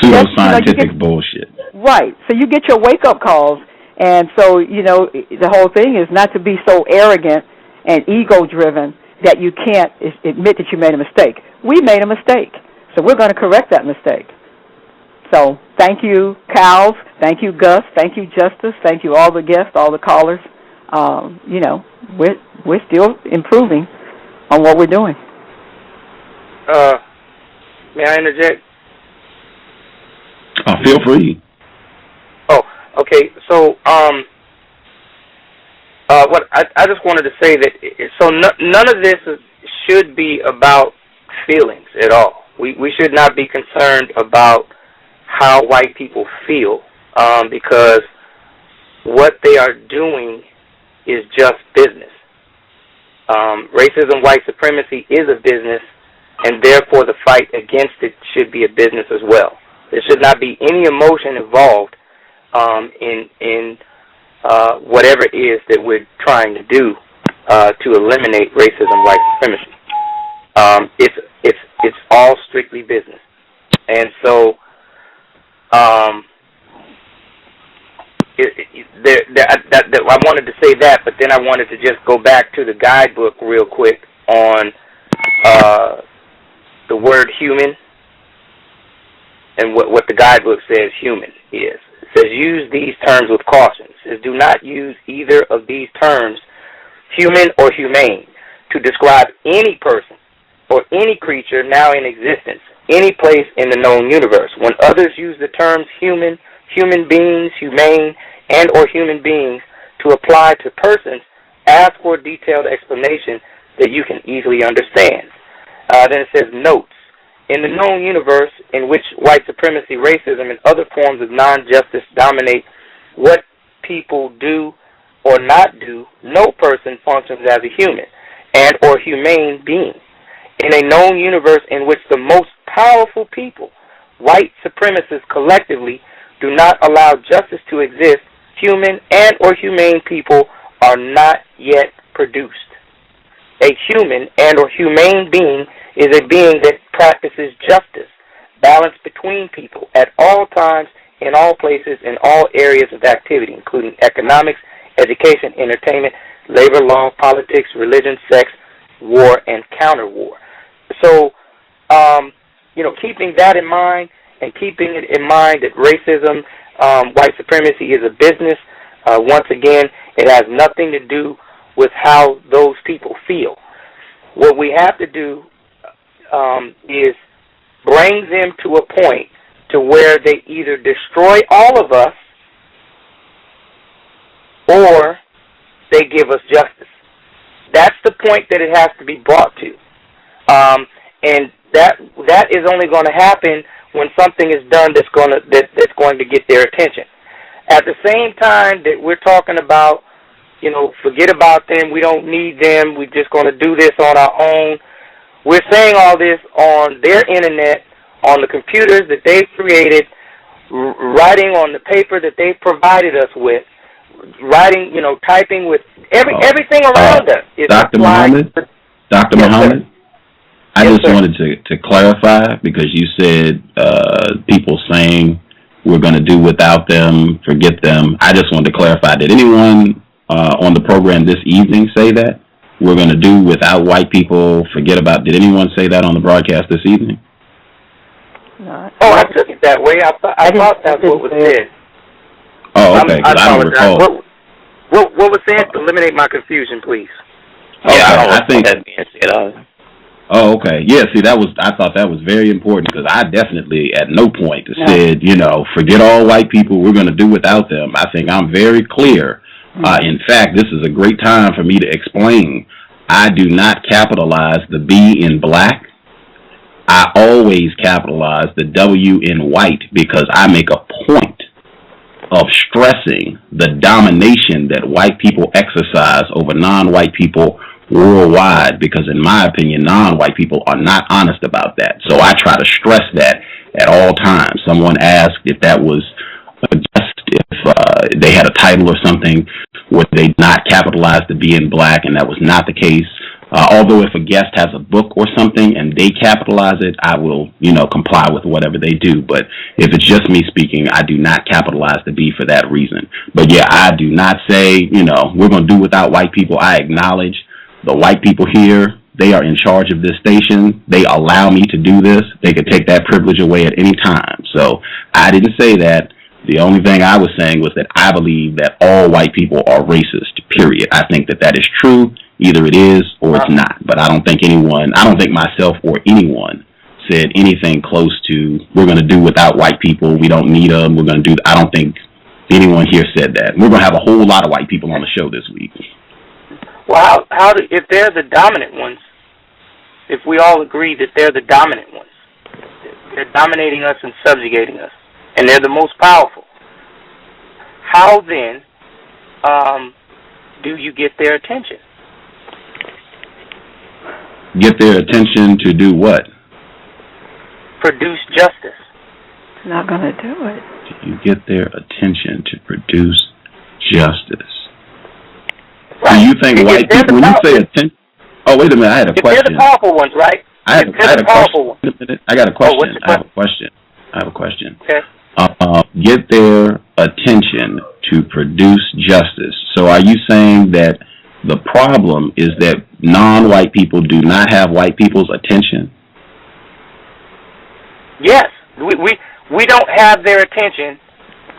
Pseudo-scientific bullshit. Right. So you get your wake-up calls, and so, the whole thing is not to be so arrogant and ego-driven that you can't admit that you made a mistake. We made a mistake, so we're going to correct that mistake. So thank you, C.O.W.S. Thank you, Gus. Thank you, Justice. Thank you, all the guests, all the callers. We're still improving on what we're doing. May I interject? Feel free. Oh, okay. So, what I just wanted to say that none of this should be about feelings at all. We should not be concerned about how white people feel, because what they are doing is just business. Racism, white supremacy is a business, and therefore the fight against it should be a business as well. There should not be any emotion involved in whatever it is that we're trying to do to eliminate racism, white supremacy. It's all strictly business, and so I wanted to say that, but then I wanted to just go back to the guidebook real quick on the word human and what the guidebook says human is. It says use these terms with caution. It says do not use either of these terms, human or humane, to describe any person or any creature now in existence, any place in the known universe. When others use the terms human, human beings, humane, and or human beings to apply to persons, ask for a detailed explanation that you can easily understand. Then it says notes. In the known universe in which white supremacy, racism, and other forms of non-justice dominate what people do or not do, no person functions as a human and or humane being. In a known universe in which the most powerful people, white supremacists collectively, do not allow justice to exist, human and or humane people are not yet produced. A human and or humane being is a being that practices justice, balance between people at all times, in all places, in all areas of activity, including economics, education, entertainment, labor law, politics, religion, sex, war, and counter-war. So, keeping that in mind and keeping it in mind that racism, white supremacy is a business, once again, it has nothing to do with how those people feel. What we have to do is bring them to a point to where they either destroy all of us or they give us justice. That's the point that it has to be brought to. And that is only going to happen when something is done that's going to get their attention. At the same time that we're talking about forget about them. We don't need them. We're just going to do this on our own. We're saying all this on their internet, on the computers that they've created, writing on the paper that they've provided us with, writing, typing with everything around us. Dr. Muhammad? Dr. Muhammad? I just wanted to clarify, because you said people saying we're going to do without them, forget them. I just wanted to clarify. Did anyone on the program this evening say that? We're going to do without white people, forget about. Did anyone say that on the broadcast this evening? No. Oh, I took it that way. I thought that's what was said. Oh, okay. I don't recall. What was said? Eliminate my confusion, please. Okay, I think that being said. Oh, okay. Yeah, see, I thought that was very important, because I definitely at no point said, forget all white people, we're going to do without them. I think I'm very clear. In fact, this is a great time for me to explain. I do not capitalize the B in black. I always capitalize the W in white, because I make a point of stressing the domination that white people exercise over non-white people worldwide, because in my opinion, non-white people are not honest about that. So I try to stress that at all times. Someone asked if that was a guest, if they had a title or something where they not capitalized the B in black, and that was not the case. Although if a guest has a book or something and they capitalize it, I will, comply with whatever they do. But if it's just me speaking, I do not capitalize the B for that reason. But yeah, I do not say, we're going to do without white people. I acknowledge the white people here, they are in charge of this station. They allow me to do this. They could take that privilege away at any time. So I didn't say that. The only thing I was saying was that I believe that all white people are racist, period. I think that is true. Either it is or it's not. But I don't think myself or anyone said anything close to, we're going to do without white people, we don't need them, I don't think anyone here said that. We're going to have a whole lot of white people on the show this week. Well, if they're the dominant ones, if we all agree that they're the dominant ones, they're dominating us and subjugating us, and they're the most powerful, how then do you get their attention? Get their attention to do what? Produce justice. Not going to do it. Do you get their attention to produce justice? Right. Do you think white people, when you say attention? Oh, wait a minute, I had a question. They're the powerful ones, right? I had a question. I got a question. Oh, I have a question. Okay. Get their attention to produce justice. So are you saying that the problem is that non-white people do not have white people's attention? Yes. We don't have their attention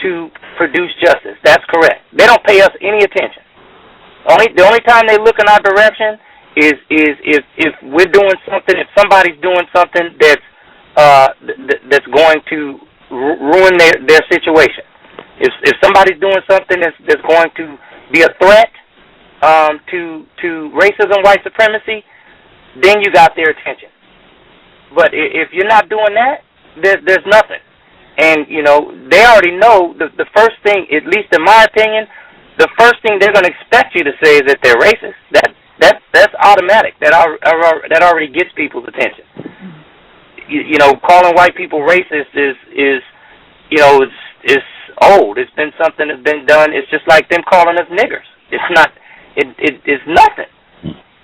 to produce justice. That's correct. They don't pay us any attention. The only time they look in our direction is if we're doing something, if somebody's doing something that's going to ruin their situation. If somebody's doing something that's going to be a threat to racism, white supremacy, then you got their attention. But if you're not doing that, there's nothing. And they already know the first thing, at least in my opinion, the first thing they're going to expect you to say is that they're racist. That's automatic. That already gets people's attention. Calling white people racist is old. It's been something that's been done. It's just like them calling us niggers. It's not. It's nothing.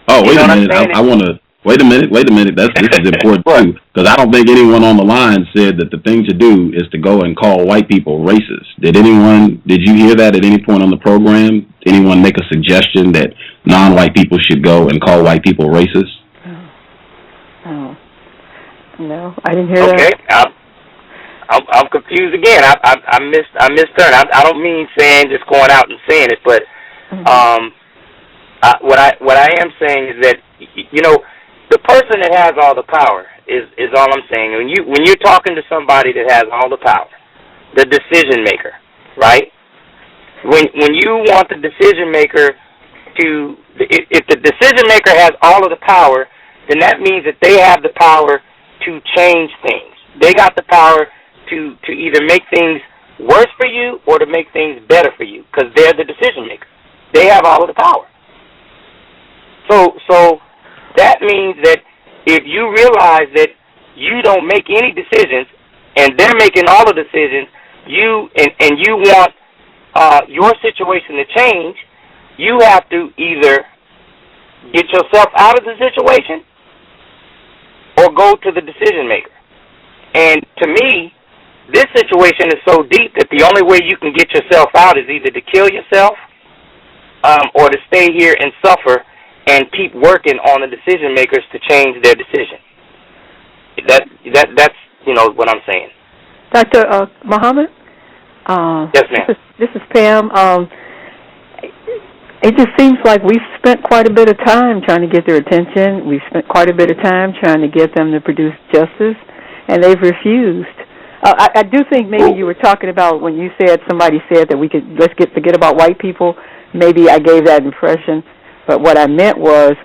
Oh, wait a minute. I want to. Wait a minute. This is important too, because I don't think anyone on the line said that the thing to do is to go and call white people racist. Did you hear that at any point on the program? Anyone make a suggestion that non-white people should go and call white people racist? Oh. No, I didn't hear that. Okay, I'm confused again. I misheard. I don't mean saying just going out and saying it, but what I am saying is that the person that has all the power is all I'm saying. When you're talking to somebody that has all the power, the decision maker, right? When you want the decision maker to, if the decision maker has all of the power, then that means that they have the power to change things. They got the power to either make things worse for you or to make things better for you, because they're the decision maker. they have all of the power. So that means that if you realize that you don't make any decisions and they're making all the decisions, you want your situation to change, you have to either get yourself out of the situation or go to the decision maker. And to me, this situation is so deep that the only way you can get yourself out is either to kill yourself or to stay here and suffer and keep working on the decision makers to change their decision. That's what I'm saying. Dr. Muhammad? Yes, ma'am. This is Pam. It just seems like we've spent quite a bit of time trying to get their attention. We've spent quite a bit of time trying to get them to produce justice, and they've refused. I do think maybe you were talking about when you said somebody said that let's forget about white people. Maybe I gave that impression, but what I meant was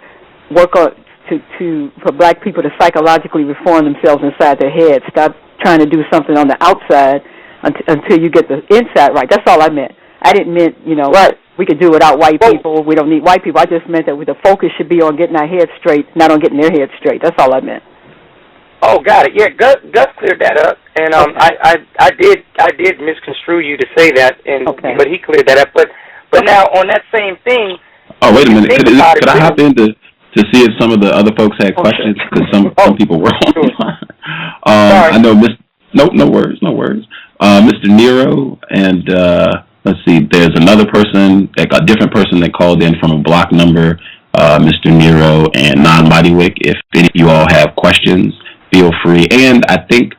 work on for black people to psychologically reform themselves inside their heads. Stop trying to do something on the outside until you get the inside right. That's all I meant. I didn't mean, right. We could do without white people. We don't need white people. I just meant that the focus should be on getting our heads straight, not on getting their heads straight. That's all I meant. Oh, got it. Yeah, Gus cleared that up, and I did misconstrue you to say that, but he cleared that up. But now on that same thing. Oh, wait a minute. Could I hop in to see if some of the other folks had questions? Because some people were on. I know no worries. Mr. Nero and let's see. There's another person, a different person that called in from a block number. Mr. Nero and Non-Bodywick. If any of you all have questions, feel free. And I think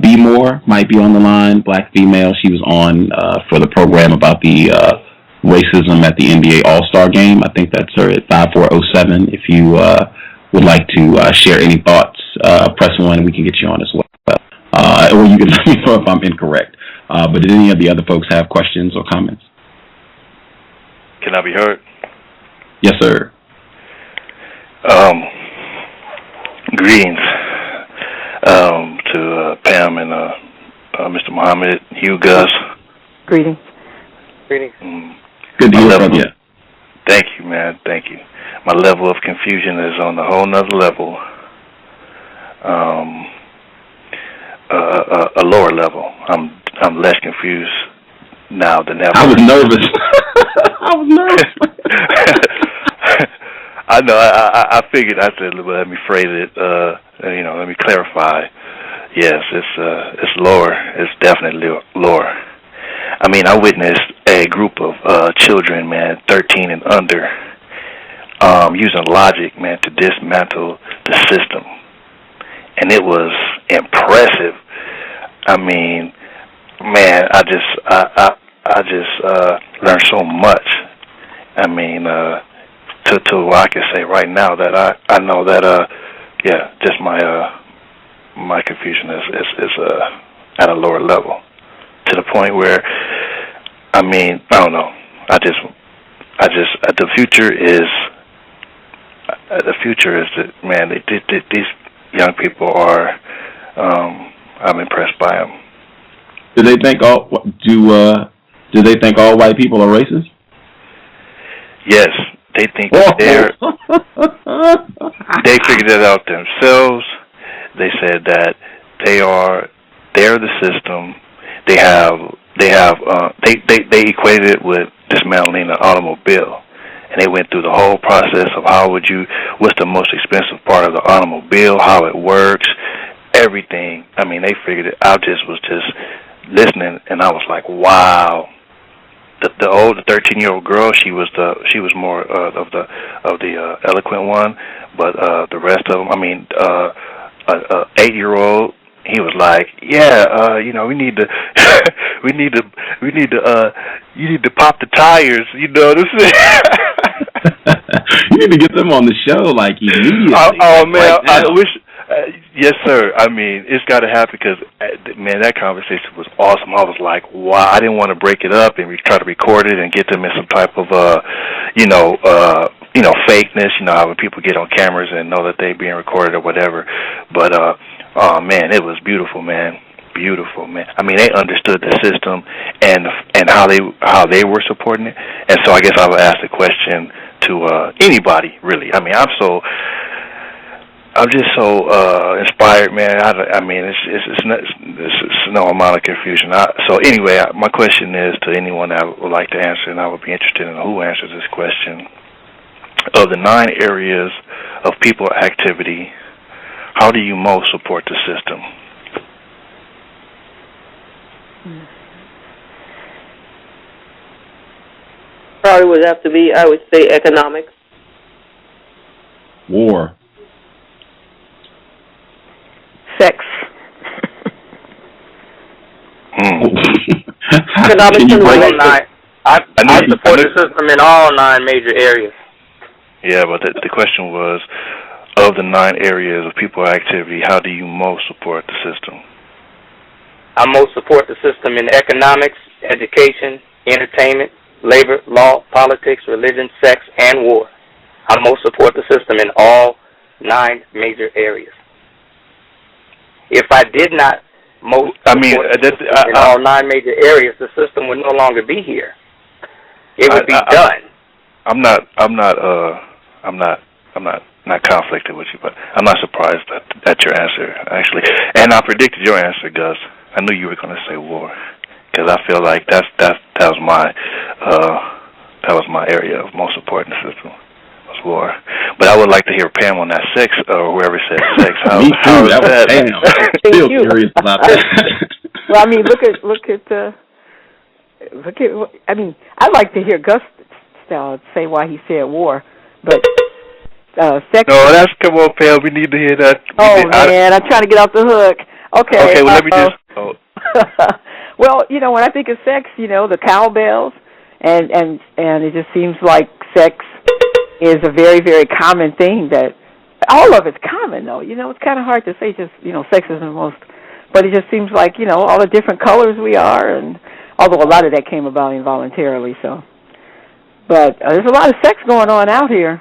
B. Moore might be on the line, black female. She was on for the program about the racism at the NBA All-Star Game. I think that's her at 5407. If you would like to share any thoughts, press 1 and we can get you on as well. Or you can let me know if I'm incorrect. But did any of the other folks have questions or comments? Can I be heard? Yes, sir. Greetings to Pam and Mr. Muhammad, Hugh, Gus. Greetings. Good to hear from you. Thank you, man. Thank you. My level of confusion is on a whole nother level. A lower level. I'm less confused now than ever. I was nervous. I know. I figured. I said, let me phrase it. Let me clarify. Yes, it's lower. It's definitely lower. I mean, I witnessed a group of children, man, 13 and under, using logic, man, to dismantle the system, and it was impressive. I mean, man, I just learned so much. I mean, to what I can say right now that I know that just my confusion is at a lower level, to the point where, I mean, I don't know. The future is that, man, these young people are. I'm impressed by them. Do they think all white people are racist? Yes, they think that they figured that out themselves. They said that they're the system. They equated it with dismantling an automobile, and they went through the whole process of what's the most expensive part of the automobile, how it works, everything. I mean, they figured it out. Was just listening, and I was like, wow. The 13-year-old girl, she was more of the eloquent one, but the rest of them, I mean, 8-year-old, he was like, yeah, we need to you need to pop the tires, you know what I'm saying? You need to get them on the show like immediately. Oh man, right, I wish. Yes, sir. I mean, it's got to happen because, man, that conversation was awesome. I was like, wow. I didn't want to break it up and try to record it and get them in some type of, fakeness. You know how when people get on cameras and know that they're being recorded or whatever. But, oh man, it was beautiful, man. beautiful, man. I mean, they understood the system and how they were supporting it. And so I guess I would ask the question to anybody, really. I mean, I'm just so inspired, man. I mean, it's no amount of confusion. So anyway, my question is to anyone that would like to answer, and I would be interested in who answers this question. Of the 9 areas of people activity, how do you most support the system? Probably would have to be, I would say, economics. War. Sex. Economics and all 9. I support the system in all 9 major areas. Yeah, but the question was, of the 9 areas of people activity, how do you most support the system? I most support the system in economics, education, entertainment, labor, law, politics, religion, sex, and war. I most support the system in all 9 major areas. If I did not most support the system in all 9 major areas, the system would no longer be here. It would be done. I'm not conflicted with you, but I'm not surprised at your answer, actually. And I predicted your answer, Gus. I knew you were going to say war, because I feel like that was my area of most support in the system, was war. But I would like to hear Pam on that sex, or whoever said sex. Me too. That was Pam. I'm still curious about that. Well, I mean, I mean, I'd like to hear Gus say why he said war, but sex. No, come on, Pam. We need to hear that. Man, I'm trying to get off the hook. Okay, well, let me just... Oh. Well, when I think of sex, the cowbells, and it just seems like sex is a very, very common thing that all of it's common, though. It's kind of hard to say just, sex is the most, but it just seems like, all the different colors we are, and although a lot of that came about involuntarily, so. But there's a lot of sex going on out here.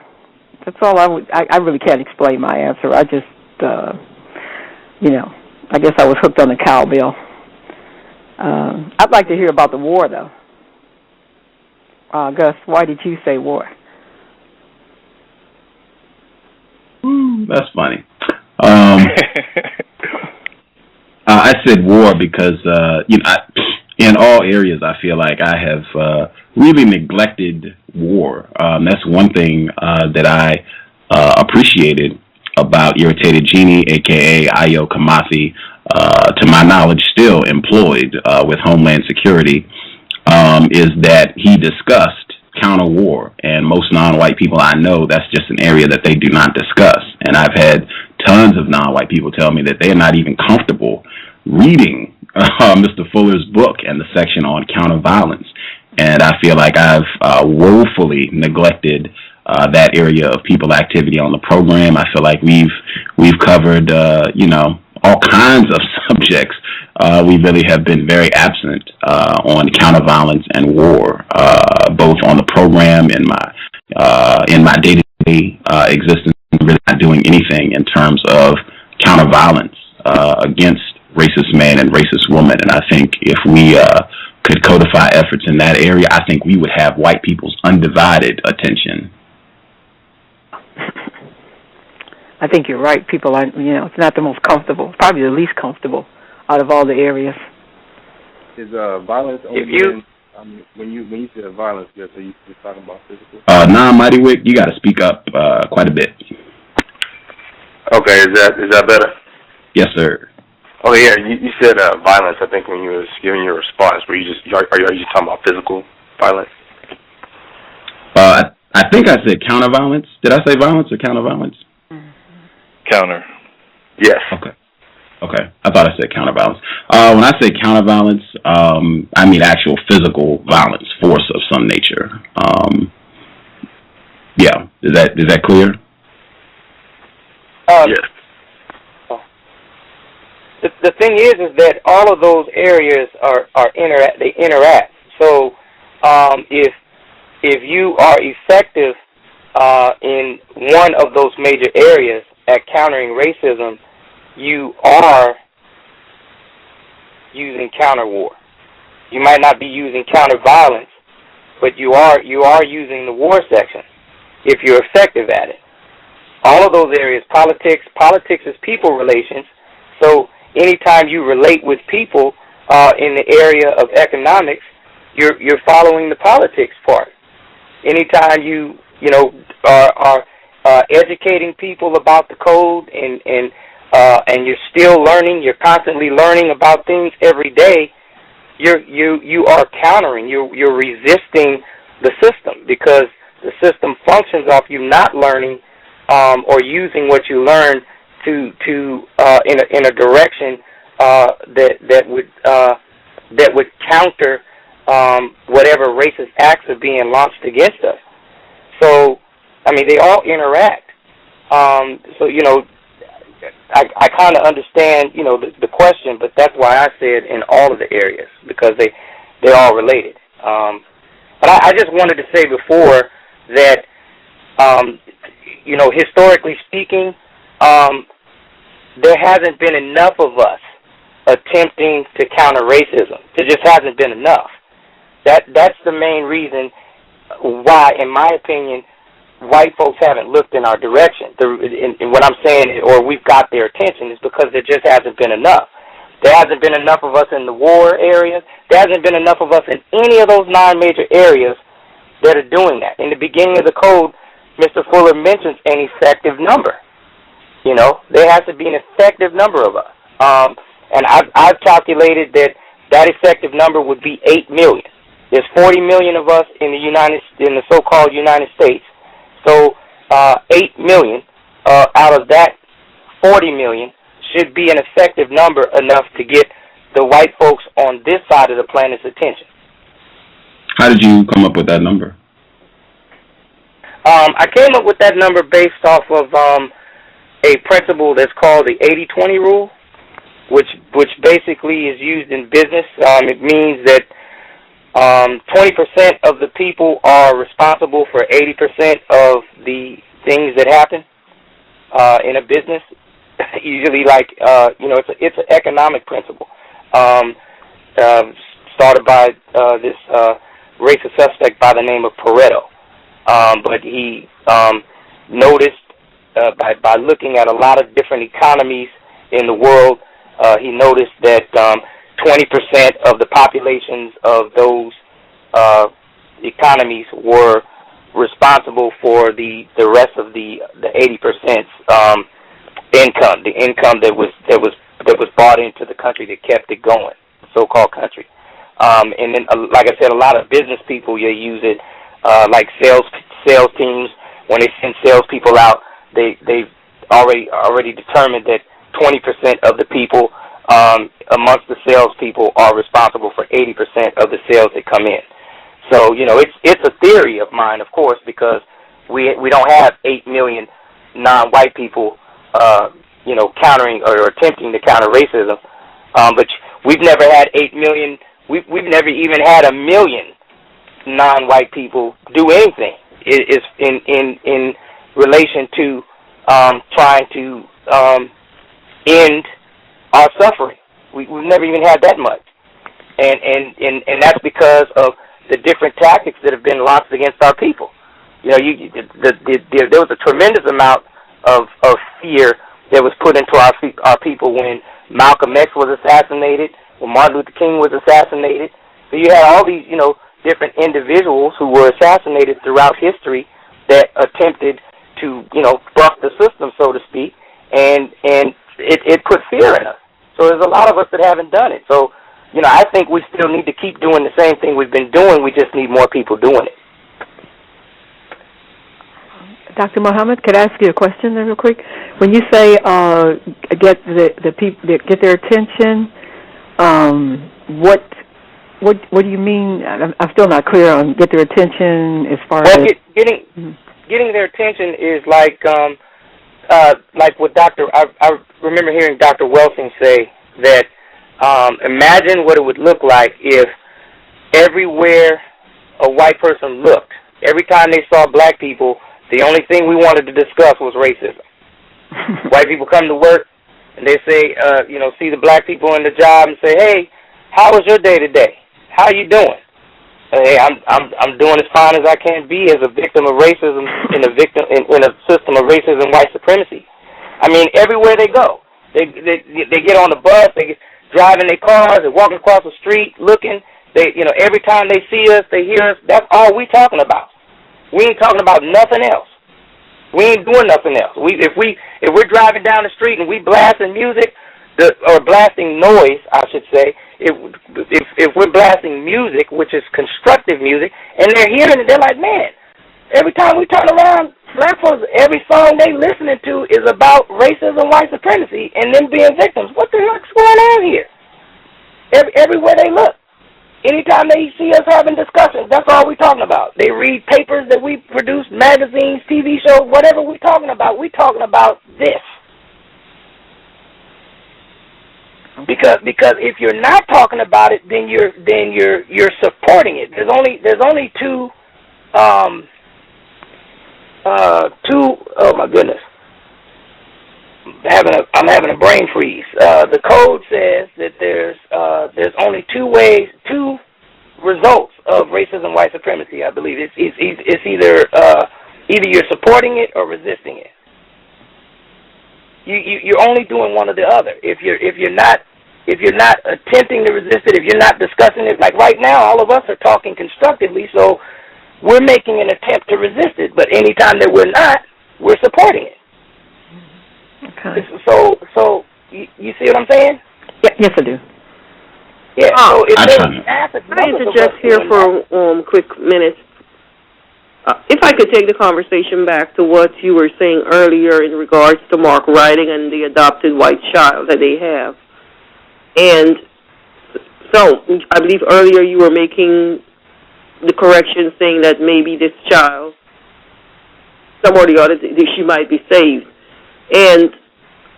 That's all I really can't explain my answer. I just, I guess I was hooked on the cowbell. I'd like to hear about the war, though. Gus, why did you say war? That's funny. I said war because, in all areas, I feel like I have really neglected war. That's one thing that I appreciated about Irritated Genie, a.k.a. Ayo Kamathi, to my knowledge still employed with Homeland Security, is that he discussed counter-war, and most non-white people I know, that's just an area that they do not discuss. And I've had tons of non-white people tell me that they're not even comfortable reading Mr. Fuller's book and the section on counter-violence. And I feel like I've woefully neglected that area of people activity on the program. I feel like we've covered, all kinds of subjects. We really have been very absent on counter-violence and war, both on the program and in my day-to-day existence. I'm really not doing anything in terms of counter-violence against racist man and racist woman. And I think if we could codify efforts in that area, I think we would have white people's undivided attention. I think you're right. People are, it's not the most comfortable, probably the least comfortable out of all the areas. Is violence only when you say violence, so you're talking about physical? Mighty Wick, you got to speak up quite a bit. Okay, is that better? Yes, sir. Oh yeah, you said violence. I think when you was giving your response, are you just talking about physical violence? I think I said counter-violence. Did I say violence or counter-violence? Counter. Yes. Okay. I thought I said counter-violence. When I say counter-violence, I mean actual physical violence, force of some nature. Yeah. Is that clear? Yes. The thing is that all of those areas they interact. So if you are effective in one of those major areas at countering racism, you are using counter war. You might not be using counter violence, but you are using the war section if you're effective at it. All of those areas, politics is people relations. So anytime you relate with people in the area of economics, you're following the politics part. Anytime you are educating people about the code and you're still learning, you're constantly learning about things every day, you are countering, you're resisting the system, because the system functions off you not learning or using what you learn to in a direction that would counter whatever racist acts are being launched against us. So, I mean, they all interact. So, I kind of understand, the question, but that's why I said in all of the areas, because they're all related. But I just wanted to say before that, historically speaking, there hasn't been enough of us attempting to counter racism. There just hasn't been enough. That's the main reason why, in my opinion, white folks haven't looked in our direction. And what I'm saying, or we've got their attention, is because there just hasn't been enough. There hasn't been enough of us in the war areas. There hasn't been enough of us in any of those 9 major areas that are doing that. In the beginning of the code, Mr. Fuller mentions an effective number. There has to be an effective number of us. And I've calculated that effective number would be 8 million. There's 40 million of us in the so-called United States. So 8 million out of that 40 million should be an effective number enough to get the white folks on this side of the planet's attention. How did you come up with that number? I came up with that number based off of a principle that's called the 80-20 rule, which basically is used in business. It means that 20% of the people are responsible for 80% of the things that happen in a business. Usually, it's an economic principle started by this racist suspect by the name of Pareto. But he noticed by looking at a lot of different economies in the world, he noticed that 20% of the populations of those economies were responsible for the rest of the 80% income, the income that was brought into the country that kept it going, the so-called country. And then, like I said, a lot of business people use it, like sales teams. When they send salespeople out, they've already determined that 20% of the people amongst the salespeople are responsible for 80% of the sales that come in. So, it's a theory of mine, of course, because we don't have 8 million non-white people, countering or attempting to counter racism. But we've never had 8 million. We've never even had 1 million non-white people do anything. It's in relation to trying to end our suffering. We've never even had that much, and that's because of the different tactics that have been launched against our people. There was a tremendous amount of fear that was put into our people when Malcolm X was assassinated, when Martin Luther King was assassinated. So you had all these, different individuals who were assassinated throughout history that attempted to, buck the system, so to speak, and it put fear in us. So there's a lot of us that haven't done it. So, I think we still need to keep doing the same thing we've been doing. We just need more people doing it. Dr. Muhammad, could I ask you a question there real quick? When you say get the people, get their attention, what do you mean? I'm still not clear on get their attention as far as getting their attention is like what I remember hearing Dr. Welsing say that imagine what it would look like if everywhere a white person looked, every time they saw black people, the only thing we wanted to discuss was racism. White people come to work and they say, see the black people in the job and say, hey, How was your day today? How you doing? Hey, I'm doing as fine as I can be as a victim of racism in a system of racism and white supremacy. I mean, everywhere they go, they get on the bus, they get driving their cars, they're walking across the street, looking. They, every time they see us, they hear us. That's all we talking about. We ain't talking about nothing else. We ain't doing nothing else. If we're driving down the street and we blasting music, or blasting noise, I should say, if we're blasting music, which is constructive music, and they're hearing it, they're like, man, every time we turn around, black folks, every song they listening to is about racism, white supremacy, and them being victims. What the heck's going on here? Everywhere they look. Anytime they see us having discussions, that's all we're talking about. They read papers that we produce, magazines, TV shows, whatever we're talking about this. Because if you're not talking about it, then you're supporting it. There's only two. Oh my goodness, I'm having a brain freeze. The code says that there's only two results of racism, white supremacy. I believe it's either you're supporting it or resisting it. You're only doing one or the other. If you're not attempting to resist it, if you're not discussing it, like right now, all of us are talking constructively, so we're making an attempt to resist it. But anytime that we're not, we're supporting it. Okay. So you see what I'm saying? Yeah, yes, I do. Yeah. So I interject here for a quick minute. If I could take the conversation back to what you were saying earlier in regards to Mark writing and the adopted white child that they have. And so I believe earlier you were making the correction saying that maybe this child, some or the other, she might be saved. And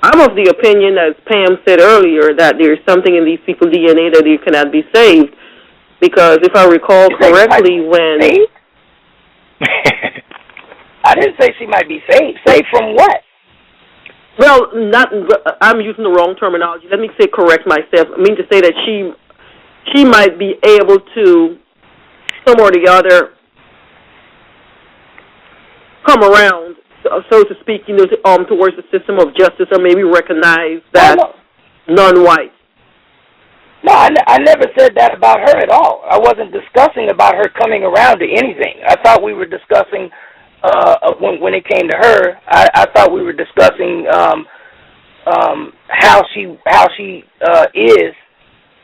I'm of the opinion, as Pam said earlier, that there's something in these people's DNA that they cannot be saved. Because if I recall correctly, when... I didn't say she might be saved. Saved from what? Well, I'm using the wrong terminology. Let me correct myself. I mean to say that she might be able to, some or the other, come around, so to speak, towards the system of justice, or maybe recognize that non-white. No, I never said that about her at all. I wasn't discussing about her coming around to anything. I thought we were discussing, when it came to her, I thought we were discussing how she is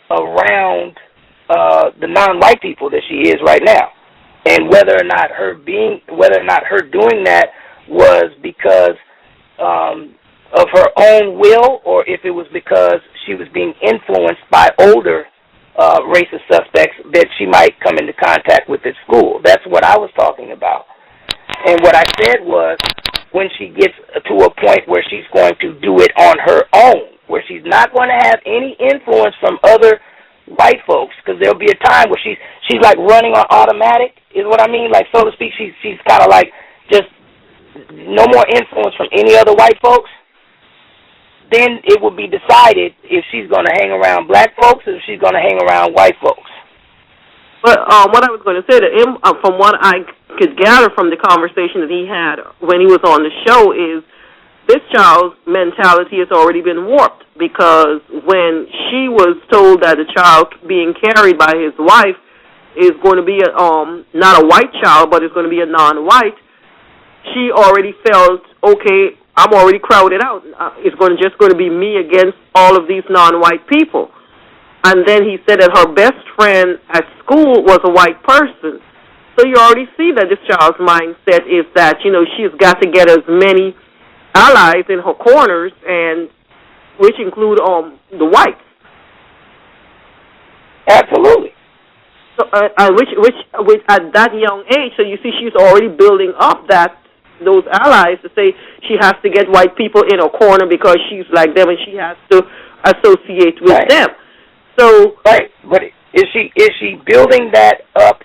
around the non-white people that she is right now, and whether or not her doing that was because of her own will, or if it was because she was being influenced by older racist suspects that she might come into contact with at school. That's what I was talking about. And what I said was, when she gets to a point where she's going to do it on her own, where she's not going to have any influence from other white folks, because there'll be a time where she's like running on automatic, is what I mean, like, so to speak. She's kind of like just no more influence from any other white folks. Then it will be decided if she's going to hang around black folks or if she's going to hang around white folks. But what I was going to say to him, from what I could gather from the conversation that he had when he was on the show, is this child's mentality has already been warped, because when she was told that the child being carried by his wife is going to be not a white child, but it's going to be a non-white, she already felt, okay, I'm already crowded out. It's just going to be me against all of these non-white people. And then he said that her best friend at school was a white person. So you already see that this child's mindset is that, she's got to get as many allies in her corners, and which include the whites. Absolutely. So, which at that young age, so you see she's already building up those allies to say she has to get white people in her corner because she's like them and she has to associate with them. So right, but is she building that up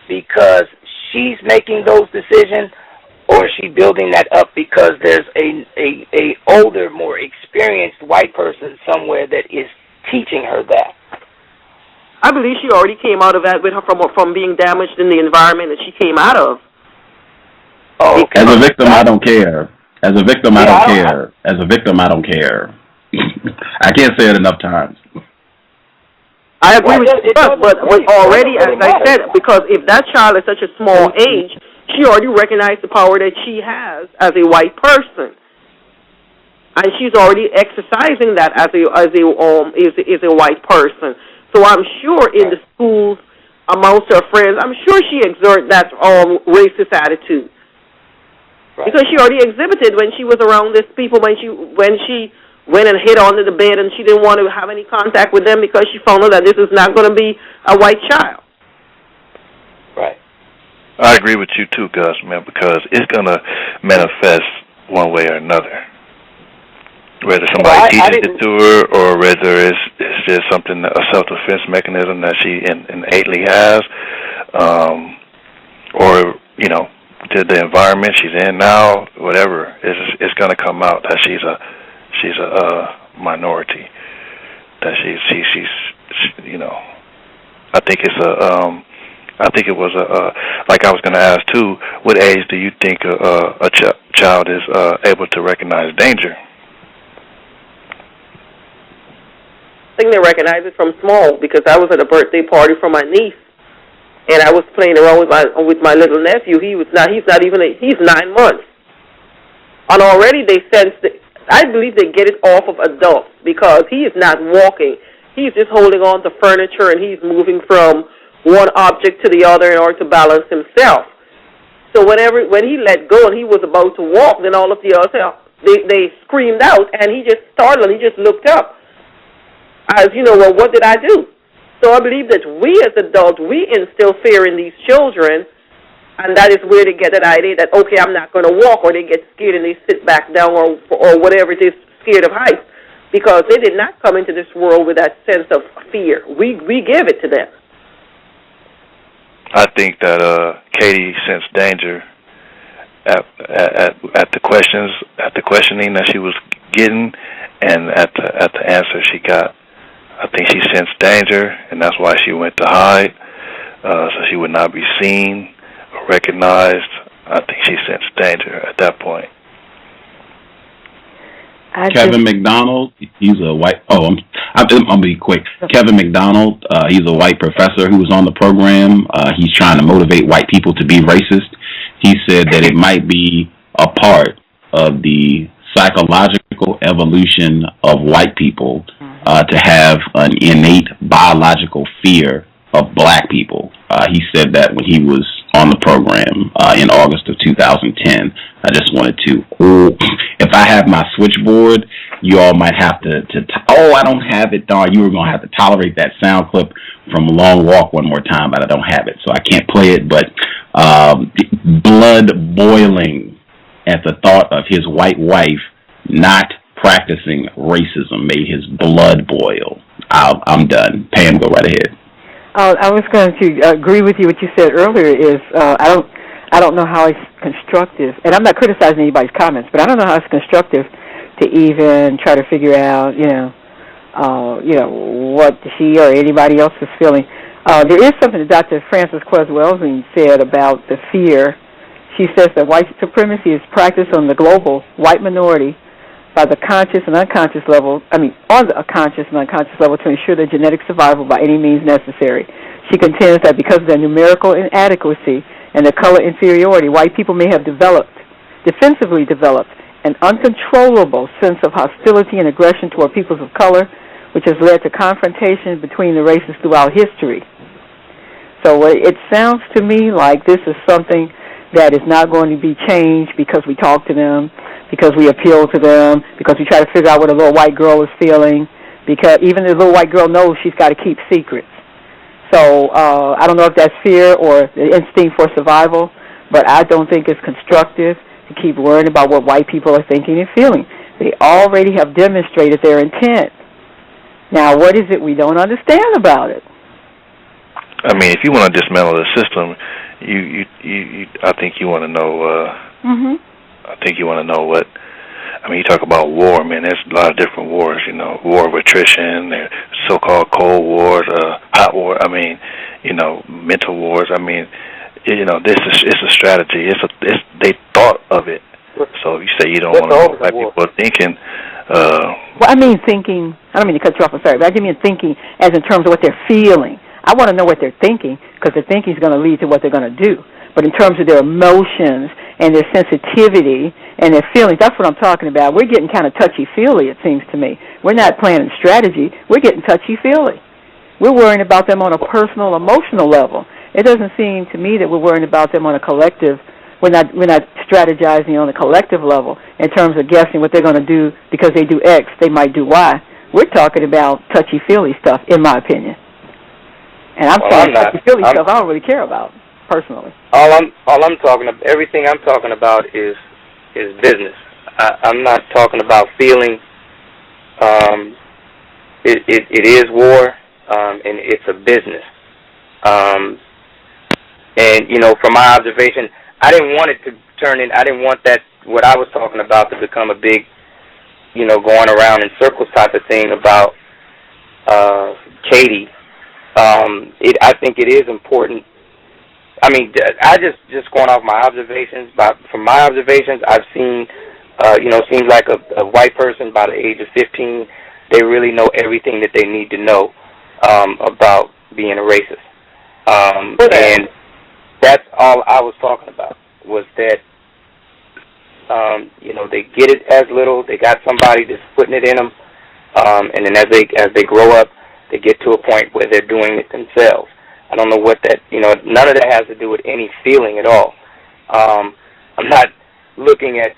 because she's making those decisions, or is she building that up because there's a older, more experienced white person somewhere that is teaching her that? I believe she already came out of that with her from being damaged in the environment that she came out of. Oh, okay. As a victim, I don't care. As a victim, I don't care. As a victim, I don't care. I can't say it enough times. I agree with you, but already, as I said, because if that child is such a small age, she already recognized the power that she has as a white person, and she's already exercising that as a white person. So I'm sure in the schools, amongst her friends, I'm sure she exerts that racist attitude. Right. Because she already exhibited when she was around these people, when she went and hid under the bed and she didn't want to have any contact with them because she found out that this is not going to be a white child. Right. I agree with you too, Gus, man, because it's going to manifest one way or another. Whether somebody teaches it to her or whether it's just something, a self-defense mechanism that she innately has, or, you know, to the environment she's in now, whatever, it's going to come out that she's a minority, that she's you know, I think it was like I was going to ask too, what age do you think a child is able to recognize danger? I think they recognize it from small, because I was at a birthday party for my niece, and I was playing around with my little nephew. He's 9 months, and already they sense that. I believe they get it off of adults, because he is not walking. He's just holding on to furniture, and he's moving from one object to the other in order to balance himself. So when he let go and he was about to walk, then all of the others, they screamed out, and he just startled, and he just looked up. As, you know, well, what did I do? So I believe that we as adults, we instill fear in these children, and that is where they get that idea that, okay, I'm not going to walk, or they get scared and they sit back down, or whatever it is, scared of heights, because they did not come into this world with that sense of fear. We give it to them. I think that Katie sensed danger at the questioning that she was getting, and at the answer she got. I think she sensed danger, and that's why she went to hide, so she would not be seen or recognized. I think she sensed danger at that point. Kevin McDonald, he's a white. I'm gonna be quick. Kevin McDonald, he's a white professor who was on the program. He's trying to motivate white people to be racist. He said that it might be a part of the psychological evolution of white people to have an innate biological fear of black people. He said that when he was on the program in August of 2010. I just wanted to, if I have my switchboard, you all might have to I don't have it, darn, you were going to have to tolerate that sound clip from Long Walk one more time, but I don't have it, so I can't play it, but blood boiling at the thought of his white wife not practicing racism made his blood boil. I'm done. Pam, go right ahead. I was going to agree with you. What you said earlier is I don't know how it's constructive, and I'm not criticizing anybody's comments, but I don't know how it's constructive to even try to figure out, what she or anybody else is feeling. There is something that Dr. Frances Quez-Welsing said about the fear. She says that white supremacy is practiced on the global white minority by the conscious and unconscious level, on a conscious and unconscious level to ensure their genetic survival by any means necessary. She contends that because of their numerical inadequacy and their color inferiority, white people may have defensively developed, an uncontrollable sense of hostility and aggression toward peoples of color, which has led to confrontation between the races throughout history. So it sounds to me like this is something that is not going to be changed because we talk to them, because we appeal to them, because we try to figure out what a little white girl is feeling, because even the little white girl knows she's got to keep secrets. So I don't know if that's fear or the instinct for survival, but I don't think it's constructive to keep worrying about what white people are thinking and feeling. They already have demonstrated their intent. Now, what is it we don't understand about it? I mean, if you want to dismantle the system, I think you want to know. I think you want to know what I mean, you talk about war, man, there's a lot of different wars, you know, war of attrition, so-called cold wars, hot war, I mean, you know, mental wars. I mean, you know, it's a strategy. They thought of it. So if you say you don't want to know what people are thinking. Well, I mean thinking, I don't mean to cut you off, I'm sorry, but I mean thinking as in terms of what they're feeling. I want to know what they're thinking because their thinking is going to lead to what they're going to do. But in terms of their emotions and their sensitivity and their feelings, that's what I'm talking about. We're getting kind of touchy-feely, it seems to me. We're not planning strategy. We're getting touchy-feely. We're worrying about them on a personal, emotional level. It doesn't seem to me that we're worrying about them on a collective. We're not strategizing on a collective level in terms of guessing what they're going to do because they do X, they might do Y. We're talking about touchy-feely stuff, in my opinion. And I'm talking touchy-feely stuff I don't really care about, personally. All I'm talking about, everything I'm talking about is business. I'm not talking about feeling. It is war, and it's a business. And, you know, from my observation, I didn't want it to turn in, I didn't want that, what I was talking about, to become a big, you know, going around in circles type of thing about Katie. I think it is important. I mean, I just going off my observations, from my observations, I've seen, you know, seems like a white person by the age of 15, they really know everything that they need to know about being a racist. And that's all I was talking about, was that, you know, they get it as little, they got somebody that's putting it in them, and then as they grow up, they get to a point where they're doing it themselves. I don't know what that, you know, none of that has to do with any feeling at all. I'm not looking at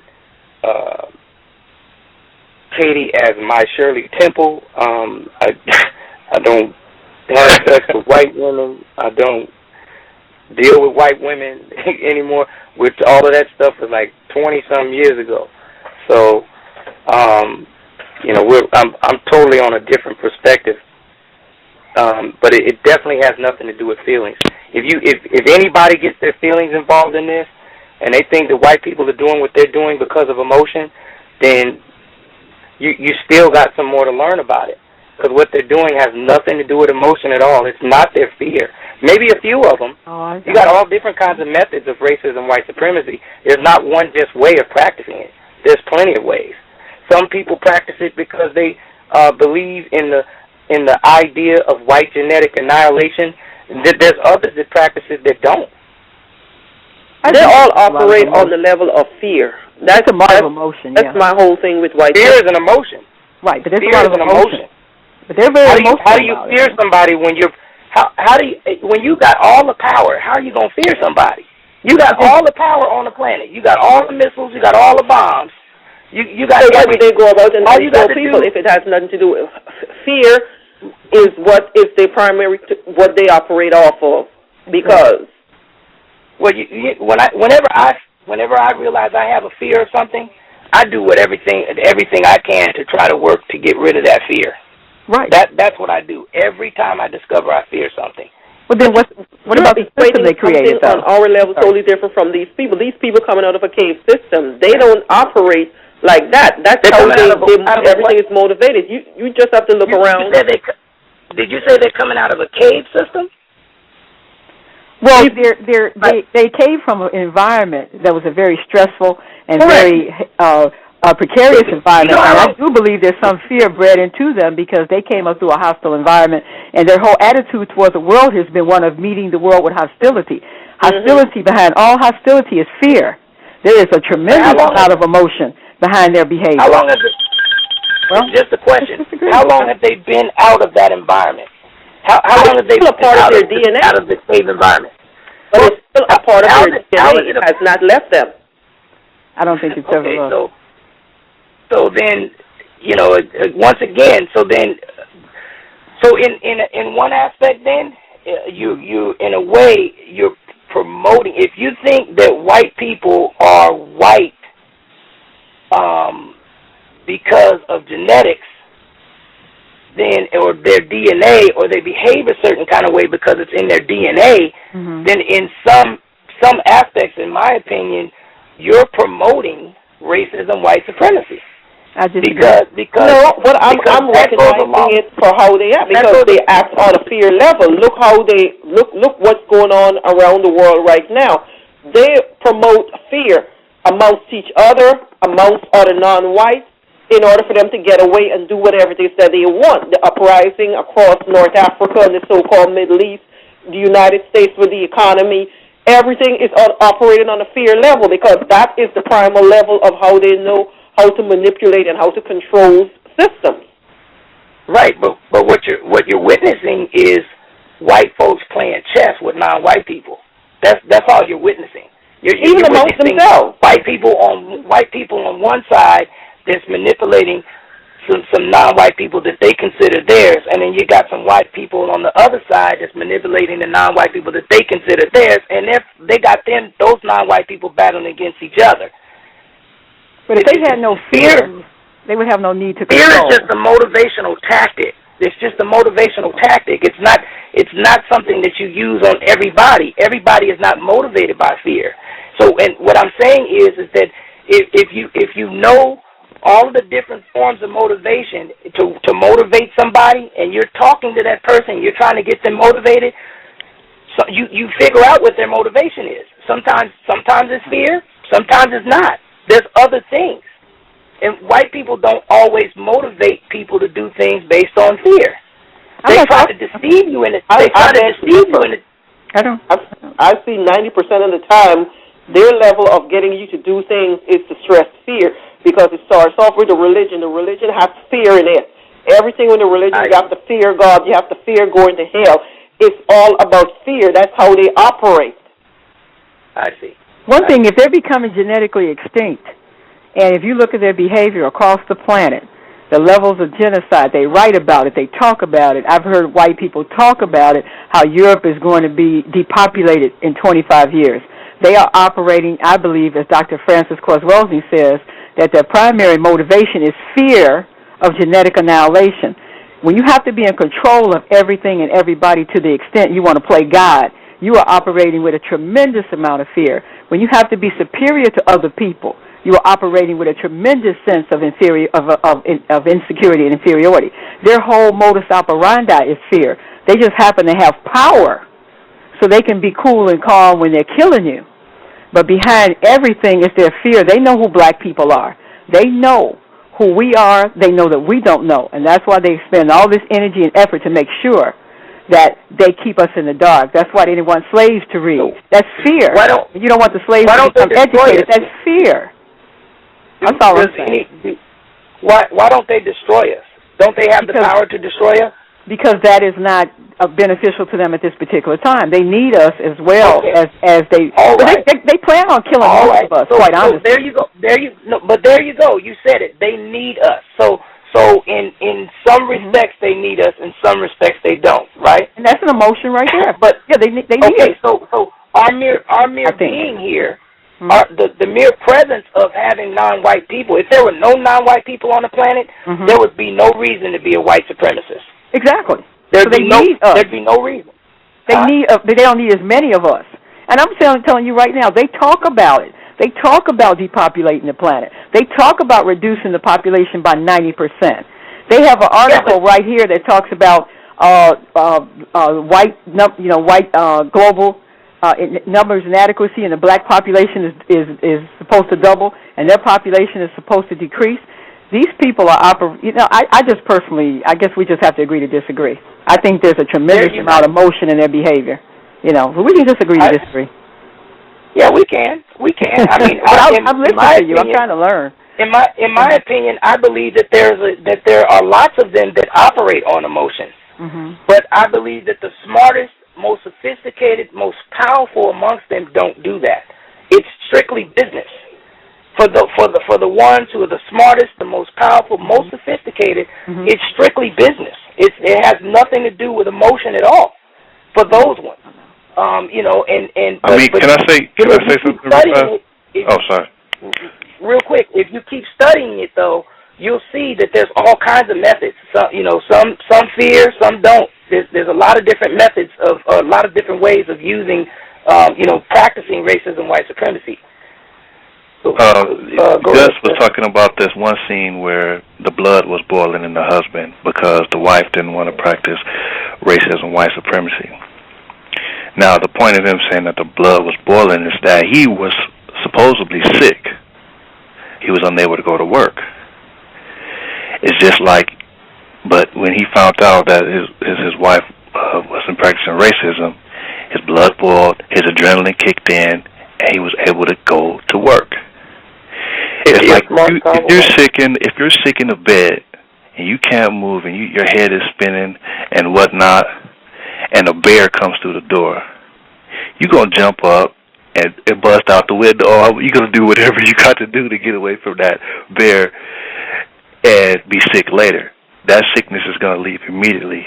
Katie as my Shirley Temple. I don't have sex with white women. I don't deal with white women anymore. Which all of that stuff was like 20-some years ago. So, you know, I'm totally on a different perspective. But it definitely has nothing to do with feelings. If anybody gets their feelings involved in this, and they think that white people are doing what they're doing because of emotion, then you still got some more to learn about it. Because what they're doing has nothing to do with emotion at all. It's not their fear. Maybe a few of them. You got all different kinds of methods of racism, white supremacy. There's not one just way of practicing it. There's plenty of ways. Some people practice it because they believe in the idea of white genetic annihilation. There's others that practice it that don't. They all operate on the level of fear. That's a lot of emotion. That's my whole thing with white. Fear is an emotion. Right, but there's fear a lot of emotion. But they're very emotional. How do you fear somebody when you're? When you got all the power? How are you gonna fear somebody? You got all the power on the planet. You got all the missiles. You got all the bombs. You got. So what do they go about and tell people if it has nothing to do with fear? Is what is their primary what they operate off of because. Well, whenever I realize I have a fear of something, I do everything I can to try to work to get rid of that fear. Right. That's what I do every time I discover I fear something. Well, then what about the system they created? On our level, totally different from these people. These people coming out of a cave system, they don't operate like that. That's how everything is motivated. You just have to look around. Did you say they're coming out of a cave system? Well, they came from an environment that was a very stressful and very precarious environment, and I do believe there's some fear bred into them because they came up through a hostile environment, and their whole attitude towards the world has been one of meeting the world with hostility. Hostility behind all hostility is fear. There is a tremendous amount of emotion behind their behavior. How long has it? Well, just a question. How long have they been out of that environment? How long have they been out of the cave environment? But it's still a part of their DNA. It has not left them. I don't think it's ever left. So then, you know, once again, so in one aspect, then you in a way you're promoting. If you think that white people are white because of genetics, then or their DNA, or they behave a certain kind of way because it's in their DNA, then in some aspects, in my opinion, you're promoting racism, white supremacy. I just because no, but I'm recognizing it for how they act, because they act on a fear level. Look how they look what's going on around the world right now. They promote fear amongst each other, amongst other non-whites, in order for them to get away and do whatever they said they want. The uprising across North Africa and the so-called Middle East, the United States with the economy, everything is operating on a fear level, because that is the primal level of how they know how to manipulate and how to control systems. Right, but what you're witnessing is white folks playing chess with non-white people. That's all you're witnessing. You're amongst themselves. White people on one side that's manipulating some non-white people that they consider theirs, and then you got some white people on the other side that's manipulating the non-white people that they consider theirs, and they got those non-white people battling against each other. But if they had no fear, they would have no need to control. Fear is just a motivational tactic. It's just a motivational tactic. It's not something that you use on everybody. Everybody is not motivated by fear. So, and what I'm saying is that if you know all the different forms of motivation to motivate somebody, and you're talking to that person, you're trying to get them motivated, so you figure out what their motivation is. Sometimes it's fear, sometimes it's not. There's other things. And white people don't always motivate people to do things based on fear. They try to deceive you in it. I see 90% of the time their level of getting you to do things is to stress fear, because it starts off with the religion. The religion has fear in it. Everything in the religion, you have to fear God. You have to fear going to hell. It's all about fear. That's how they operate. I see. One thing, if they're becoming genetically extinct, and if you look at their behavior across the planet, the levels of genocide, they write about it, they talk about it. I've heard white people talk about it, how Europe is going to be depopulated in 25 years. They are operating, I believe, as Dr. Francis C.O.W.S says, that their primary motivation is fear of genetic annihilation. When you have to be in control of everything and everybody to the extent you want to play God, you are operating with a tremendous amount of fear. When you have to be superior to other people, you are operating with a tremendous sense of insecurity and inferiority. Their whole modus operandi is fear. They just happen to have power, so they can be cool and calm when they're killing you. But behind everything is their fear. They know who black people are. They know who we are. They know that we don't know. And that's why they spend all this energy and effort to make sure that they keep us in the dark. That's why they didn't want slaves to read. That's fear. You don't want the slaves to become educated. That's fear. That's all I'm saying. Why don't they destroy us? Don't they have the power to destroy us? Because that is not beneficial to them at this particular time. They need us as well as they. They plan on killing most of us. Quite honestly. There you go. But there you go. You said it. They need us. So in some respects they need us. In some respects they don't. Right. And that's an emotion right there. But yeah, they need us. So our mere being here. The mere presence of having non-white people. If there were no non-white people on the planet, there would be no reason to be a white supremacist. Exactly. There'd be no reason. They don't need as many of us. And I'm telling you right now, they talk about it. They talk about depopulating the planet. They talk about reducing the population by 90%. They have an article right here that talks about white global numbers inadequacy, and the black population is supposed to double, and their population is supposed to decrease. These people are I just personally, I guess we just have to agree to disagree. I think there's a tremendous amount of emotion in their behavior. We can disagree to disagree. Yeah, we can. I mean, I'm listening to you. I'm trying to learn. In my opinion, I believe that there are lots of them that operate on emotion. But I believe that the smartest, most sophisticated, most powerful amongst them don't do that. It's strictly business. For the ones who are the smartest, the most powerful, most sophisticated, it's strictly business. It has nothing to do with emotion at all. For those ones, can I say something? Sorry. Real quick, if you keep studying it though, you'll see that there's all kinds of methods. Some fear, some don't. There's a lot of different methods of a lot of different ways of using, practicing racism, white supremacy. Gus was talking about this one scene where the blood was boiling in the husband because the wife didn't want to practice racism, white supremacy. Now, the point of him saying that the blood was boiling is that he was supposedly sick. He was unable to go to work. It's just like, but when he found out that his wife wasn't practicing racism, his blood boiled, his adrenaline kicked in, and he was able to go to work. It's like if you're sick in the bed and you can't move and your head is spinning and whatnot, and a bear comes through the door, you're going to jump up and bust out the window. You're going to do whatever you got to do to get away from that bear and be sick later. That sickness is going to leave immediately.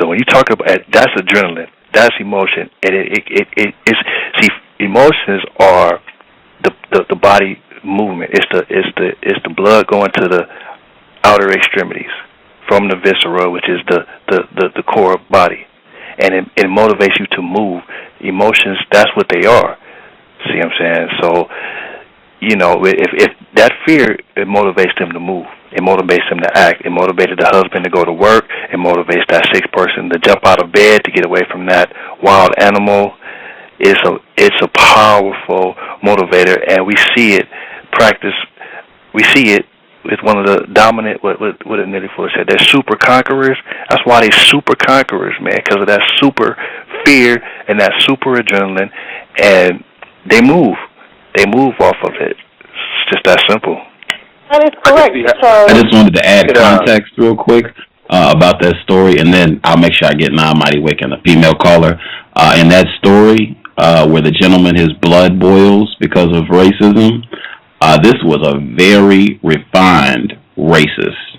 So when you talk about that's adrenaline, that's emotion, and it's emotions are the body movement. It's the blood going to the outer extremities from the viscera, which is the core body, and it motivates you to move. Emotions, that's what they are. See what I'm saying? So, if that fear, it motivates them to move. It motivates them to act. It motivated the husband to go to work. It motivates that sick person to jump out of bed to get away from that wild animal. It's a powerful motivator, and we see it practice. We see it with one of the dominant, what Neely Fuller said, they're super conquerors. That's why they're super conquerors, man, because of that super fear and that super adrenaline, and they move off of it. It's just that simple. That is correct. I just wanted to add context real quick about that story, and then I'll make sure I get Mighty Wick and a female caller. In that story where the gentleman, his blood boils because of racism, this was a very refined racist.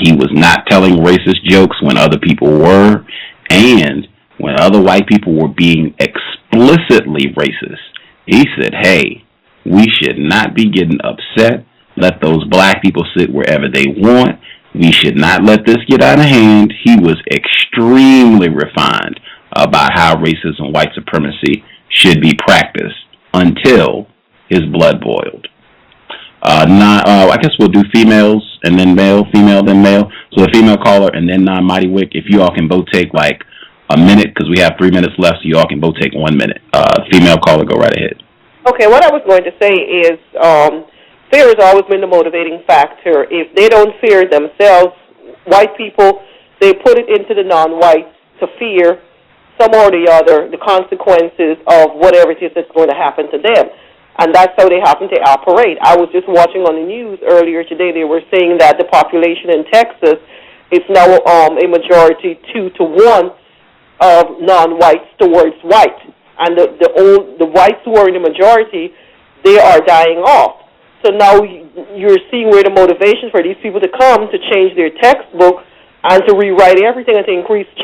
He was not telling racist jokes when other people were, and when other white people were being explicitly racist, he said, hey, we should not be getting upset. Let those black people sit wherever they want. We should not let this get out of hand. He was extremely refined about how racism and white supremacy should be practiced until his blood boiled. I guess we'll do females and then male, female, then male. So a female caller and then Mighty Wick. If you all can both take like a minute, because we have 3 minutes left, so you all can both take 1 minute. Female caller, go right ahead. Okay, what I was going to say is fear has always been the motivating factor. If they don't fear themselves, white people, they put it into the non-whites to fear somehow or the other the consequences of whatever it is that's going to happen to them. And that's how they happen to operate. I was just watching on the news earlier today. They were saying that the population in Texas is now a majority 2-to-1 of non-whites towards white. And the whites who are in the majority, they are dying off. So now you're seeing where the motivation for these people to come to change their textbook and to rewrite everything and to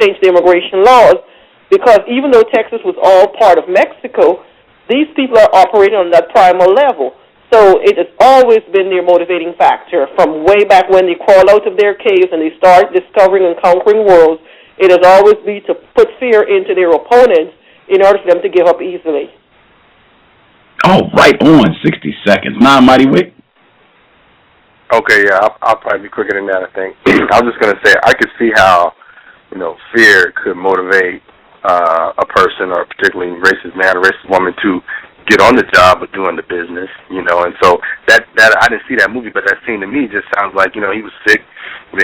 change the immigration laws. Because even though Texas was all part of Mexico, these people are operating on that primal level. So it has always been their motivating factor from way back when they crawl out of their caves and they start discovering and conquering worlds. It has always been to put fear into their opponents in order for them to give up easily. Oh, right on, 60 seconds. Mighty Wick? Okay, yeah, I'll probably be quicker than that, I think. I was just going to say, I could see how, fear could motivate a person, or particularly racist man or racist woman, to get on the job of doing the business, and so that I didn't see that movie, but that scene to me just sounds like, he was sick,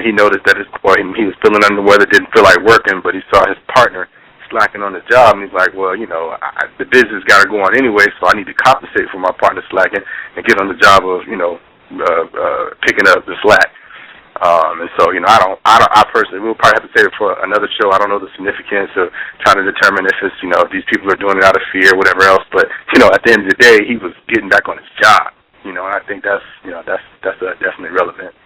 he noticed that he was feeling under the weather, didn't feel like working, but he saw his partner slacking on the job, and he's like, well, the business got to go on anyway, so I need to compensate for my partner slacking and get on the job of, picking up the slack. And so, I personally, we'll probably have to save it for another show. I don't know the significance of trying to determine if it's, if these people are doing it out of fear or whatever else, but, at the end of the day, he was getting back on his job, and I think that's definitely relevant.